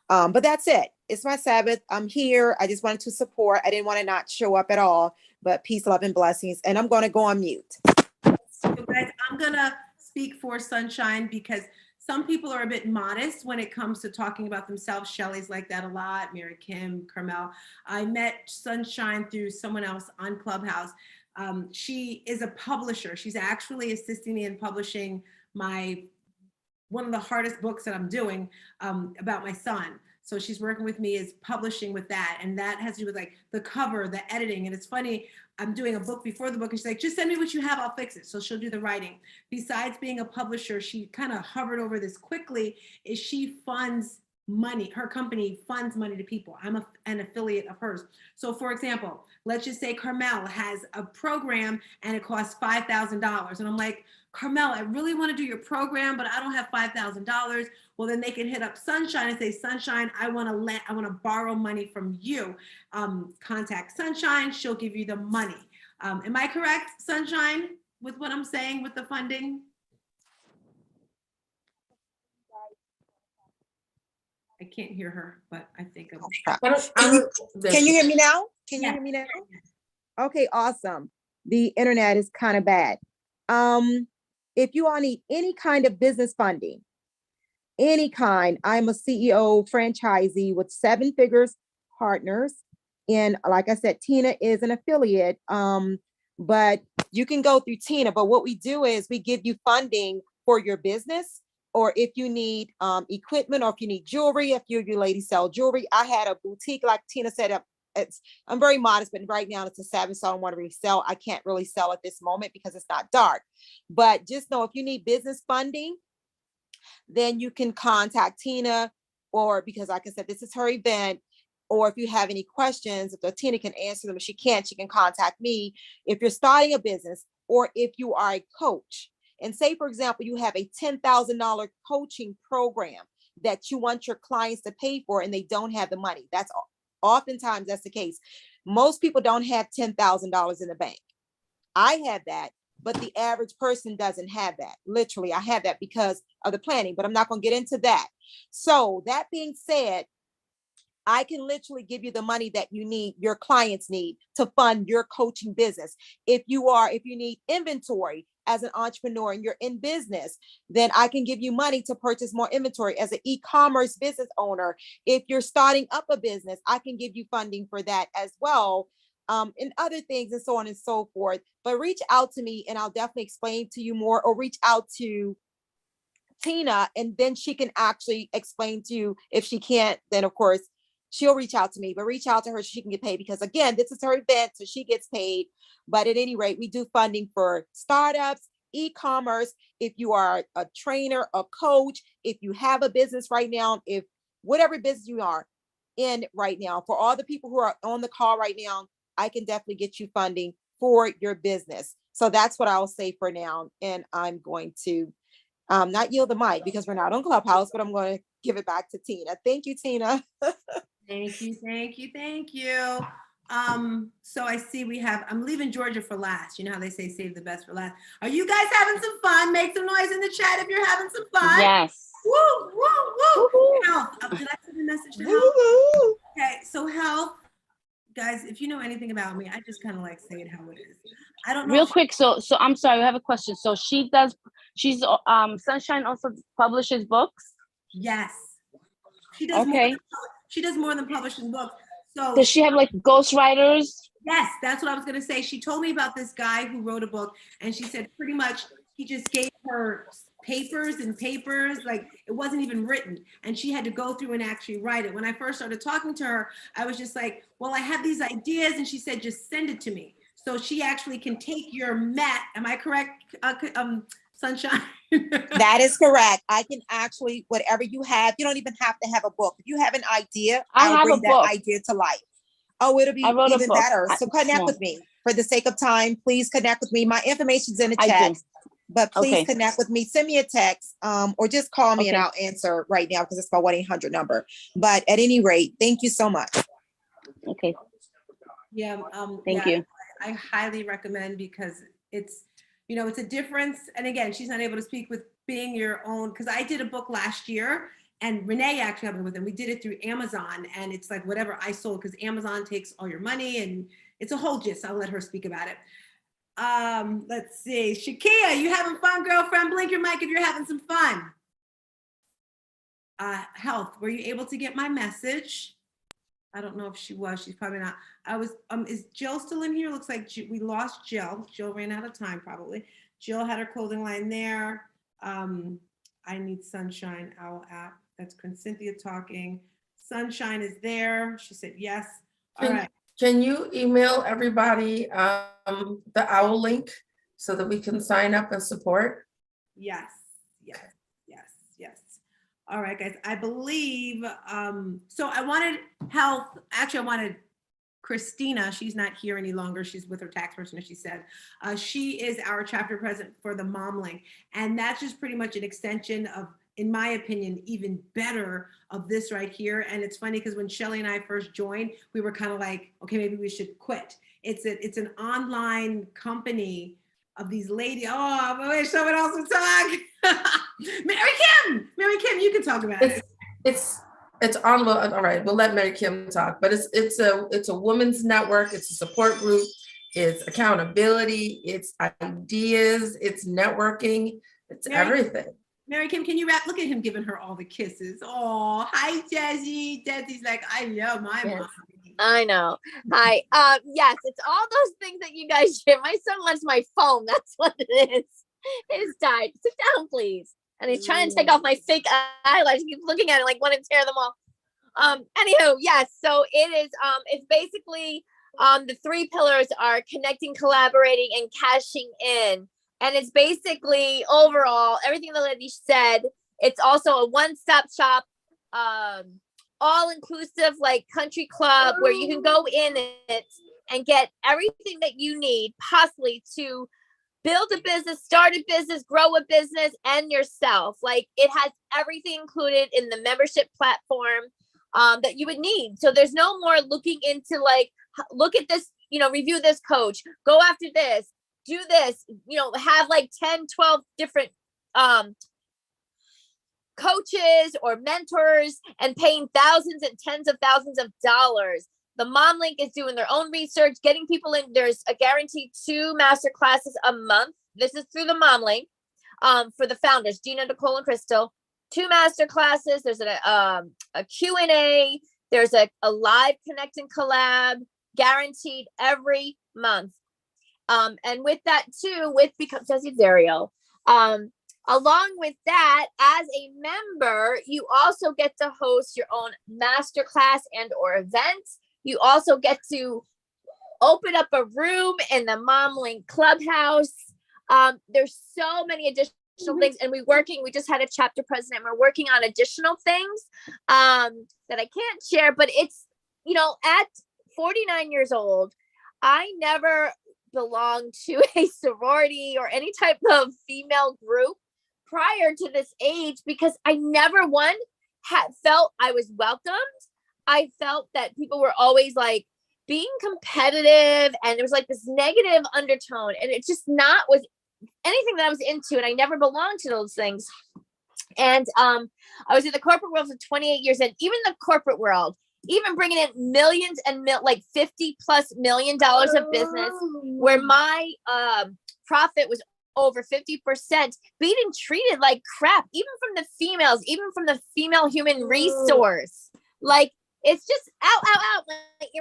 But that's it. It's my Sabbath. I'm here. I just wanted to support. I didn't want to not show up at all, but peace, love, and blessings. And I'm going to go on mute. So guys, I'm gonna speak for Sunshine because some people are a bit modest when it comes to talking about themselves. Shelly's like that a lot, Mary Kim, Carmel. I met Sunshine through someone else on Clubhouse. She is a publisher. She's actually assisting me in publishing one of the hardest books that I'm doing about my son. So she's working with me as publishing with that. And that has to do with like the cover, the editing. And it's funny, I'm doing a book before the book and she's like, just send me what you have, I'll fix it. So she'll do the writing. Besides being a publisher, she kind of hovered over this quickly, is she funds money. Her company funds money to people. I'm an affiliate of hers. So for example, let's just say Carmel has a program and it costs $5,000. And I'm like, Carmel, I really want to do your program, but I don't have $5,000. Well, then they can hit up Sunshine and say, Sunshine, I want to borrow money from you. Contact Sunshine. She'll give you the money. Am I correct, Sunshine, with what I'm saying with the funding? I can't hear her, but I think Can you hear me now? Can you Yeah. hear me now? Okay, awesome. The internet is kind of bad. If you all need any kind of business funding, any kind, I'm a CEO franchisee with 7 figures partners. And like I said, Tina is an affiliate, but you can go through Tina. But what we do is we give you funding for your business, or if you need equipment, or if you need jewelry, if you ladies sell jewelry. I had a boutique, like Tina said, I'm very modest, but right now it's a 7, so I don't want to resell. I can't really sell at this moment because it's not dark. But just know, if you need business funding, then you can contact Tina, or because like I said, this is her event. Or if you have any questions, if Tina can answer them, if she can't, she can contact me. If you're starting a business, or if you are a coach, and say, for example, you have a $10,000 coaching program that you want your clients to pay for and they don't have the money. Oftentimes that's the case. Most people don't have $10,000 in the bank. I have that, but the average person doesn't have that. Literally, I have that because of the planning, but I'm not going to get into that. So that being said, I can literally give you the money that you need, your clients need to fund your coaching business. If you need inventory as an entrepreneur and you're in business, then I can give you money to purchase more inventory as an e-commerce business owner. If you're starting up a business, I can give you funding for that as well. And other things and so on and so forth. But reach out to me and I'll definitely explain to you more, or reach out to Tina and then she can actually explain to you. If she can't, then of course, she'll reach out to me, but reach out to her so she can get paid, because again, this is her event, so she gets paid. But at any rate, we do funding for startups, e-commerce. If you are a trainer, a coach, if you have a business right now, if whatever business you are in right now, for all the people who are on the call right now, I can definitely get you funding for your business. So that's what I'll say for now. And I'm going to not yield the mic because we're not on Clubhouse, but I'm going to give it back to Tina. Thank you, Tina. Thank you, thank you, thank you. So I see I'm leaving Georgia for last. You know how they say save the best for last. Are you guys having some fun? Make some noise in the chat if you're having some fun. Yes. Woo, woo, woo. Health. Did I send a message to Health? Okay, so Health, guys, if you know anything about me, I just kind of like say it how it is. I don't know. Real quick, so I'm sorry, I have a question. So she's Sunshine also publishes books? Yes. She does. Okay. She does more than publishing books. So does she have like ghostwriters? Yes, that's what I was going to say. She told me about this guy who wrote a book, and she said pretty much he just gave her papers, like it wasn't even written, and she had to go through and actually write it. When I first started talking to her, I was just like, well, I have these ideas, and she said, just send it to me. So she actually can take your am I correct, Sunshine? That is correct. I can actually, whatever you have, you don't even have to have a book. If you have an idea, I'll bring that idea to life. Oh, it'll be even better. So connect with me. For the sake of time, please connect with me. My information's in the chat, but please connect with me. Send me a text or just call me and I'll answer right now because it's my 1-800 number. But at any rate, thank you so much. Okay. Yeah. Thank you. I highly recommend because it's, it's a difference. And again, she's not able to speak with being your own, because I did a book last year and Renee actually helped me with it. We did it through Amazon and it's like whatever I sold because Amazon takes all your money and it's a whole gist. I'll let her speak about it. Let's see. Shakia, you having fun, girlfriend? Blink your mic if you're having some fun. Health, were you able to get my message? I don't know if she was. She's probably not. Is Jill still in here? Looks like we lost Jill. Jill ran out of time probably. Jill had her clothing line there. I Need Sunshine, Owl app. That's Cynthia talking. Sunshine is there. She said yes. All Can- right. Can you email everybody the OWL link so that we can sign up and support? Yes, yes, yes, yes. All right, guys. I believe, so I wanted health. Actually, I wanted Christina. She's not here any longer. She's with her tax person, as she said. She is our chapter president for the Mom Link. And that's just pretty much an extension of, in my opinion, even better of this right here. And it's funny because when Shelly and I first joined, we were kind of like, okay, maybe we should quit. It's an online company of these ladies. Oh, I wish someone else would talk. Mary Kim, you can talk about it. It's on. All right, we'll let Mary Kim talk. But it's a women's network. It's a support group. It's accountability. It's ideas. It's networking. It's everything. Mary Kim, can you wrap? Look at him giving her all the kisses. Oh, hi, Desi. Desi's like, I love my mom. I know. Hi. Yes, it's all those things that you guys share. My son wants my phone. That's what it is. It's died. Sit down, please. And he's trying to take off my fake eyelashes. He keeps looking at it like want to tear them off. Anywho, yes. So it is. It's basically the three pillars are connecting, collaborating, and cashing in. And it's basically overall everything the lady said. It's also a one-stop shop, all-inclusive like country club where you can go in it and get everything that you need possibly to build a business, start a business, grow a business, and yourself. Like it has everything included in the membership platform that you would need. So there's no more looking into like, look at this, review this coach, go after this, do this, have like 10, 12 different coaches or mentors and paying thousands and tens of thousands of dollars. The Mom Link is doing their own research, getting people in. There's a guaranteed 2 master classes a month. This is through the Mom Link for the founders, Gina, Nicole, and Crystal. 2 master classes. There's a Q&A. There's a live connect and collab guaranteed every month. And with that too, with Become Desi Dario, along with that, as a member, you also get to host your own masterclass and or events. You also get to open up a room in the Mom Link Clubhouse. There's so many additional things, and we just had a chapter president. We're working on additional things that I can't share, but it's, at 49 years old, I never belonged to a sorority or any type of female group prior to this age because I never felt I was welcomed. I felt that people were always like being competitive and there was like this negative undertone and it just not was anything that I was into and I never belonged to those things. And I was in the corporate world for 28 years and even the corporate world, even bringing in millions and like $50+ million of business where my profit was over 50%, being treated like crap, even from the females, even from the female human resource. Like, it's just out.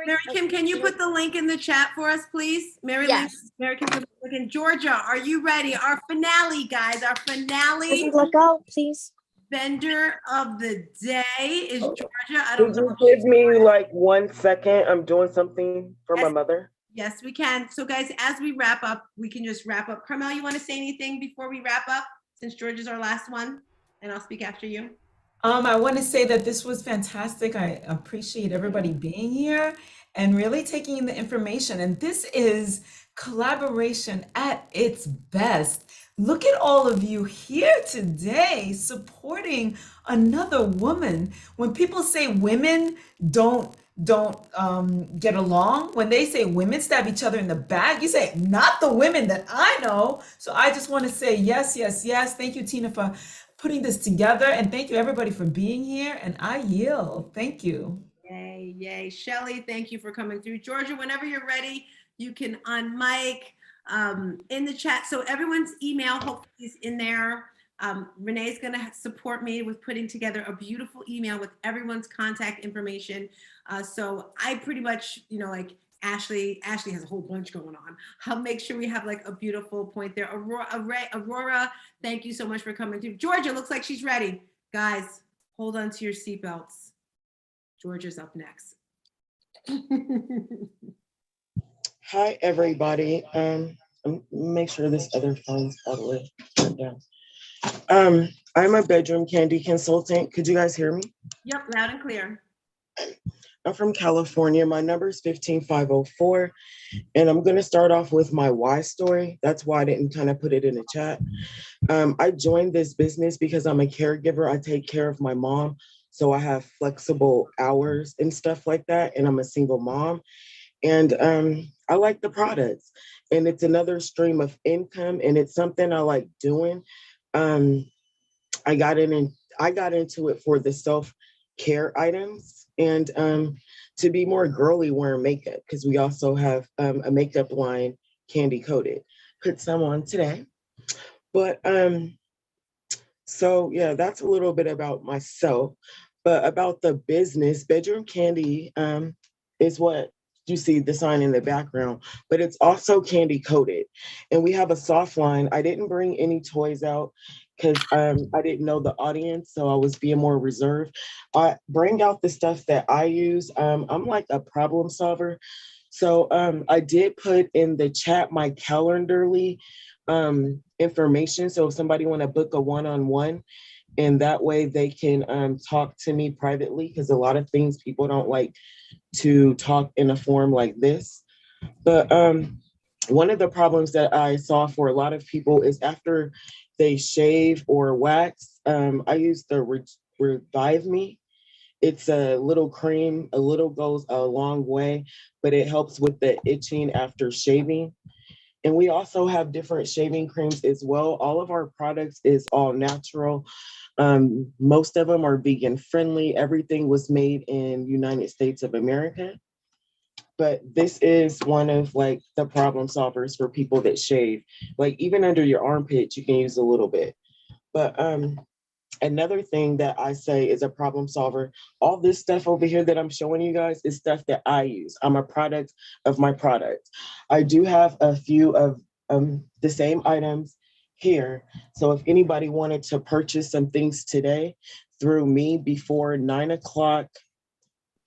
Mary Kim, can you put the link in the chat for us, please? Mary Kim, look in Georgia. Are you ready? Our finale, guys. Our finale. Let go, please. Vendor of the day is Georgia. I don't know. Could you give me like 1 second? I'm doing something for my mother. Yes, we can. So guys, as we wrap up, we can just wrap up. Carmel, you want to say anything before we wrap up? Since Georgia's our last one, and I'll speak after you. I want to say that this was fantastic. I appreciate everybody being here and really taking in the information. And this is collaboration at its best. Look at all of you here today supporting another woman. When people say women don't get along, when they say women stab each other in the back, you say, not the women that I know. So I just want to say yes. Thank you, Tina, for putting this together. And thank you, everybody, for being here. And I yield. Thank you. Yay. Shelly, thank you for coming through. Georgia, whenever you're ready, you can unmic in the chat. So everyone's email hopefully is in there. Renee's going to support me with putting together a beautiful email with everyone's contact information. So I pretty much, like Ashley has a whole bunch going on. I'll make sure we have like a beautiful point there. Aurora, thank you so much for coming through. Georgia looks like she's ready. Guys, hold on to your seatbelts. Georgia's up next. Hi, everybody. Make sure this other phone's all the way turned down. I'm a bedroom candy consultant. Could you guys hear me? Yep, loud and clear. I'm from California. My number is 15504. And I'm going to start off with my why story. That's why I didn't kind of put it in the chat. I joined this business because I'm a caregiver. I take care of my mom. So I have flexible hours and stuff like that. And I'm a single mom. And I like the products. And it's another stream of income. And it's something I like doing. I got into it for the self-care items and to be more girly wearing makeup, because we also have a makeup line, Candy Coated. Put some on today. But so yeah, that's a little bit about myself. But about the business, Bedroom Candy is what you see the sign in the background, but it's also candy coated. And we have a soft line. I didn't bring any toys out because I didn't know the audience, so I was being more reserved. I bring out the stuff that I use. I'm like a problem solver. So I did put in the chat my Calendarly information. So if somebody want to book a one-on-one, and that way they can talk to me privately, because a lot of things people don't like to talk in a form like this. But one of the problems that I saw for a lot of people is after they shave or wax, I use the Revive Me. It's a little cream, a little goes a long way, but it helps with the itching after shaving. And we also have different shaving creams as well. All of our products is all natural. Most of them are vegan friendly. Everything was made in United States of America. But this is one of like the problem solvers for people that shave. Like even under your armpit, you can use a little bit. But another thing that I say is a problem solver. All this stuff over here that I'm showing you guys is stuff that I use. I'm a product of my product. I do have a few of the same items here. So if anybody wanted to purchase some things today through me before 9 o'clock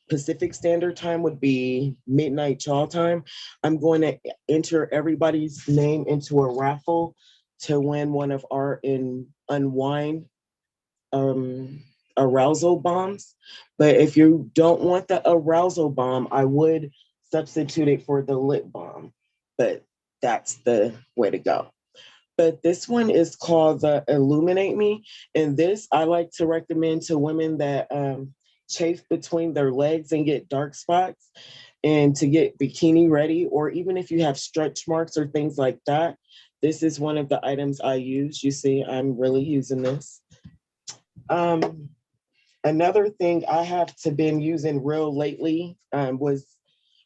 Pacific Standard Time would be midnight y'all time, I'm going to enter everybody's name into a raffle to win one of our Unwind arousal bombs. But if you don't want the arousal bomb, I would substitute it for the lip balm. But that's the way to go. But this one is called the Illuminate Me. And this I like to recommend to women that chafe between their legs and get dark spots, and to get bikini ready, or even if you have stretch marks or things like that. This is one of the items I use. You see, I'm really using this. Another thing I have been using real lately was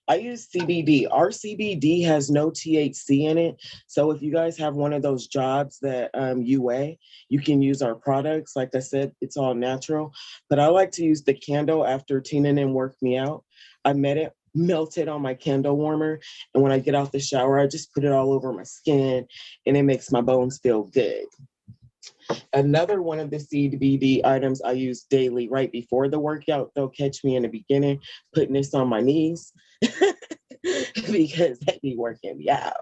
I use CBD. Our CBD has no THC in it. So if you guys have one of those jobs that you weigh, you can use our products. Like I said, it's all natural. But I like to use the candle after Tina and worked me out. I melted on my candle warmer. And when I get out the shower, I just put it all over my skin and it makes my bones feel good. Another one of the CBD items I use daily right before the workout, they'll catch me in the beginning putting this on my knees because they be working me out.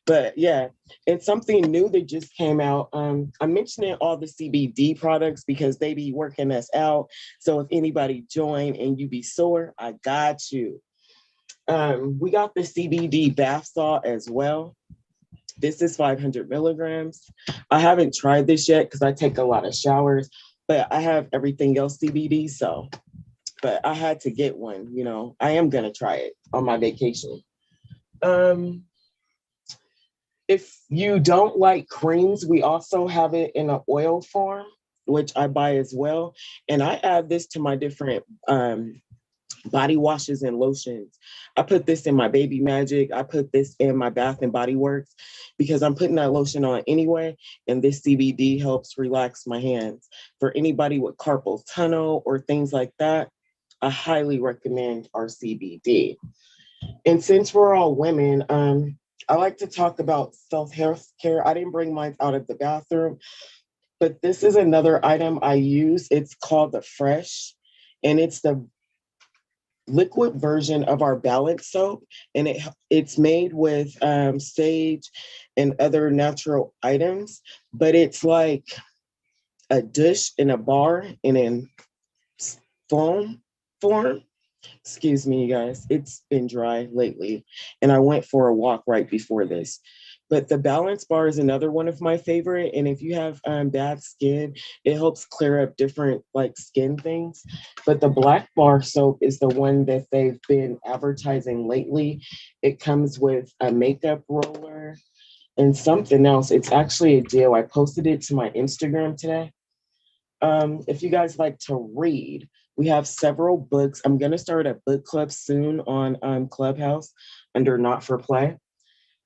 But yeah, it's something new that just came out. I'm mentioning all the CBD products because they be working us out. So if anybody join and you be sore, I got you. We got the CBD bath salt as well. This is 500 milligrams. I haven't tried this yet because I take a lot of showers, but I have everything else CBD, so, but I had to get one, you know. I am gonna try it on my vacation. If you don't like creams, we also have it in an oil form, which I buy as well. And I add this to my different body washes and lotions. I put this in my Baby Magic. I put this in my Bath and Body Works because I'm putting that lotion on anyway. And this CBD helps relax my hands. For anybody with carpal tunnel or things like that, I highly recommend our CBD. And since we're all women, I like to talk about self-care. I didn't bring mine out of the bathroom, but this is another item I use. It's called the Fresh, and it's the liquid version of our balance soap, and it's made with sage and other natural items, but it's like a dish in a bar and in foam form. Excuse me, you guys. It's been dry lately, and I went for a walk right before this. But the balance bar is another one of my favorite. And if you have bad skin, it helps clear up different like skin things. But the black bar soap is the one that they've been advertising lately. It comes with a makeup roller and something else. It's actually a deal. I posted it to my Instagram today. If you guys like to read, we have several books. I'm going to start a book club soon on Clubhouse under Not for Play.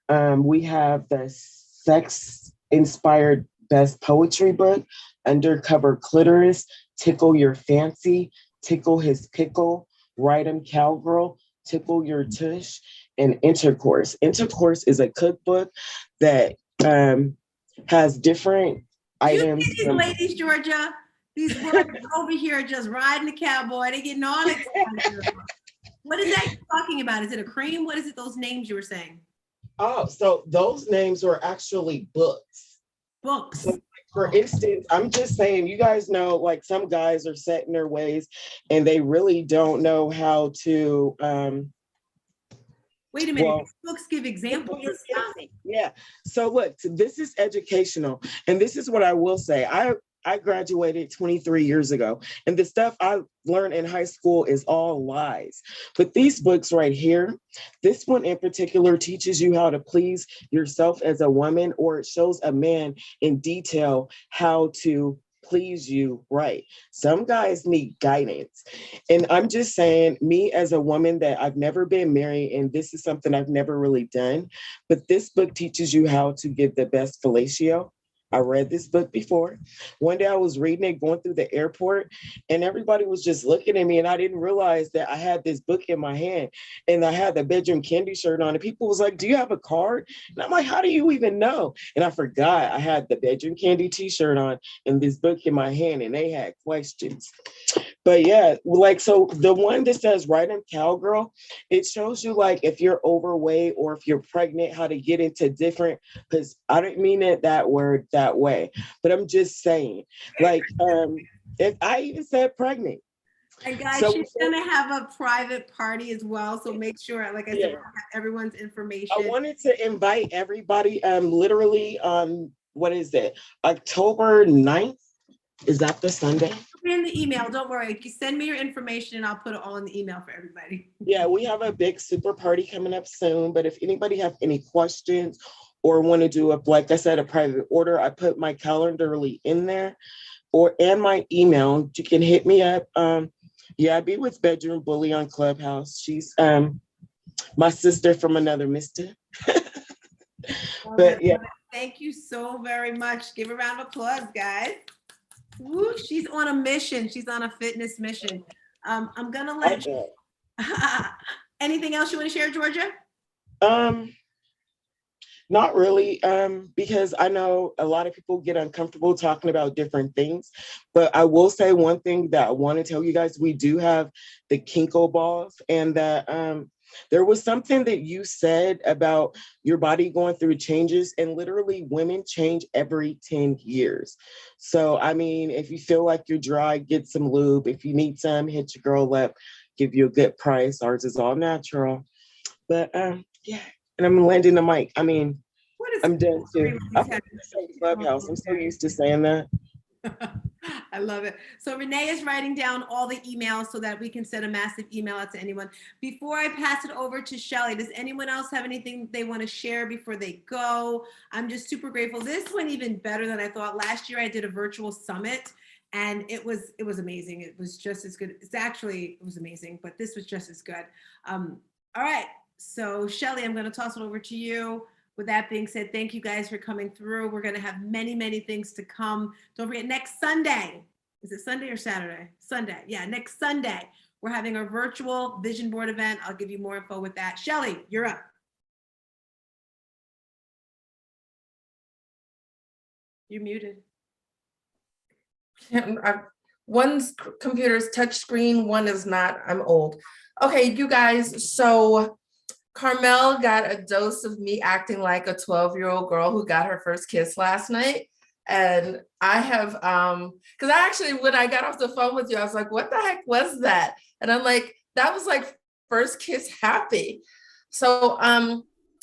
We have the sex inspired best poetry book, Undercover Clitoris, Tickle Your Fancy, Tickle His Pickle, Write 'em Cowgirl, Tickle Your Tush, and Intercourse. Intercourse is a cookbook that has different items. You see these ladies, Georgia? These women over here just riding the cowboy. They getting all excited. What is that you're talking about? Is it a cream? What is it? Those names you were saying? Oh, so those names are actually books. Books. So for instance, I'm just saying, you guys know, like some guys are set in their ways and they really don't know how to. Wait a minute. These books give examples of stuff. Yeah. So look, this is educational, and this is what I will say. I graduated 23 years ago, and the stuff I learned in high school is all lies. But these books right here, this one in particular teaches you how to please yourself as a woman, or it shows a man in detail how to please you right. Some guys need guidance. And I'm just saying, me as a woman that I've never been married, and this is something I've never really done, but this book teaches you how to give the best fellatio. I read this book before. One day I was reading it going through the airport, and everybody was just looking at me, and I didn't realize that I had this book in my hand, and I had the Bedroom Candy shirt on, and people was like, "Do you have a card?" And I'm like, "How do you even know?" And I forgot I had the Bedroom Candy t-shirt on and this book in my hand, and they had questions. But yeah, like, so the one that says Write 'em Cowgirl, it shows you like if you're overweight or if you're pregnant, how to get into different, because I didn't mean it that word that way, but I'm just saying, like, if I even said pregnant. And guys, So she's gonna have a private party as well. So make sure, like I said, we'll have everyone's information. I wanted to invite everybody, literally what is it? October 9th. Is that the Sunday? In the email, don't worry. You send me your information and I'll put it all in the email for everybody. Yeah, we have a big super party coming up soon. But if anybody have any questions or want to do like I said, a private order, I put my Calendarly in there, and my email. You can hit me up. Yeah, I be with Bedroom Bully on Clubhouse. She's my sister from another mister. But yeah. Thank you so very much. Give a round of applause, guys. Woo, she's on a mission. She's on a fitness mission. I'm gonna let you. Anything else you want to share, Georgia? Not really, because I know a lot of people get uncomfortable talking about different things, but I will say one thing that I want to tell you guys, we do have the Kinko balls, and that there was something that you said about your body going through changes, and literally women change every 10 years. So, I mean, if you feel like you're dry, get some lube. If you need some, hit your girl up, give you a good price. Ours is all natural. But yeah, and I'm landing the mic. I mean, I'm done too. I'm Clubhouse. I'm so used to saying that. I love it. So Renee is writing down all the emails so that we can send a massive email out to anyone. Before I pass it over to Shelly, does anyone else have anything they want to share before they go? I'm just super grateful. This went even better than I thought. Last year I did a virtual summit and it was amazing. It was just as good. It was amazing, but this was just as good. All right. So Shelly, I'm going to toss it over to you. With that being said, thank you guys for coming through. We're going to have many, many things to come. Don't forget, next Sunday, is it Sunday or Saturday? Sunday. Yeah, next Sunday, we're having a virtual vision board event. I'll give you more info with that. Shelly, you're up. You're muted. One's computer is touch screen, one is not. I'm old. Okay, you guys, so Carmel got a dose of me acting like a 12-year-old girl who got her first kiss last night. And I have, because I actually, when I got off the phone with you, I was like, what the heck was that? And I'm like, that was like first kiss happy. So,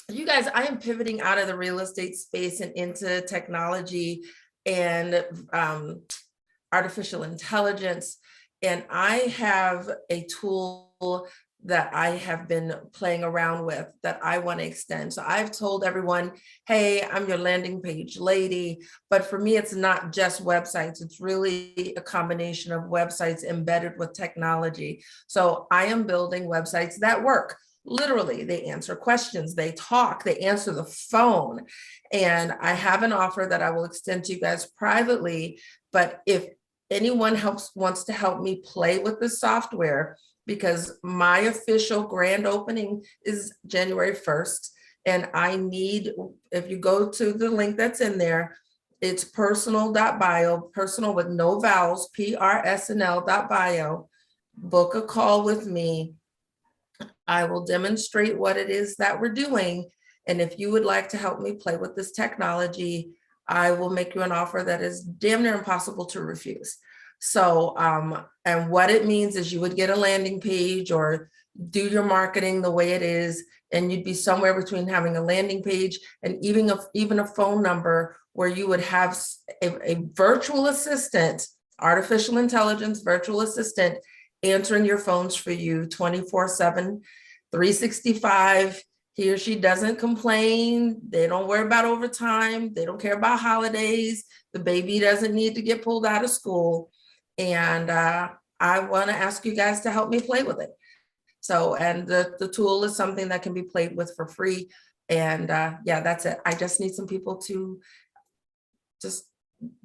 you guys, I am pivoting out of the real estate space and into technology and artificial intelligence. And I have a tool that I have been playing around with that I want to extend. So I've told everyone, hey, I'm your landing page lady. But for me, it's not just websites. It's really a combination of websites embedded with technology. So I am building websites that work. Literally, they answer questions, they talk, they answer the phone. And I have an offer that I will extend to you guys privately. But if anyone wants to help me play with the software, because my official grand opening is January 1st. And I need, if you go to the link that's in there, it's personal.bio, personal with no vowels, PRSNL.bio. Book a call with me. I will demonstrate what it is that we're doing. And if you would like to help me play with this technology, I will make you an offer that is damn near impossible to refuse. So, and what it means is you would get a landing page or do your marketing the way it is, and you'd be somewhere between having a landing page and even a phone number where you would have a virtual assistant, artificial intelligence virtual assistant, answering your phones for you 24/7, 365. He or she doesn't complain. They don't worry about overtime. They don't care about holidays. The baby doesn't need to get pulled out of school. And I want to ask you guys to help me play with it. So, and the tool is something that can be played with for free. And yeah, that's it. I just need some people to just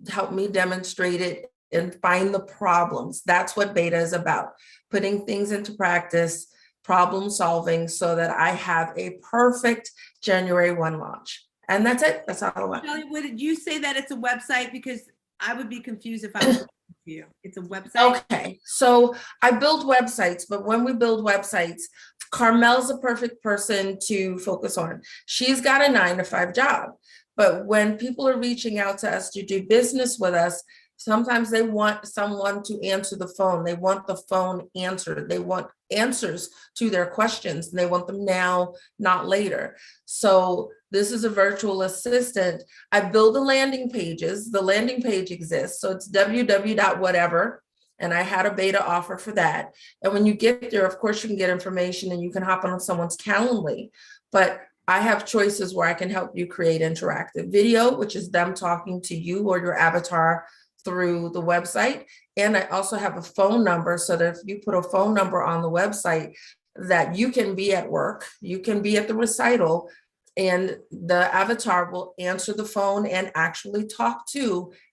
help me demonstrate it and find the problems. That's what beta is about, putting things into practice, problem solving, so that I have a perfect January 1 launch. And that's it. That's all I want. Shelly, would you say that it's a website? Because I would be confused if I was to you. It's a website? Okay, so I build websites, but when we build websites, Carmel's a perfect person to focus on. She's got a 9-to-5 job. But when people are reaching out to us to do business with us, sometimes they want someone to answer the phone. They want the phone answered. They want answers to their questions, and they want them now, not later. So this is a virtual assistant. I build the landing pages. The landing page exists. So it's www.whatever. And I had a beta offer for that. And when you get there, of course, you can get information and you can hop on someone's Calendly. But I have choices where I can help you create interactive video, which is them talking to you or your avatar through the website. And I also have a phone number, so that if you put a phone number on the website, that you can be at work, you can be at the recital, and the avatar will answer the phone and actually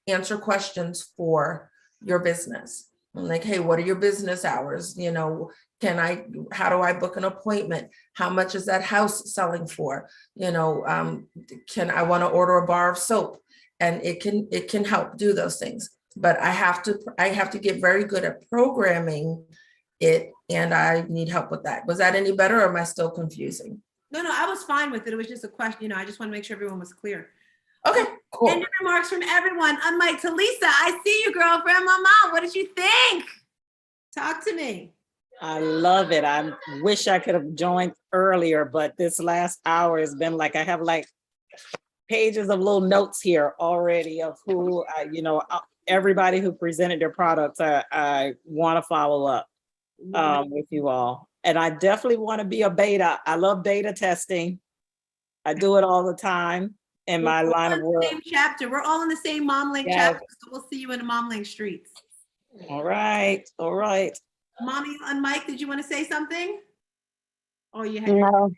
answer questions for your business. I'm like, hey, what are your business hours? You know, how do I book an appointment? How much is that house selling for? You know, I want to order a bar of soap? And it can help do those things. But I have to get very good at programming it, and I need help with that. Was that any better, or am I still confusing? No, I was fine with it. It was just a question. I just want to make sure everyone was clear. Okay, cool. Any remarks from everyone? On mic to Lisa. I see you, girlfriend. Mama, what did you think? Talk to me. I love it. I wish I could have joined earlier, but this last hour has been like, I have like pages of little notes here already of who, everybody who presented their products. I want to follow up with you all. And I definitely want to be a beta. I love beta testing. I do it all the time in my line of work. Same chapter. We're all in the same Mom Link chapter, so we'll see you in the Mom Link streets. All right. Mommy on mic, did you want to say something? Oh, you had No.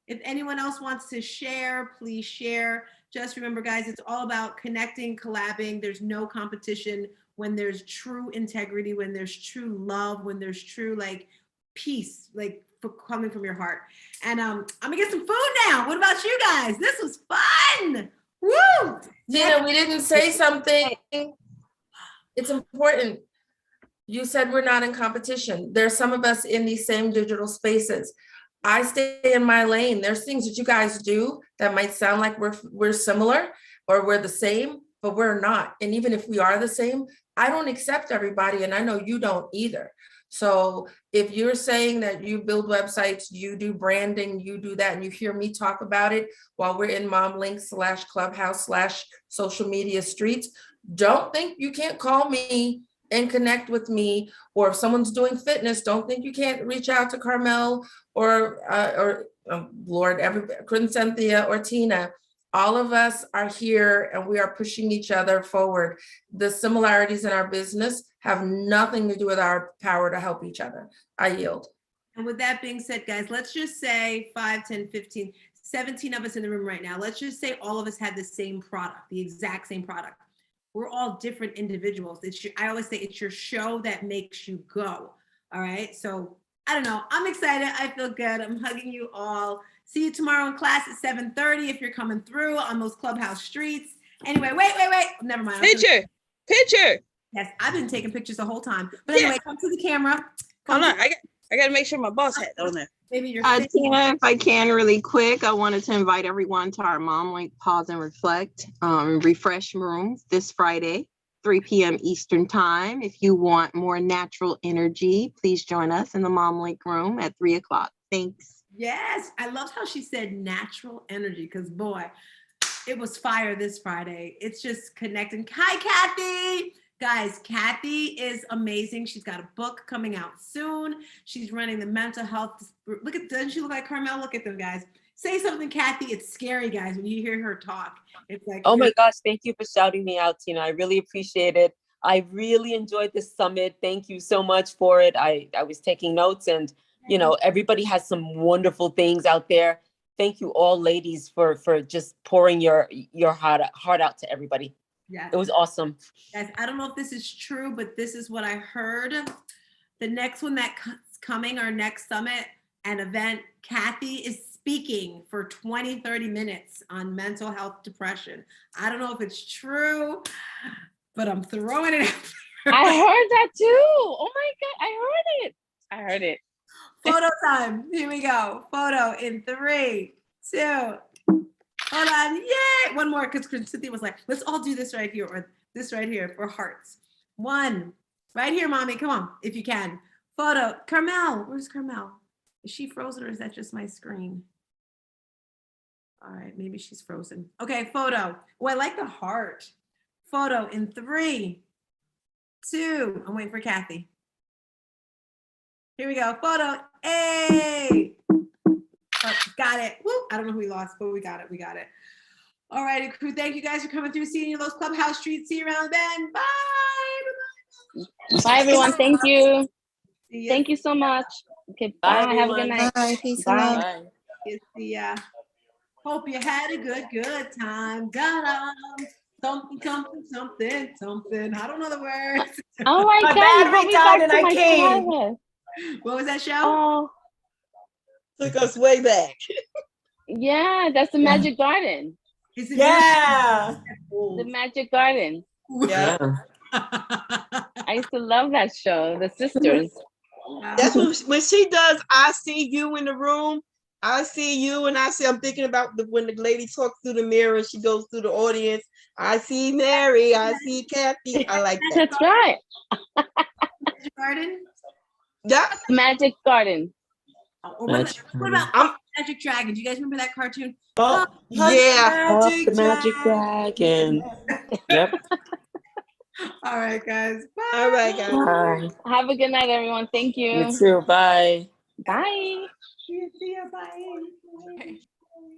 If anyone else wants to share, please share. Just remember, guys, it's all about connecting, collabing. There's no competition when there's true integrity, when there's true love, when there's true peace, coming from your heart. And I'm gonna get some food now. What about you guys? This was fun. Woo! Tina, we didn't say something. It's important. You said we're not in competition. There's some of us in these same digital spaces. I stay in my lane. There's things that you guys do that might sound like we're similar or we're the same, but we're not. And even if we are the same, I don't accept everybody, and I know you don't either. So if you're saying that you build websites, you do branding, you do that, and you hear me talk about it while we're in momlink/clubhouse/social media streets, don't think you can't call me and connect with me. Or if someone's doing fitness, don't think you can't reach out to Carmel or Lord, Cynthia or Tina. All of us are here and we are pushing each other forward. The similarities in our business have nothing to do with our power to help each other. I yield. And with that being said, guys, let's just say 5, 10, 15, 17 of us in the room right now. Let's just say all of us had the same product, the exact same product. We're all different individuals. I always say it's your show that makes you go. All right. So I don't know. I'm excited. I feel good. I'm hugging you all. See you tomorrow in class at 7:30 if you're coming through on those clubhouse streets. Anyway, wait. Never mind. Picture. Yes, I've been taking pictures the whole time. But anyway, come to the camera. Hold on. I got to make sure my boss hat on there. Maybe you're Tina, if I can really quick, I wanted to invite everyone to our Mom Link Pause and Reflect Refresh Rooms this Friday, 3 p.m. Eastern Time. If you want more natural energy, please join us in the Mom Link room at 3 o'clock. Thanks. Yes, I loved how she said natural energy because boy, it was fire this Friday. It's just connecting. Hi, Kathy. Guys, Kathy is amazing. She's got a book coming out soon. She's running the mental health. Doesn't she look like Carmel? Look at them, guys. Say something, Kathy. It's scary, guys, when you hear her talk. It's like, oh my gosh, thank you for shouting me out, Tina. I really appreciate it. I really enjoyed this summit. Thank you so much for it. I was taking notes, and you know, everybody has some wonderful things out there. Thank you all ladies for just pouring your heart out to everybody. Yeah. It was awesome. Guys, I don't know if this is true, but this is what I heard. The next one that's coming, our next summit and event, Kathy is speaking for 20, 30 minutes on mental health, depression. I don't know if it's true, but I'm throwing it out there. I heard that too. Oh my God, I heard it. Photo time. Here we go. Photo in 3, 2. Hold on. Yay. One more, because Cynthia was like, let's all do this right here or this right here for hearts. 1. Right here, mommy. Come on, if you can. Photo. Carmel. Where's Carmel? Is she frozen or is that just my screen? All right, maybe she's frozen. Okay, photo. Oh, I like the heart. Photo in 3, 2. I'm waiting for Kathy. Here we go. Photo. Hey. Oh, got it. Woo. I don't know who we lost, but we got it. We got it. All righty, crew. Thank you guys for coming through. See you in those clubhouse streets. See you around then. Bye. Bye, everyone. Thank you. See Thank you so much. Okay, Bye, bye. Have a good everyone. night. Bye. Peace and love. Bye. See ya. Hope you had a good time. Da-da. Something. I don't know the words. Oh my My God, you battery brought me died back and to I my came. childhood. What was that show? Oh, Took us way back. yeah, that's the Magic Garden. Is it Yeah. The Magic Garden. Yeah. I used to love that show, The Sisters. That's when she does I see you in the room. I see you, and I'm thinking about when the lady talks through the mirror and she goes through the audience. I see Mary, I see Kathy. I like that. That's right. Magic Garden? Yeah. Magic Garden. Oh, what about Magic Dragon? Do you guys remember that cartoon? Oh, yeah. The Magic Dragon. Yep. All right, guys. Bye. All right, guys. Bye. Have a good night, everyone. Thank you. You too. Bye. Bye. See ya. Bye.